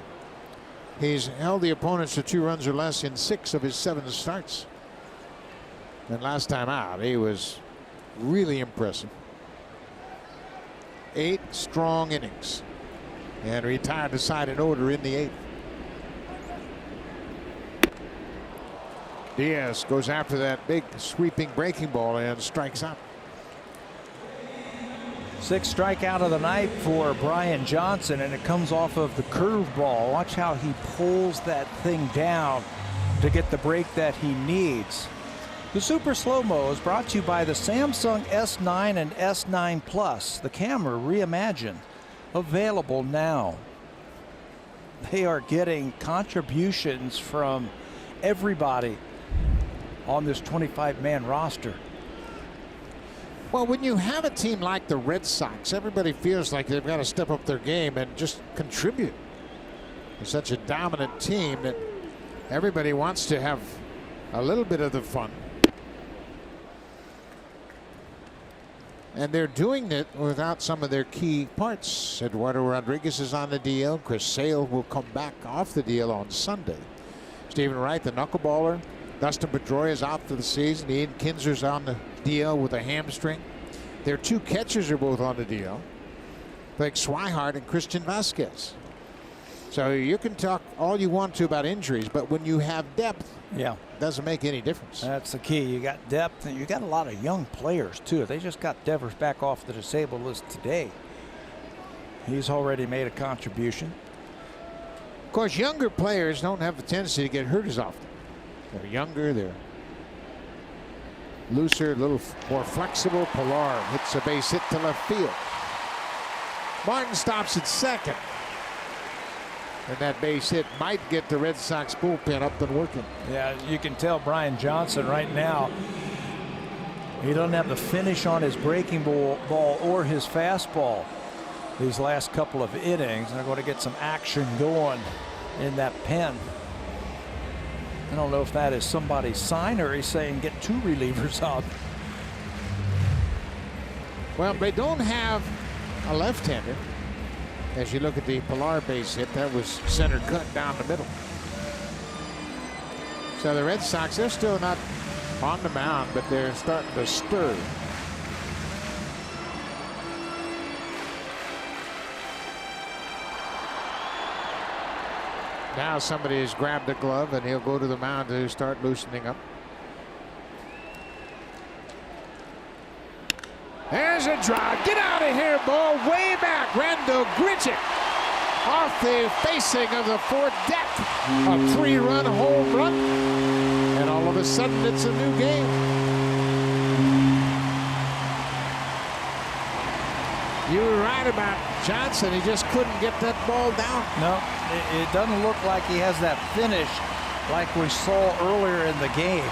He's held the opponents to 2 runs or less in 6 of his 7 starts. And last time out, he was really impressive. 8 strong innings, and retired the side in order in the 8th. Diaz goes after that big sweeping breaking ball and strikes out. 6th strikeout of the night for Brian Johnson, and it comes off of the curveball. Watch how he pulls that thing down to get the break that he needs. The Super Slow-Mo is brought to you by the Samsung S9 and S9 Plus, the camera reimagined, available now. They are getting contributions from everybody on this 25-man roster. Well, when you have a team like the Red Sox, everybody feels like they've got to step up their game and just contribute. It's such a dominant team that everybody wants to have a little bit of the fun. And they're doing it without some of their key parts. Eduardo Rodriguez is on the DL. Chris Sale will come back off the deal on Sunday. Stephen Wright, the knuckleballer, Dustin Pedroia is out for the season. Ian Kinzer's on the DL with a hamstring. Their two catchers are both on the DL. Like Swihart and Christian Vasquez. So you can talk all you want to about injuries, but when you have depth, yeah, it doesn't make any difference. That's the key. You got depth, and you got a lot of young players too. They just got Devers back off the disabled list today. He's already made a contribution. Of course, younger players don't have the tendency to get hurt as often. They're younger, they're looser, a little more flexible. Pilar hits a base hit to left field. Martin stops at second. And that base hit might get the Red Sox bullpen up and working. Yeah, you can tell Brian Johnson right now, he doesn't have the finish on his breaking ball or his fastball these last couple of innings. They're going to get some action going in that pen. I don't know if that is somebody's sign or he's saying get two relievers out. Well, they don't have a left-hander. As you look at the Pilar base hit, that was center cut down the middle. So the Red Sox, they're still not on the mound, but they're starting to stir. Now somebody has grabbed the glove, and he'll go to the mound to start loosening up. There's a drive. Get out of here, ball. Way back. Randall Grichuk off the facing of the fourth deck. A three-run home run. And all of a sudden, it's a new game. You were right about Johnson. He just couldn't get that ball down. No, it doesn't look like he has that finish like we saw earlier in the game.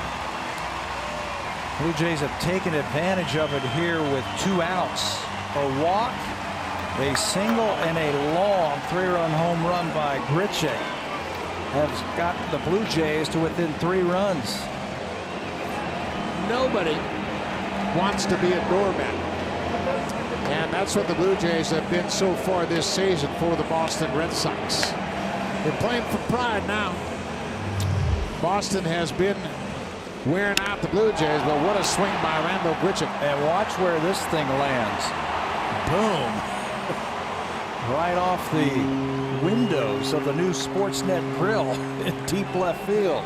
Blue Jays have taken advantage of it here with 2 outs. A walk, a single, and a long 3-run home run by Grichuk has got the Blue Jays to within 3 runs. Nobody wants to be a doormat. And that's what the Blue Jays have been so far this season for the Boston Red Sox. They're playing for pride now. Boston has been wearing out the Blue Jays, but what a swing by Randall Grichuk. And watch where this thing lands. Boom. Right off the windows of the new Sportsnet grill in deep left field.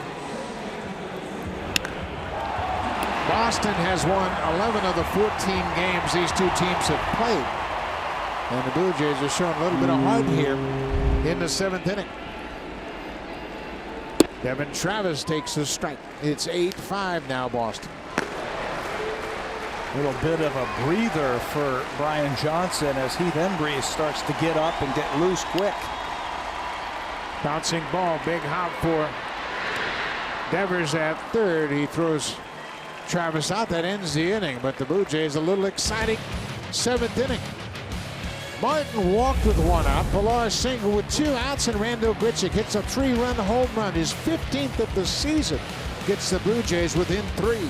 Boston has won 11 of the 14 games these two teams have played. And the Blue Jays are showing a little bit of heart here in the 7th inning. Devin Travis takes a strike. It's 8-5 now, Boston. A little bit of a breather for Brian Johnson as Heath Embry starts to get up and get loose quick. Bouncing ball, big hop for Devers at third. He throws Travis out. That ends the inning, but the Blue Jays a little exciting 7th inning. Martin walked with 1 out. Pilar single with 2 outs, and Randall Grichuk hits a 3-run home run. His 15th of the season gets the Blue Jays within 3.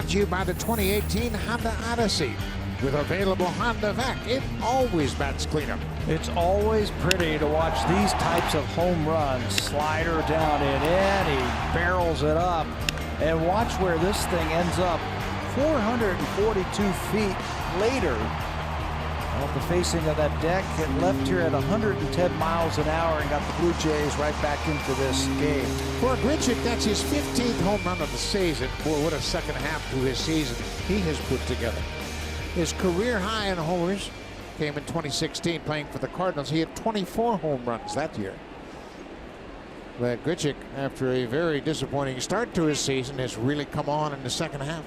Brought to you by the 2018 Honda Odyssey. With available Honda Vac, it always bats cleanup. It's always pretty to watch these types of home runs. Slider down and in, he barrels it up. And watch where this thing ends up 442 feet later. Off the facing of that deck, it left here at 110 miles an hour and got the Blue Jays right back into this game. For Grichuk, that's his 15th home run of the season. Boy, what a second half to his season he has put together. His career high in homers came in 2016 playing for the Cardinals. He had 24 home runs that year. But Grichuk, after a very disappointing start to his season, has really come on in the second half.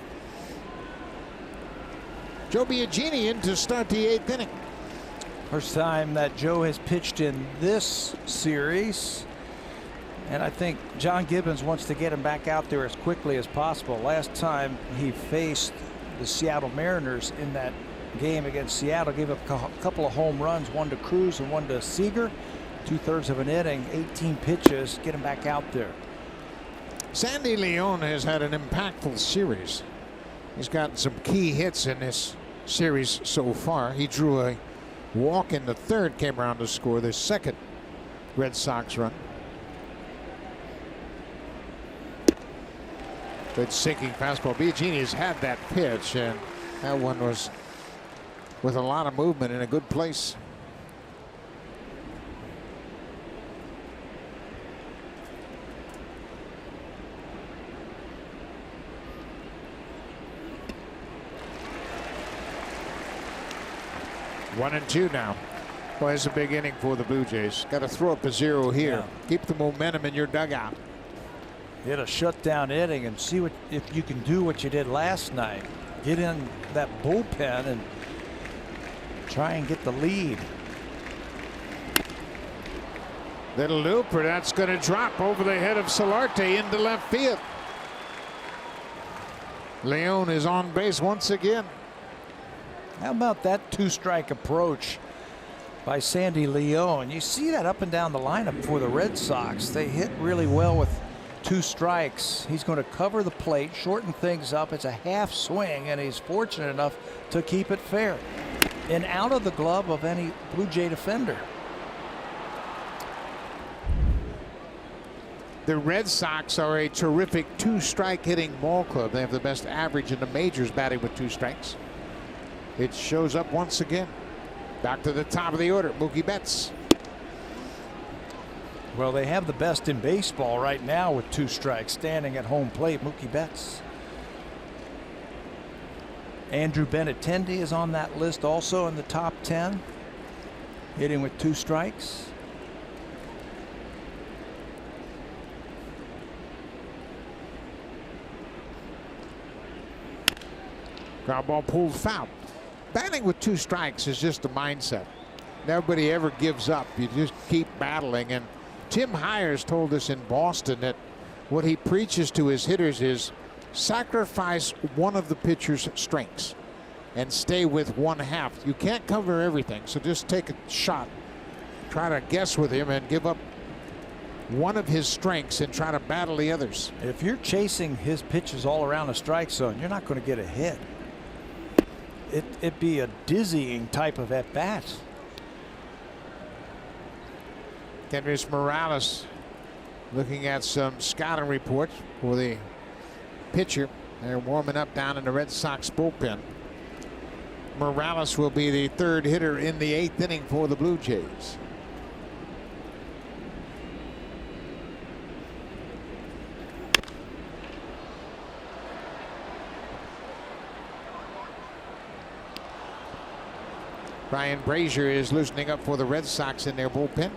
Joe Biagini in to start the 8th inning. First time that Joe has pitched in this series. And I think John Gibbons wants to get him back out there as quickly as possible. Last time he faced the Seattle Mariners in that game against Seattle, gave up a couple of home runs, one to Cruz and one to Seager. 2/3 of an inning, 18 pitches, get him back out there. Sandy Leon has had an impactful series. He's gotten some key hits in this series so far. He drew a walk in the third, came around to score the second Red Sox run. Good sinking fastball. Biagini has had that pitch, and that one was with a lot of movement in a good place. One and two now. Well, it's a big inning for the Blue Jays. Got to throw up a zero here. Yeah. Keep the momentum in your dugout. Hit a shutdown inning and see what if you can do what you did last night. Get in that bullpen and try and get the lead. Little looper, that's going to drop over the head of Solarte into left field. Leon is on base once again. How about that two-strike approach by Sandy Leon? You see that up and down the lineup for the Red Sox. They hit really well with 2 strikes. He's going to cover the plate, shorten things up. It's a half swing, and he's fortunate enough to keep it fair and out of the glove of any Blue Jay defender. The Red Sox are a terrific 2-strike hitting ball club. They have the best average in the majors batting with 2 strikes. It shows up once again. Back to the top of the order, Mookie Betts. Well, they have the best in baseball right now with 2 strikes, standing at home plate, Mookie Betts. Andrew Benintendi is on that list also in the top 10, hitting with 2 strikes. Ground ball pulled foul. Batting with 2 strikes is just a mindset. Nobody ever gives up. You just keep battling. And Tim Hires told us in Boston that what he preaches to his hitters is sacrifice one of the pitcher's strengths and stay with one half. You can't cover everything, so just take a shot. Try to guess with him and give up one of his strengths and try to battle the others. If you're chasing his pitches all around the strike zone, you're not going to get a hit. It'd be a dizzying type of at-bat. Kendrys Morales looking at some scouting reports for the pitcher. They're warming up down in the Red Sox bullpen. Morales will be the 3rd hitter in the 8th inning for the Blue Jays. Ryan Brazier is loosening up for the Red Sox in their bullpen.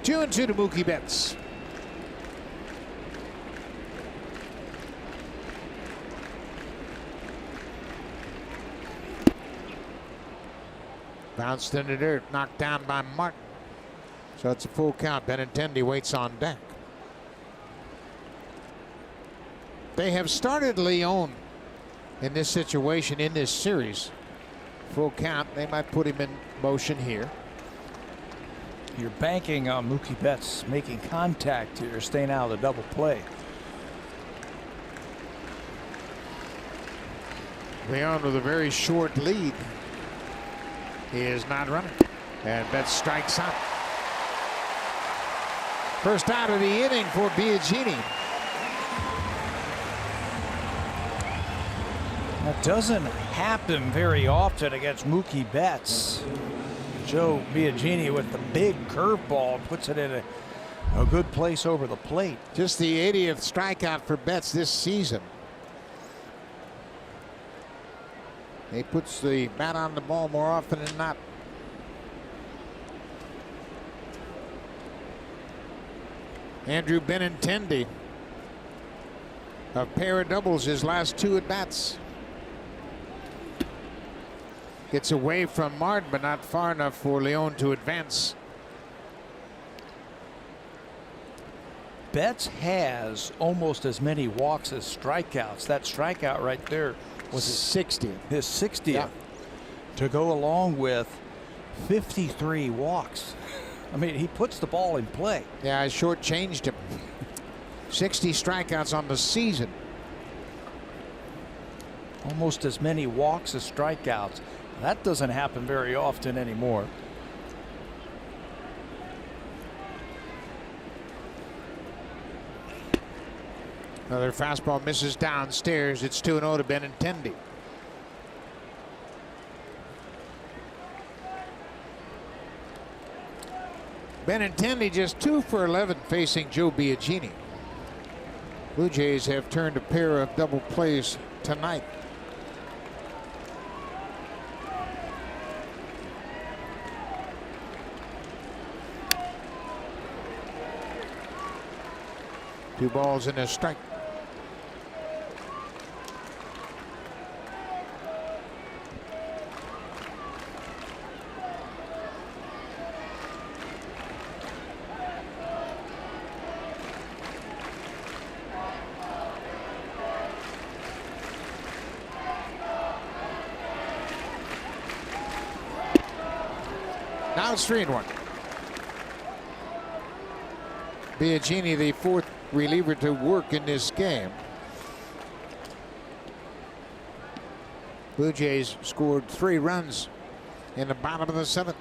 Two and two to Mookie Betts. Bounced in the dirt, knocked down by Martin. So it's a full count. Benintendi waits on deck. They have started Leon in this situation in this series. Full count. They might put him in motion here. You're banking on Mookie Betts making contact here, staying out of the double play. Leon with a very short lead. He is not running. And Betts strikes out. First out of the inning for Biagini. That doesn't happen very often against Mookie Betts. Joe Biagini with the big curveball puts it in a good place over the plate. Just the 80th strikeout for Betts this season. He puts the bat on the ball more often than not. Andrew Benintendi, a pair of doubles his last 2 at bats. Gets away from Martin, but not far enough for Leon to advance. Betts has almost as many walks as strikeouts. That strikeout right there was his 60th. Yeah. To go along with 53 walks. I mean, he puts the ball in play. Yeah, I shortchanged him. 60 strikeouts on the season. Almost as many walks as strikeouts. That doesn't happen very often anymore. Another fastball misses downstairs. It's 2-0 to Benintendi. Benintendi just 2 for 11 facing Joe Biagini. Blue Jays have turned a pair of double plays tonight. Two balls and a strike. Now it's 3-1. Biagini, the 4th reliever to work in this game. Blue Jays scored 3 runs in the bottom of the 7th.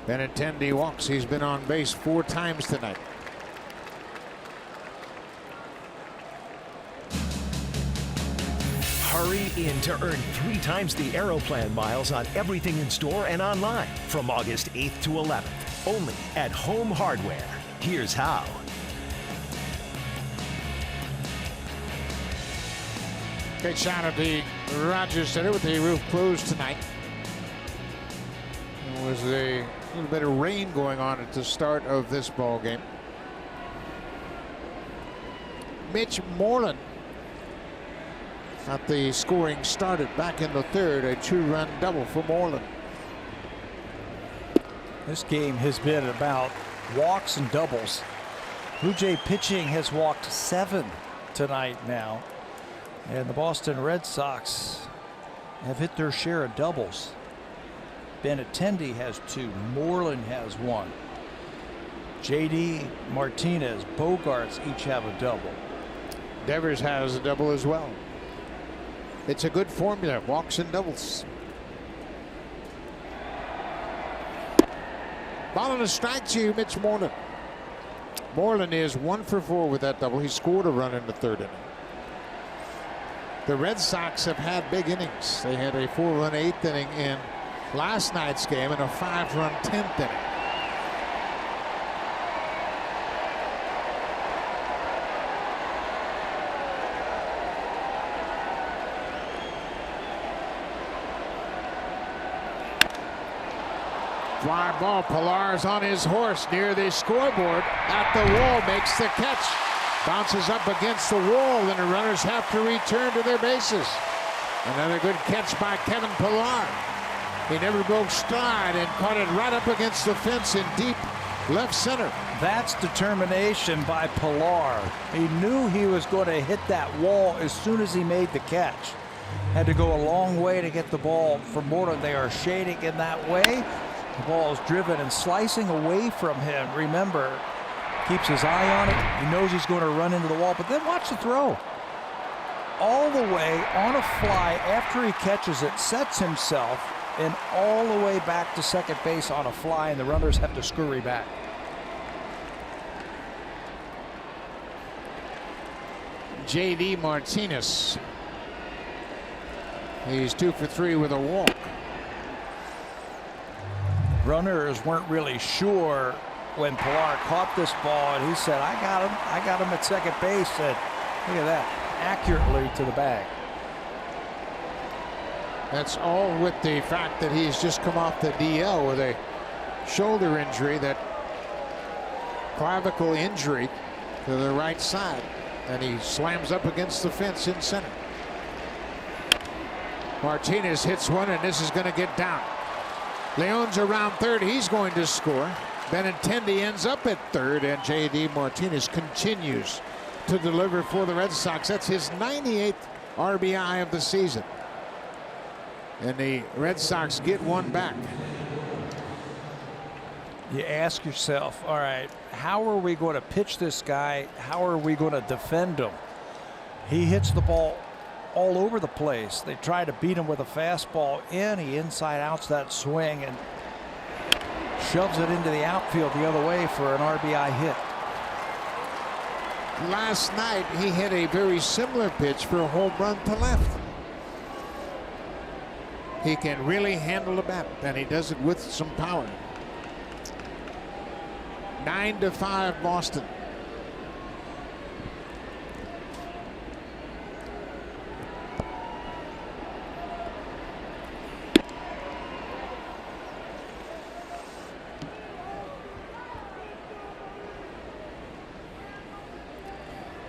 Benintendi walks. He's been on base 4 times tonight. Hurry in to earn 3 times the Aeroplan miles on everything in store and online from August 8th to 11th. Only at Home Hardware. Here's how. Great shot at the Rogers Center with the roof closed tonight. There was a little bit of rain going on at the start of this ball game. Mitch Moreland at the scoring started back in the 3rd, a 2-run double for Moreland. This game has been about walks and doubles. Blue Jay pitching has walked 7 tonight now. And the Boston Red Sox have hit their share of doubles. Benintendi has 2. Moreland has 1. JD, Martinez, Bogarts each have a double. Devers has a double as well. It's a good formula, walks and doubles. Ball and a strike to Mitch Moreland. Moreland is 1 for 4 with that double. He scored a run in the 3rd inning. The Red Sox have had big innings. They had a 4-run 8th inning in last night's game and a 5-run 10th inning. Fly ball. Pilar's on his horse near the scoreboard at the wall, makes the catch. Bounces up against the wall, and the runners have to return to their bases. Another good catch by Kevin Pillar. He never broke stride and caught it right up against the fence in deep left center. That's determination by Pillar. He knew he was going to hit that wall as soon as he made the catch. Had to go a long way to get the ball from Morton. They are shading in that way. The ball is driven and slicing away from him. Remember, keeps his eye on it. He knows he's going to run into the wall, but then watch the throw. All the way on a fly after he catches it, sets himself, and all the way back to second base on a fly, and the runners have to scurry back. J.D. Martinez. He's 2 for 3 with a walk. Runners weren't really sure when Pillar caught this ball, and he said, I got him at second base. And look at that, accurately to the bag. That's all with the fact that he's just come off the DL with a shoulder injury, that clavicle injury to the right side, and he slams up against the fence in center. Martinez hits one, and this is going to get down. Leon's around third. He's going to score. Benintendi ends up at third, and J.D. Martinez continues to deliver for the Red Sox. That's his 98th RBI of the season. And the Red Sox get one back. You ask yourself, all right, how are we going to pitch this guy? How are we going to defend him? He hits the ball all over the place. They try to beat him with a fastball in. He inside outs that swing and shoves it into the outfield the other way for an RBI hit. Last night he hit a very similar pitch for a home run to left. He can really handle the bat, and he does it with some power. 9-5 Boston.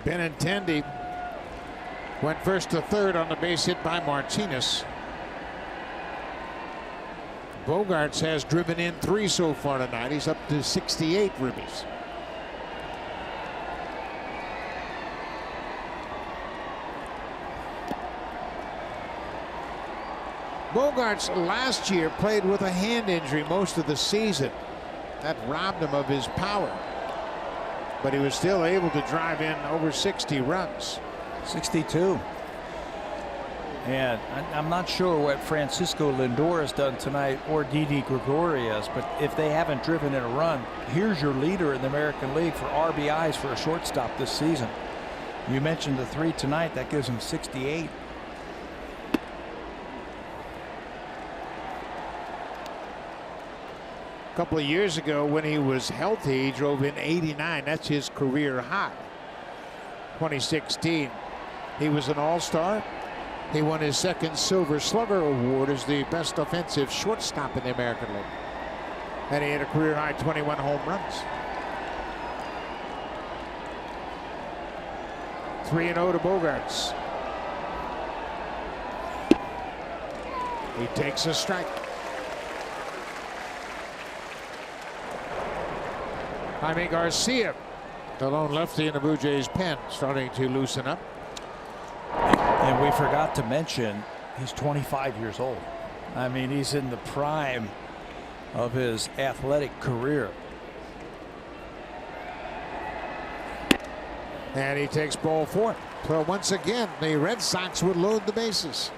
Benintendi went first to third on the base hit by Martinez. Bogarts has driven in 3 so far tonight. He's up to 68 ribbies. Bogarts last year played with a hand injury most of the season. That robbed him of his power. But he was still able to drive in over 60 runs. 62. And I'm not sure what Francisco Lindor has done tonight or Didi Gregorius, but if they haven't driven in a run, here's your leader in the American League for RBIs for a shortstop this season. You mentioned the 3 tonight, that gives him 68. A couple of years ago, when he was healthy, he drove in 89. That's his career high. 2016, he was an all-star. He won his second Silver Slugger Award as the best offensive shortstop in the American League. And he had a career high 21 home runs. 3-0 to Bogarts. He takes a strike. Jaime Garcia, the lone lefty in the Blue Jays pen, starting to loosen up. And we forgot to mention he's 25 years old. I mean, he's in the prime of his athletic career. And he takes ball 4. So once again, the Red Sox would load the bases.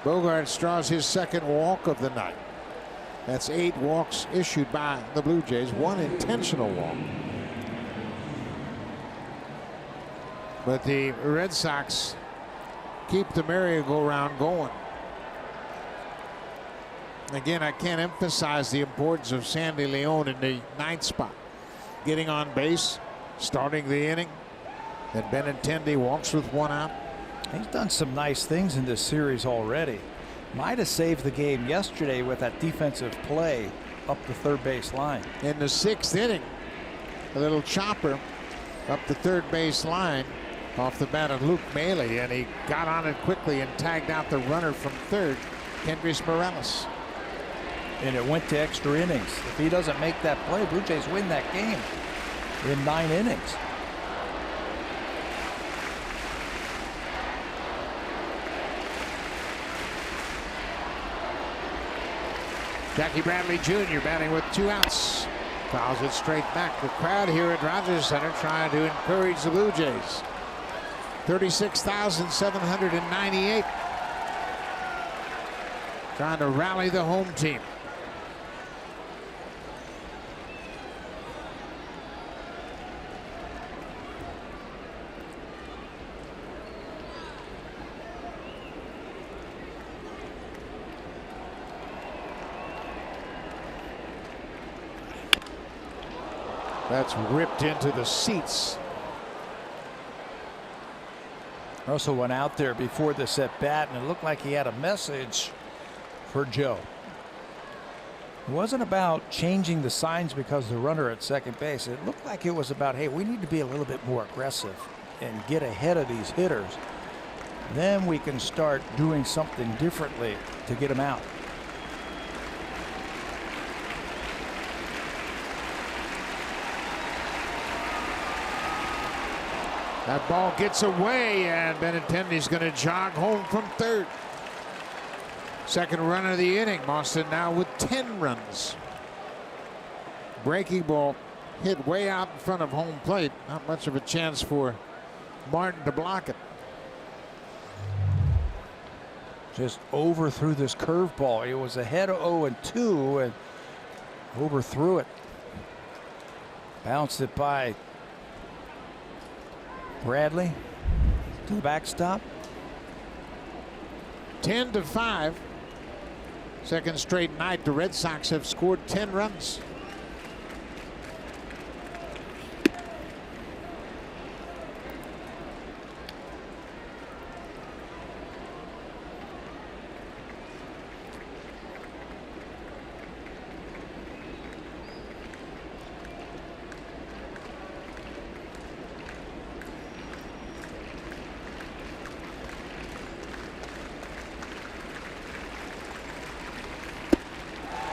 Bogarts draws his second walk of the night. That's 8 walks issued by the Blue Jays, 1 intentional walk. But the Red Sox keep the merry-go-round going. Again, I can't emphasize the importance of Sandy Leon in the 9th spot. Getting on base, starting the inning. Then Benintendi walks with 1 out. He's done some nice things in this series already. Might have saved the game yesterday with that defensive play up the third base line. In the 6th inning, a little chopper up the third base line. off the bat of Luke Maley, and he got on it quickly and tagged out the runner from third, Kendrys Morales. And it went to extra innings. If he doesn't make that play, Blue Jays win that game in 9 innings. Jackie Bradley Jr. batting with 2 outs. Fouls it straight back. The crowd here at Rogers Center trying to encourage the Blue Jays. 36,798. Trying to rally the home team. That's ripped into the seats. Russell went out there before this at bat, and it looked like he had a message for Joe. It wasn't about changing the signs because the runner at second base. It looked like it was about, hey, we need to be a little bit more aggressive and get ahead of these hitters. Then we can start doing something differently to get them out. That ball gets away, and Benintendi's going to jog home from third. Second run of the inning. Boston now with 10 runs. Breaking ball hit way out in front of home plate. Not much of a chance for Martin to block it. Just overthrew this curveball. It was ahead of 0-2 and overthrew it. Bounced it by Bradley to the backstop. 10-5. Second straight night the Red Sox have scored 10 runs.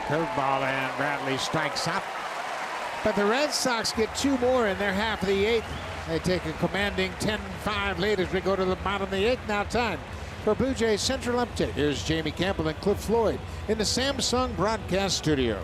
Curveball, and Bradley strikes out. But the Red Sox get 2 more in their half of the 8th. They take a commanding 10-5 lead as we go to the bottom of the 8th. Now time for Blue Jays Central Update. Here's Jamie Campbell and Cliff Floyd in the Samsung broadcast studio.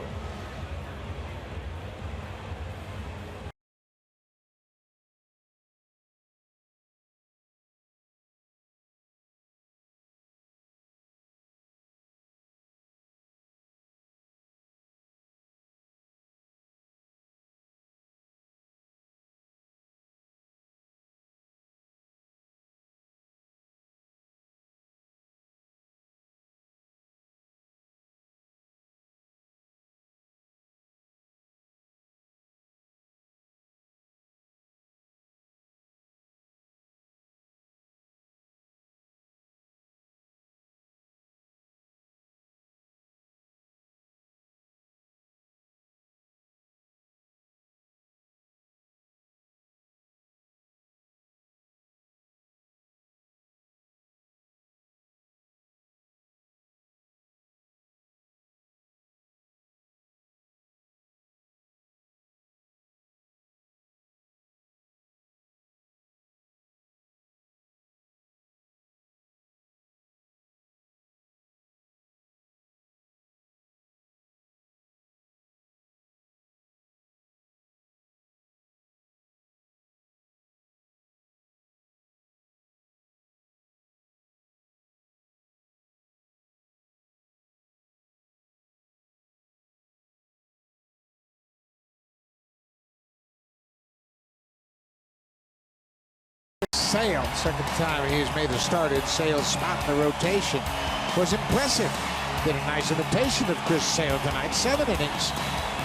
Sale, second time he's made a start in Sale's spot in the rotation, was impressive. Did a nice imitation of Chris Sale tonight. 7 innings.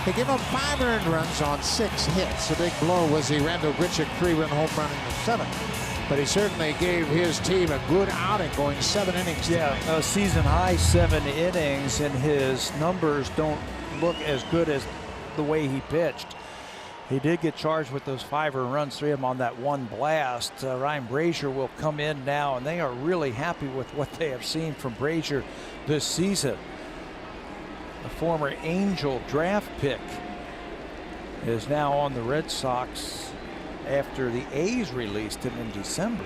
They give up 5 earned runs on 6 hits. The big blow was the Randall Grichuk 3-run home run in the 7th. But he certainly gave his team a good outing, going 7 innings. Yeah, a season high 7 innings, and his numbers don't look as good as the way he pitched. He did get charged with those 5 earned runs, 3 of them on that one blast. Ryan Brazier will come in now, and they are really happy with what they have seen from Brazier this season. The former Angel draft pick is now on the Red Sox after the A's released him in December.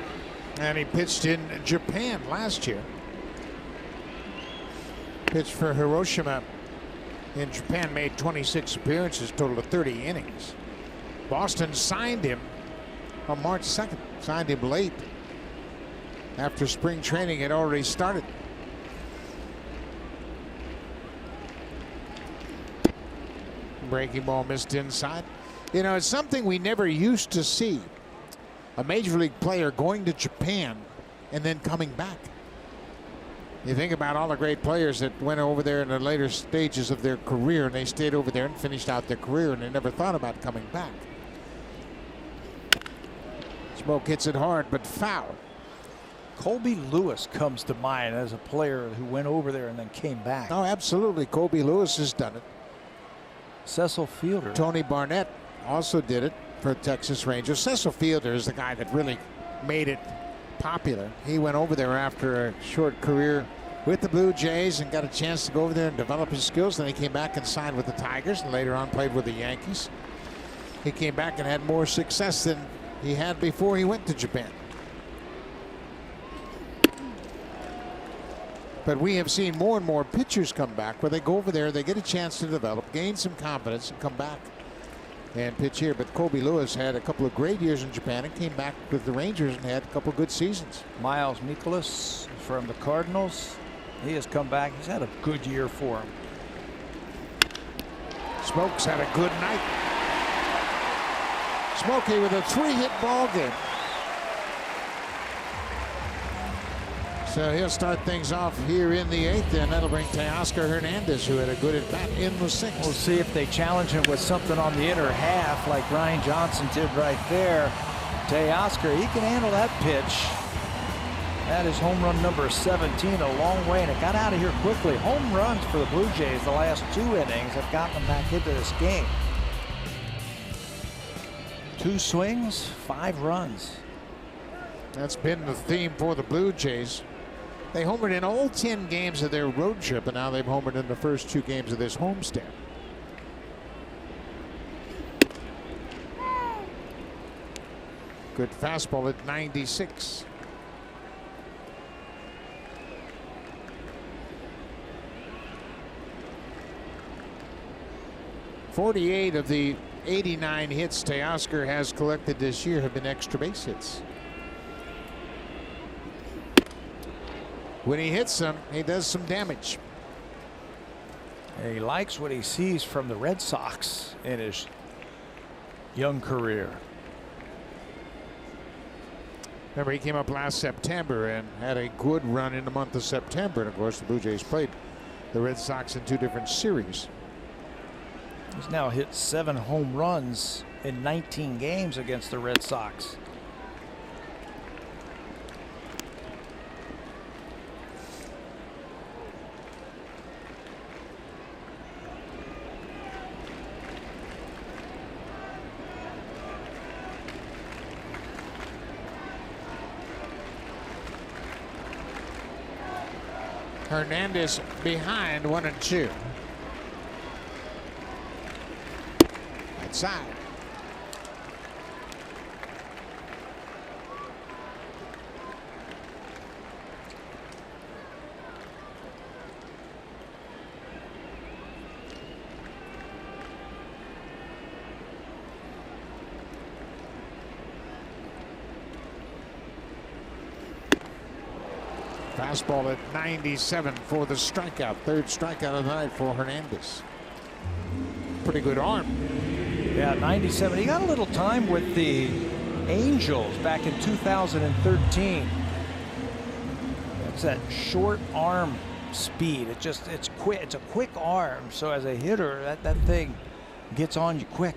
And he pitched in Japan last year. Pitched for Hiroshima in Japan, made 26 appearances, total of 30 innings. Boston signed him on March 2nd, signed him late after spring training had already started. Breaking ball missed inside. You know, it's something we never used to see. A major league player going to Japan and then coming back. You think about all the great players that went over there in the later stages of their career, and they stayed over there and finished out their career, and they never thought about coming back. Smoke hits it hard, but foul. Colby Lewis comes to mind as a player who went over there and then came back. Oh, absolutely. Colby Lewis has done it. Cecil Fielder. Tony Barnett also did it for Texas Rangers. Cecil Fielder is the guy that really made it popular. He went over there after a short career with the Blue Jays and got a chance to go over there and develop his skills. Then he came back and signed with the Tigers, and later on played with the Yankees. He came back and had more success than he had before he went to Japan. But we have seen more and more pitchers come back where they go over there, they get a chance to develop, gain some confidence, and come back and pitch here. But Colby Lewis had a couple of great years in Japan and came back with the Rangers and had a couple of good seasons. Miles Mikolas from the Cardinals. He has come back. He's had a good year for him. Smokes had a good night. Smokey with a 3-hit ball game. So he'll start things off here in the 8th, and that'll bring Teoscar Hernandez, who had a good at-bat, in the 6th. We'll see if they challenge him with something on the inner half like Ryan Johnson did right there. Teoscar, he can handle that pitch. That is home run number 17, a long way, and it got out of here quickly. Home runs for the Blue Jays the last 2 innings have gotten them back into this game. 2 swings, 5 runs. That's been the theme for the Blue Jays. They homered in all 10 games of their road trip, and now they've homered in the first 2 games of this homestand. Good fastball at 96. .48 of the 89 hits Teoscar has collected this year have been extra base hits. When he hits them, he does some damage. He likes what he sees from the Red Sox in his young career. Remember, he came up last September and had a good run in the month of September. And of course, the Blue Jays played the Red Sox in 2 different series. He's now hit 7 home runs in 19 games against the Red Sox. Hernandez behind 1-2. Outside. Fastball at 97 for the strikeout. 3rd strikeout of the night for Hernandez. Pretty good arm. Yeah, 97. He got a little time with the Angels back in 2013. It's that short arm speed. It's quick. It's a quick arm. So as a hitter, that thing gets on you quick.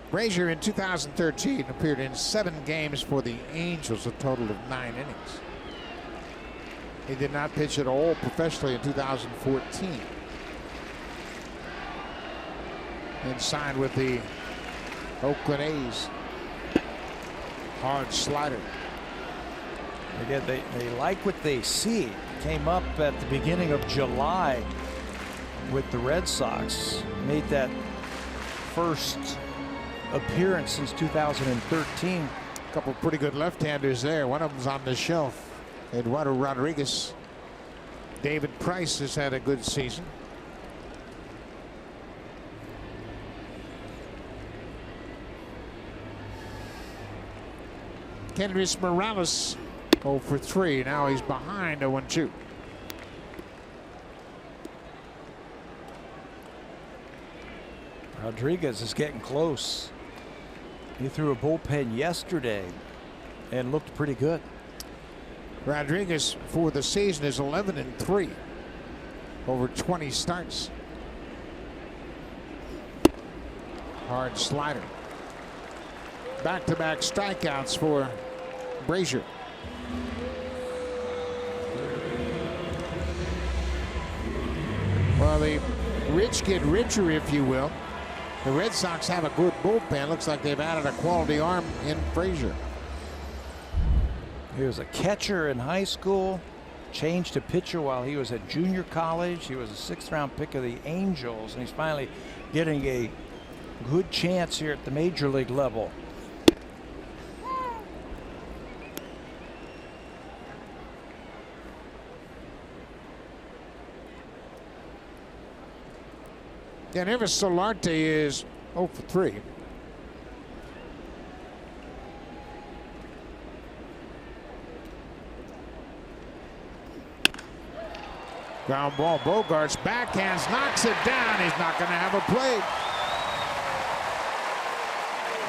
Brazier in 2013 appeared in 7 games for the Angels, a total of 9 innings. He did not pitch at all professionally in 2014. inside with the Oakland A's. Hard slider. Again, they like what they see. Came up at the beginning of July with the Red Sox. Made that first appearance since 2013. A couple pretty good left-handers there. One of them's on the shelf. Eduardo Rodriguez. David Price has had a good season. Kendrys Morales 0 for 3. Now he's behind 0-2. Rodriguez is getting close. He threw a bullpen yesterday and looked pretty good. Rodriguez for the season is 11-3 over 20 starts. Hard slider. Back-to-back strikeouts for Brazier. Well, the rich get richer, if you will. The Red Sox have a good bullpen. Looks like they've added a quality arm in Frazier. He was a catcher in high school, changed to pitcher while he was at junior college. He was a 6th-round pick of the Angels, and he's finally getting a good chance here at the major league level. And Ever Solarte is 0 for 3. Ground ball. Bogarts backhands, knocks it down. He's not going to have a play.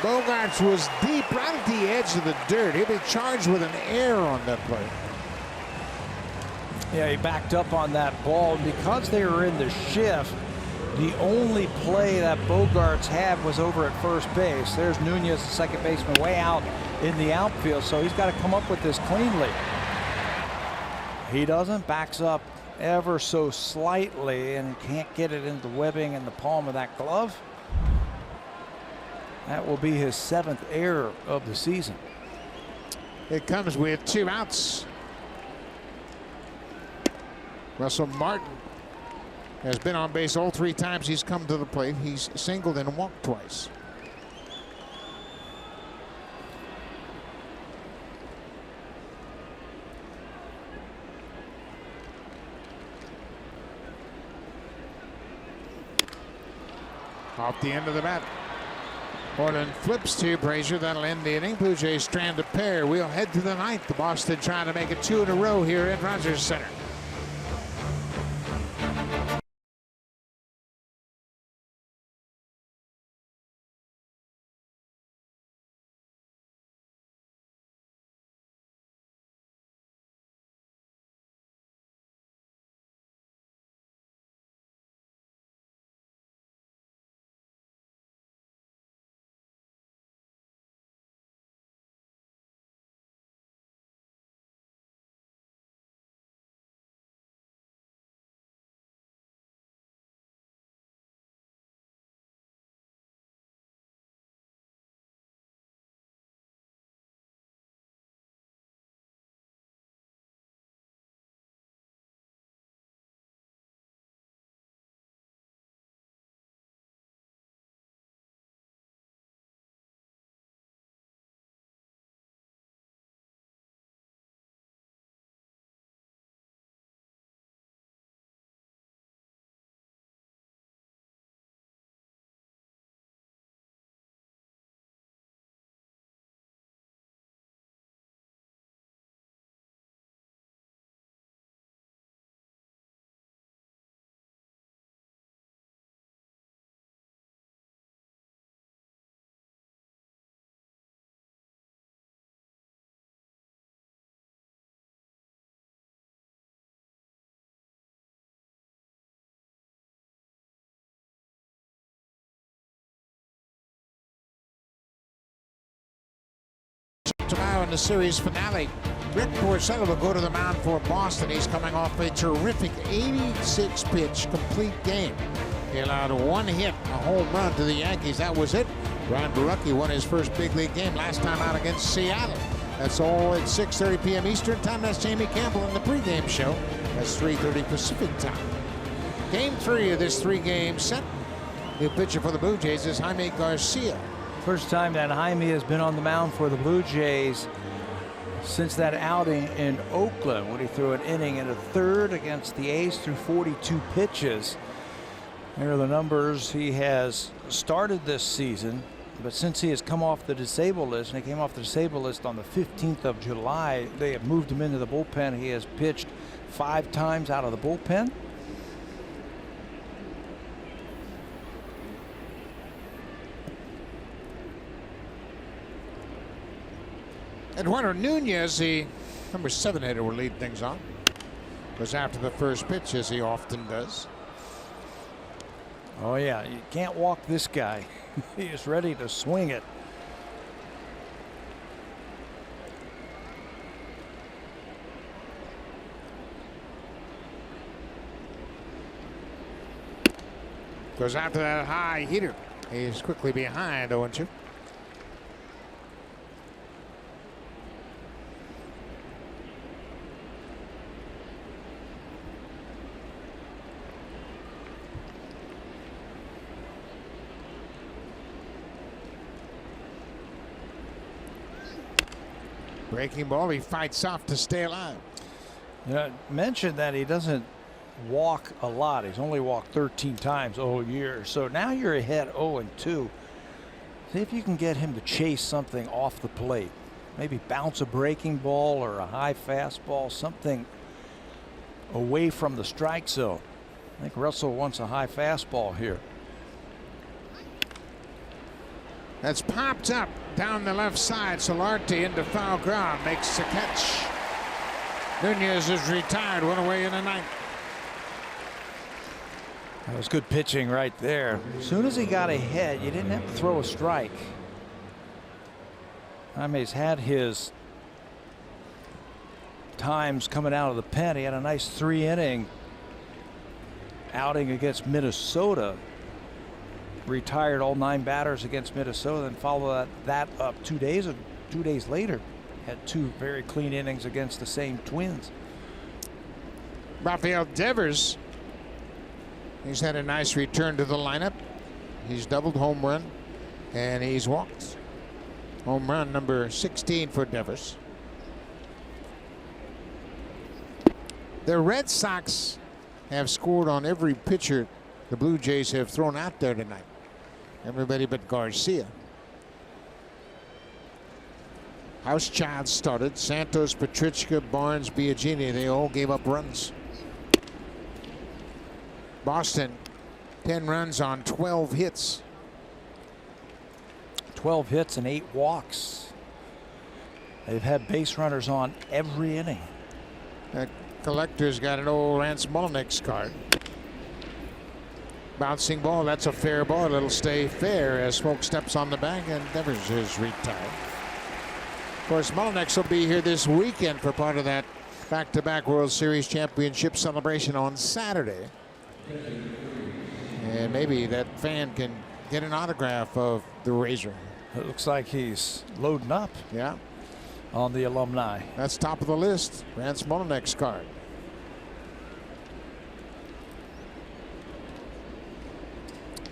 Bogarts was deep, right at the edge of the dirt. He'll be charged with an error on that play. Yeah, he backed up on that ball. And because they were in the shift, the only play that Bogarts had was over at first base. There's Nunez, the second baseman, way out in the outfield, so he's got to come up with this cleanly. He doesn't, backs up ever so slightly and can't get it into the webbing in the palm of that glove. That will be his 7th error of the season. It comes with 2 outs. Russell Martin has been on base all 3 times he's come to the plate. He's singled and walked twice. Off the end of the bat. Orland flips to Brazier. That'll end the inning. Blue Jays strand a pair. We'll head to the 9th. The Boston trying to make it 2 in a row here at Rogers Center. Tomorrow in the series finale, Rick Porcello will go to the mound for Boston. He's coming off a terrific 86-pitch complete game. He allowed one hit, a home run to the Yankees. That was it. Brian Borucki won his first big league game last time out against Seattle. That's all at 6:30 p.m. Eastern time. That's Jamie Campbell in the pregame show. That's 3:30 Pacific time. Game 3 of this 3-game set. New pitcher for the Blue Jays is Jaime Garcia. First time that Jaime has been on the mound for the Blue Jays since that outing in Oakland when he threw an inning and a third against the A's through 42 pitches. Here are the numbers he has started this season, but since he has come off the disabled list, and he came off the disabled list on the 15th of July, they have moved him into the bullpen. He has pitched 5 times out of the bullpen. Eduardo Nunez, the number 7 hitter, will lead things on. Goes after the first pitch, as he often does. Oh yeah, you can't walk this guy. He is ready to swing it. Goes after that high hitter. He's quickly behind 0-2. Breaking ball, he fights off to stay alive. You know, mentioned that he doesn't walk a lot. He's only walked 13 times all year. So now you're ahead 0-2. See if you can get him to chase something off the plate. Maybe bounce a breaking ball or a high fastball, something away from the strike zone. I think Russell wants a high fastball here. That's popped up down the left side. Solarte into foul ground, makes the catch. Nunez is retired, one away in the ninth. That was good pitching right there. As soon as he got ahead, you didn't have to throw a strike. Jaime's had his times coming out of the pen. He had a nice 3-inning outing against Minnesota. Retired all 9 batters against Minnesota, then followed that up 2 days later. Had 2 very clean innings against the same Twins. Rafael Devers, he's had a nice return to the lineup. He's doubled, home run, and he's walked. Home run number 16 for Devers. The Red Sox have scored on every pitcher the Blue Jays have thrown out there tonight. Everybody but Garcia. Housechild started. Santos, Petrichka, Barnes, Biagini, they all gave up runs. Boston, 10 runs on 12 hits. 12 hits and 8 walks. They've had base runners on every inning. That collector's got an old Rance Mulliniks card. Bouncing ball, that's a fair ball. It'll stay fair as Smoke steps on the bag and Devers is retired. Of course, Mulliniks will be here this weekend for part of that back-to-back World Series championship celebration on Saturday. And maybe that fan can get an autograph of the Razor. It looks like he's loading up. Yeah. On the alumni. That's top of the list. Rance Mulliniks card.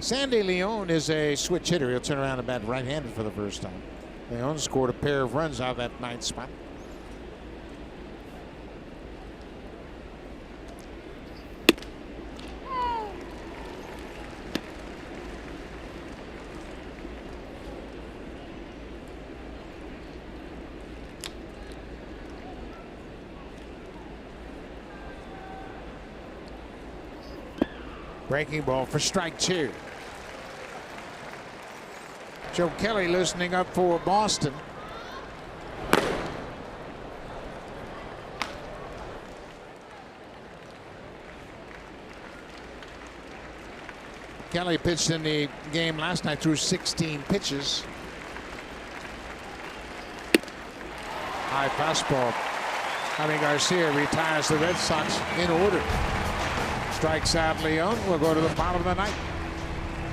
Sandy Leon is a switch hitter. He'll turn around and bat right-handed for the first time. Leon scored a pair of runs out of that 9th spot. Breaking ball for strike 2. Joe Kelly loosening up for Boston. Kelly pitched in the game last night through 16 pitches. High fastball. Jaime Garcia retires the Red Sox in order. Strikes out Leon. We'll go to the bottom of the ninth.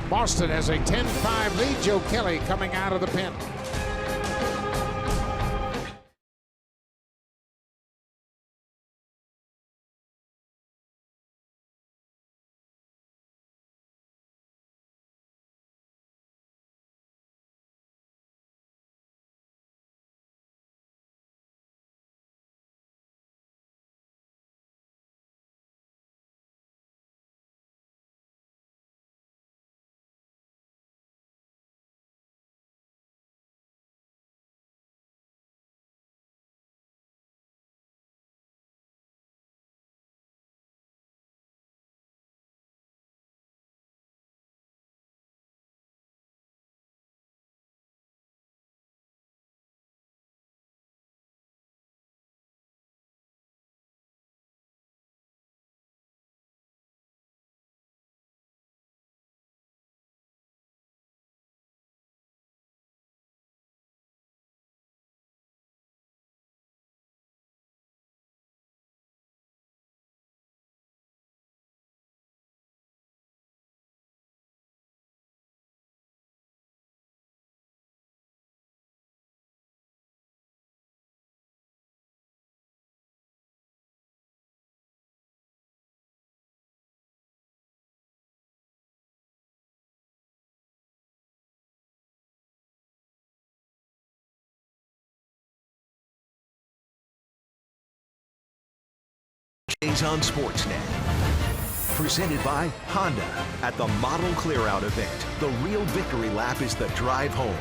Boston has a 10-5 lead. Joe Kelly coming out of the pen. On Sportsnet. Presented by Honda at the Model Clearout event. The real victory lap is the drive home.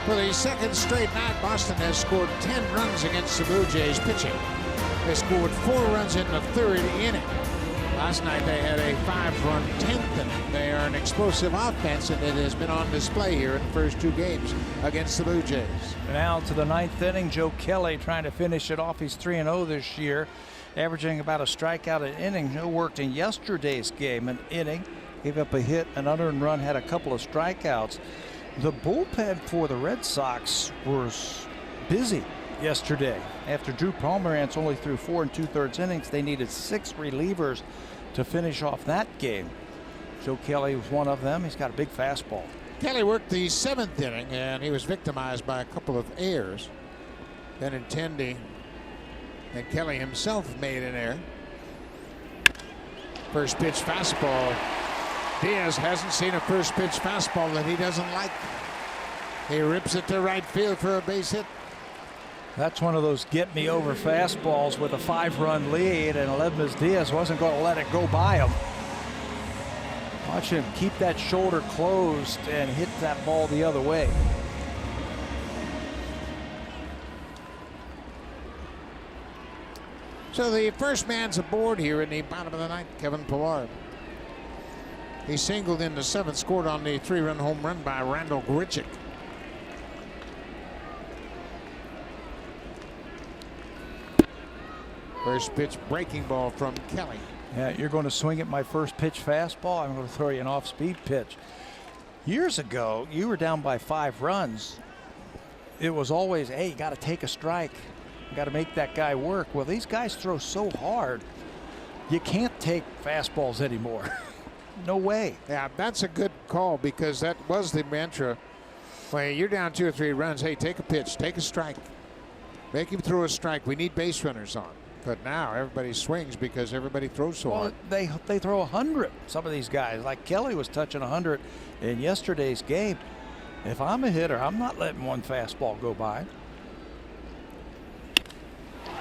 For the second straight night, Boston has scored 10 runs against the Blue Jays pitching. They scored 4 runs in the third inning. Last night they had a 5-run 10th inning. They are an explosive offense, and it has been on display here in the first 2 games against the Blue Jays. Now to the 9th inning, Joe Kelly trying to finish it off. He's 3-0 this year, averaging about a strikeout an inning. Joe worked in yesterday's game, an inning, gave up a hit, an unearned run, had a couple of strikeouts. The bullpen for the Red Sox was busy yesterday. After Drew Pomeranz only threw 4 2/3 innings, they needed 6 relievers to finish off that game. Joe Kelly was one of them. He's got a big fastball. Kelly worked the 7th inning, and he was victimized by a couple of errors. Benintendi and Kelly himself made an error. First pitch fastball. Diaz hasn't seen a first pitch fastball that he doesn't like. He rips it to right field for a base hit. That's one of those get-me-over fastballs with a 5-run lead, and Aledmys Diaz wasn't going to let it go by him. Watch him keep that shoulder closed and hit that ball the other way. So the first man's aboard here in the bottom of the ninth, Kevin Pillar. He singled in the 7th, scored on the 3-run home run by Randall Grichuk. First pitch breaking ball from Kelly. Yeah, you're going to swing at my first pitch fastball. I'm going to throw you an off-speed pitch. Years ago, you were down by 5 runs. It was always, hey, you got to take a strike. You got to make that guy work. Well, these guys throw so hard, you can't take fastballs anymore. No way. Yeah, that's a good call, because that was the mantra. When you're down 2 or 3 runs, hey, take a pitch, take a strike. Make him throw a strike. We need base runners on. But now everybody swings because everybody throws so hard. They throw 100. Some of these guys, like Kelly, was touching 100 in yesterday's game. If I'm a hitter, I'm not letting one fastball go by.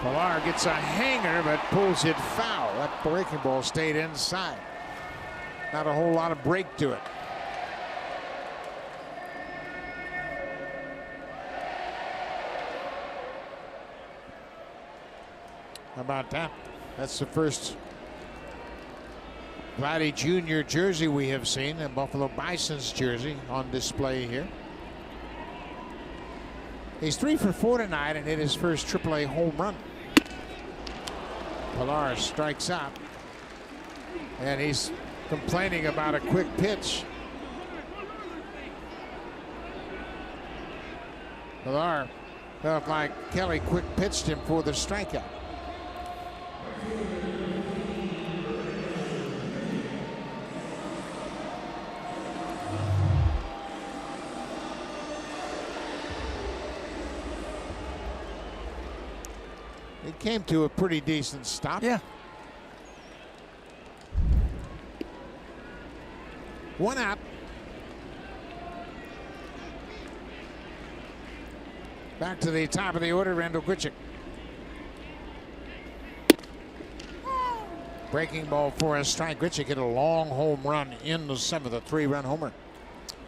Pillar gets a hanger but pulls it foul. That breaking ball stayed inside. Not a whole lot of break to it. How about that? That's the first Vladdy Jr. jersey we have seen, and Buffalo Bison's jersey on display here. He's 3 for 4 tonight and hit his first AAA home run. Pillar strikes out, and he's complaining about a quick pitch. Pillar felt like Kelly quick pitched him for the strikeout. It came to a pretty decent stop. Yeah. One out. Back to the top of the order, Randall Grichuk. Breaking ball for a strike. Grichuk hit a long home run in the seventh, a 3-run homer.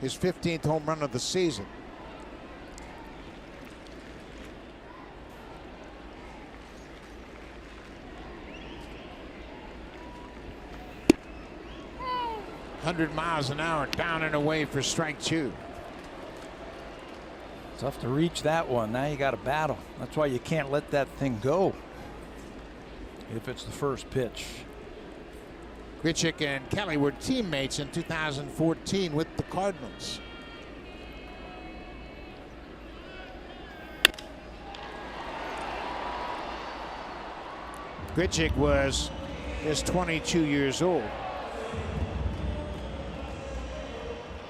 His 15th home run of the season. .100 mph down and away for strike 2. Tough to reach that one. Now you got to battle. That's why you can't let that thing go if it's the first pitch. Grichuk and Kelly were teammates in 2014 with the Cardinals. Grichuk was just 22 years old.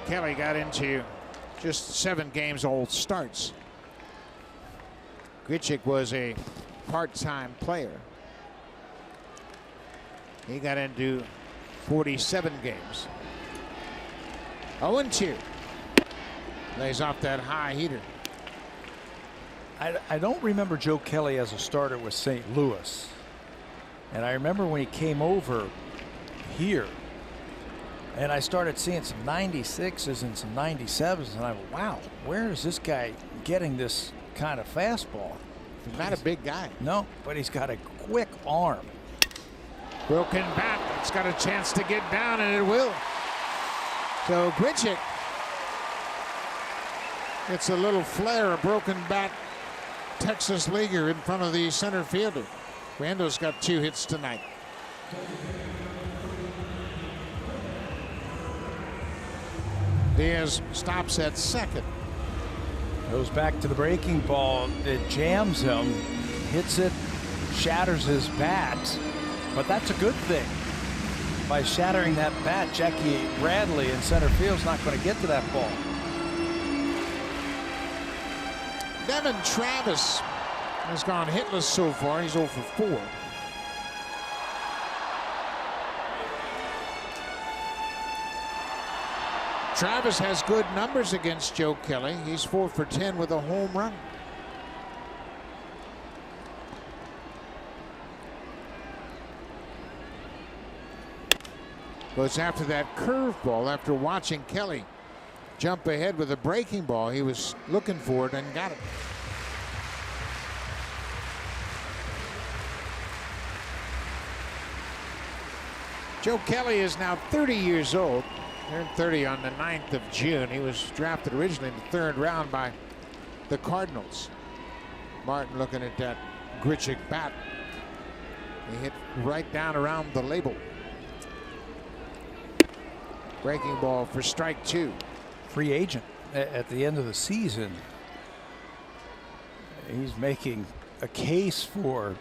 Kelly got into just 7 games old starts. Grichuk was a part-time player. He got into 47 games. 0-2. Lays off that high heater. I don't remember Joe Kelly as a starter with St. Louis. And I remember when he came over here, and I started seeing some 96s and some 97s, and I went, wow, where is this guy getting this kind of fastball? He's not a big guy. No, but he's got a quick arm. Broken bat. It's got a chance to get down, and it will. So Grichuk gets a little flare, a broken bat Texas leaguer in front of the center fielder. Randall's got 2 hits tonight. Diaz stops at second. Goes back to the breaking ball. It jams him, hits it, shatters his bat. But that's a good thing. By shattering that bat, Jackie Bradley in center field is not going to get to that ball. Devin Travis has gone hitless so far. He's 0 for 4. Travis has good numbers against Joe Kelly. He's 4 for 10 with a home run. Goes after that curveball after watching Kelly jump ahead with a breaking ball. He was looking for it and got it. Joe Kelly is now 30 years old. Turned 30 on the 9th of June. He was drafted originally in the 3rd round by the Cardinals. Martin looking at that Grichuk bat. He hit right down around the label. Breaking ball for strike 2. Free agent at the end of the season. He's making a case for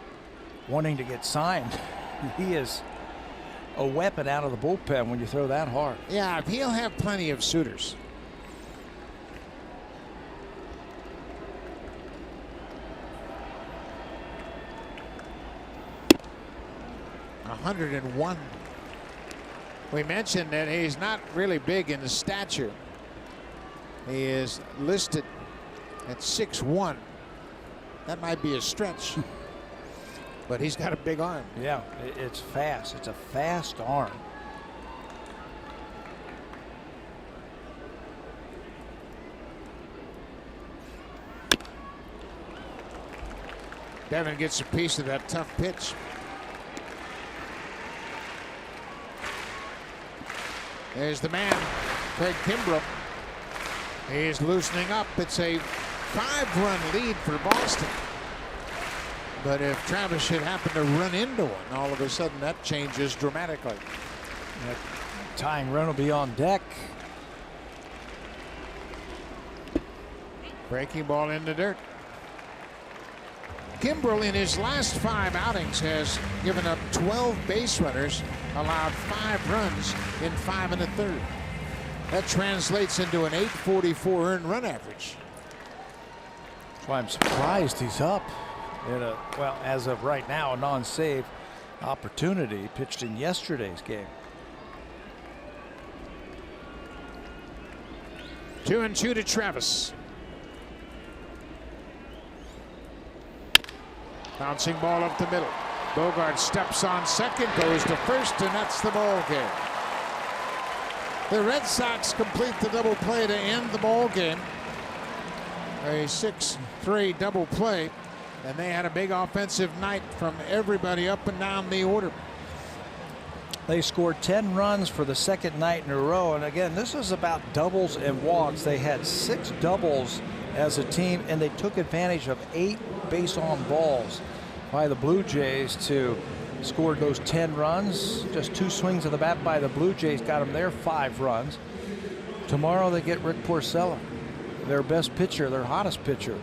wanting to get signed. He is a weapon out of the bullpen when you throw that hard. Yeah, he'll have plenty of suitors. .101. We mentioned that he's not really big in the stature. He is listed at 6'1". That might be a stretch. But he's got a big arm. Yeah, it's fast. It's a fast arm. Devin gets a piece of that tough pitch. There's the man, Craig Kimbrough. He's loosening up. It's a 5-run lead for Boston. But if Travis should happen to run into one, all of a sudden that changes dramatically. That tying run will be on deck. Breaking ball in the dirt. Kimbrell in his last 5 outings has given up 12 base runners, allowed 5 runs in 5 1/3. That translates into an .844 earned run average. That's why I'm surprised he's up in a, well, as of right now, a non-save opportunity pitched in yesterday's game. 2-2 to Travis. Bouncing ball up the middle. Bogart steps on second, goes to first, and that's the ball game. The Red Sox complete the double play to end the ball game. A 6-3 double play, and they had a big offensive night from everybody up and down the order. They scored 10 runs for the second night in a row, and again, this is about doubles and walks. They had 6 doubles as a team, and they took advantage of 8 base on balls by the Blue Jays to score those 10 runs. Just 2 swings of the bat by the Blue Jays got them their 5 runs. Tomorrow they get Rick Porcello, their best pitcher, their hottest pitcher.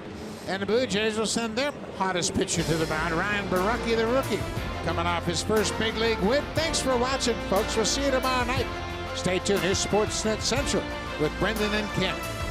And the Blue Jays will send their hottest pitcher to the mound, Ryan Barucki, the rookie, coming off his first big league win. Thanks for watching, folks. We'll see you tomorrow night. Stay tuned. Here's Sportsnet Central with Brendan and Ken.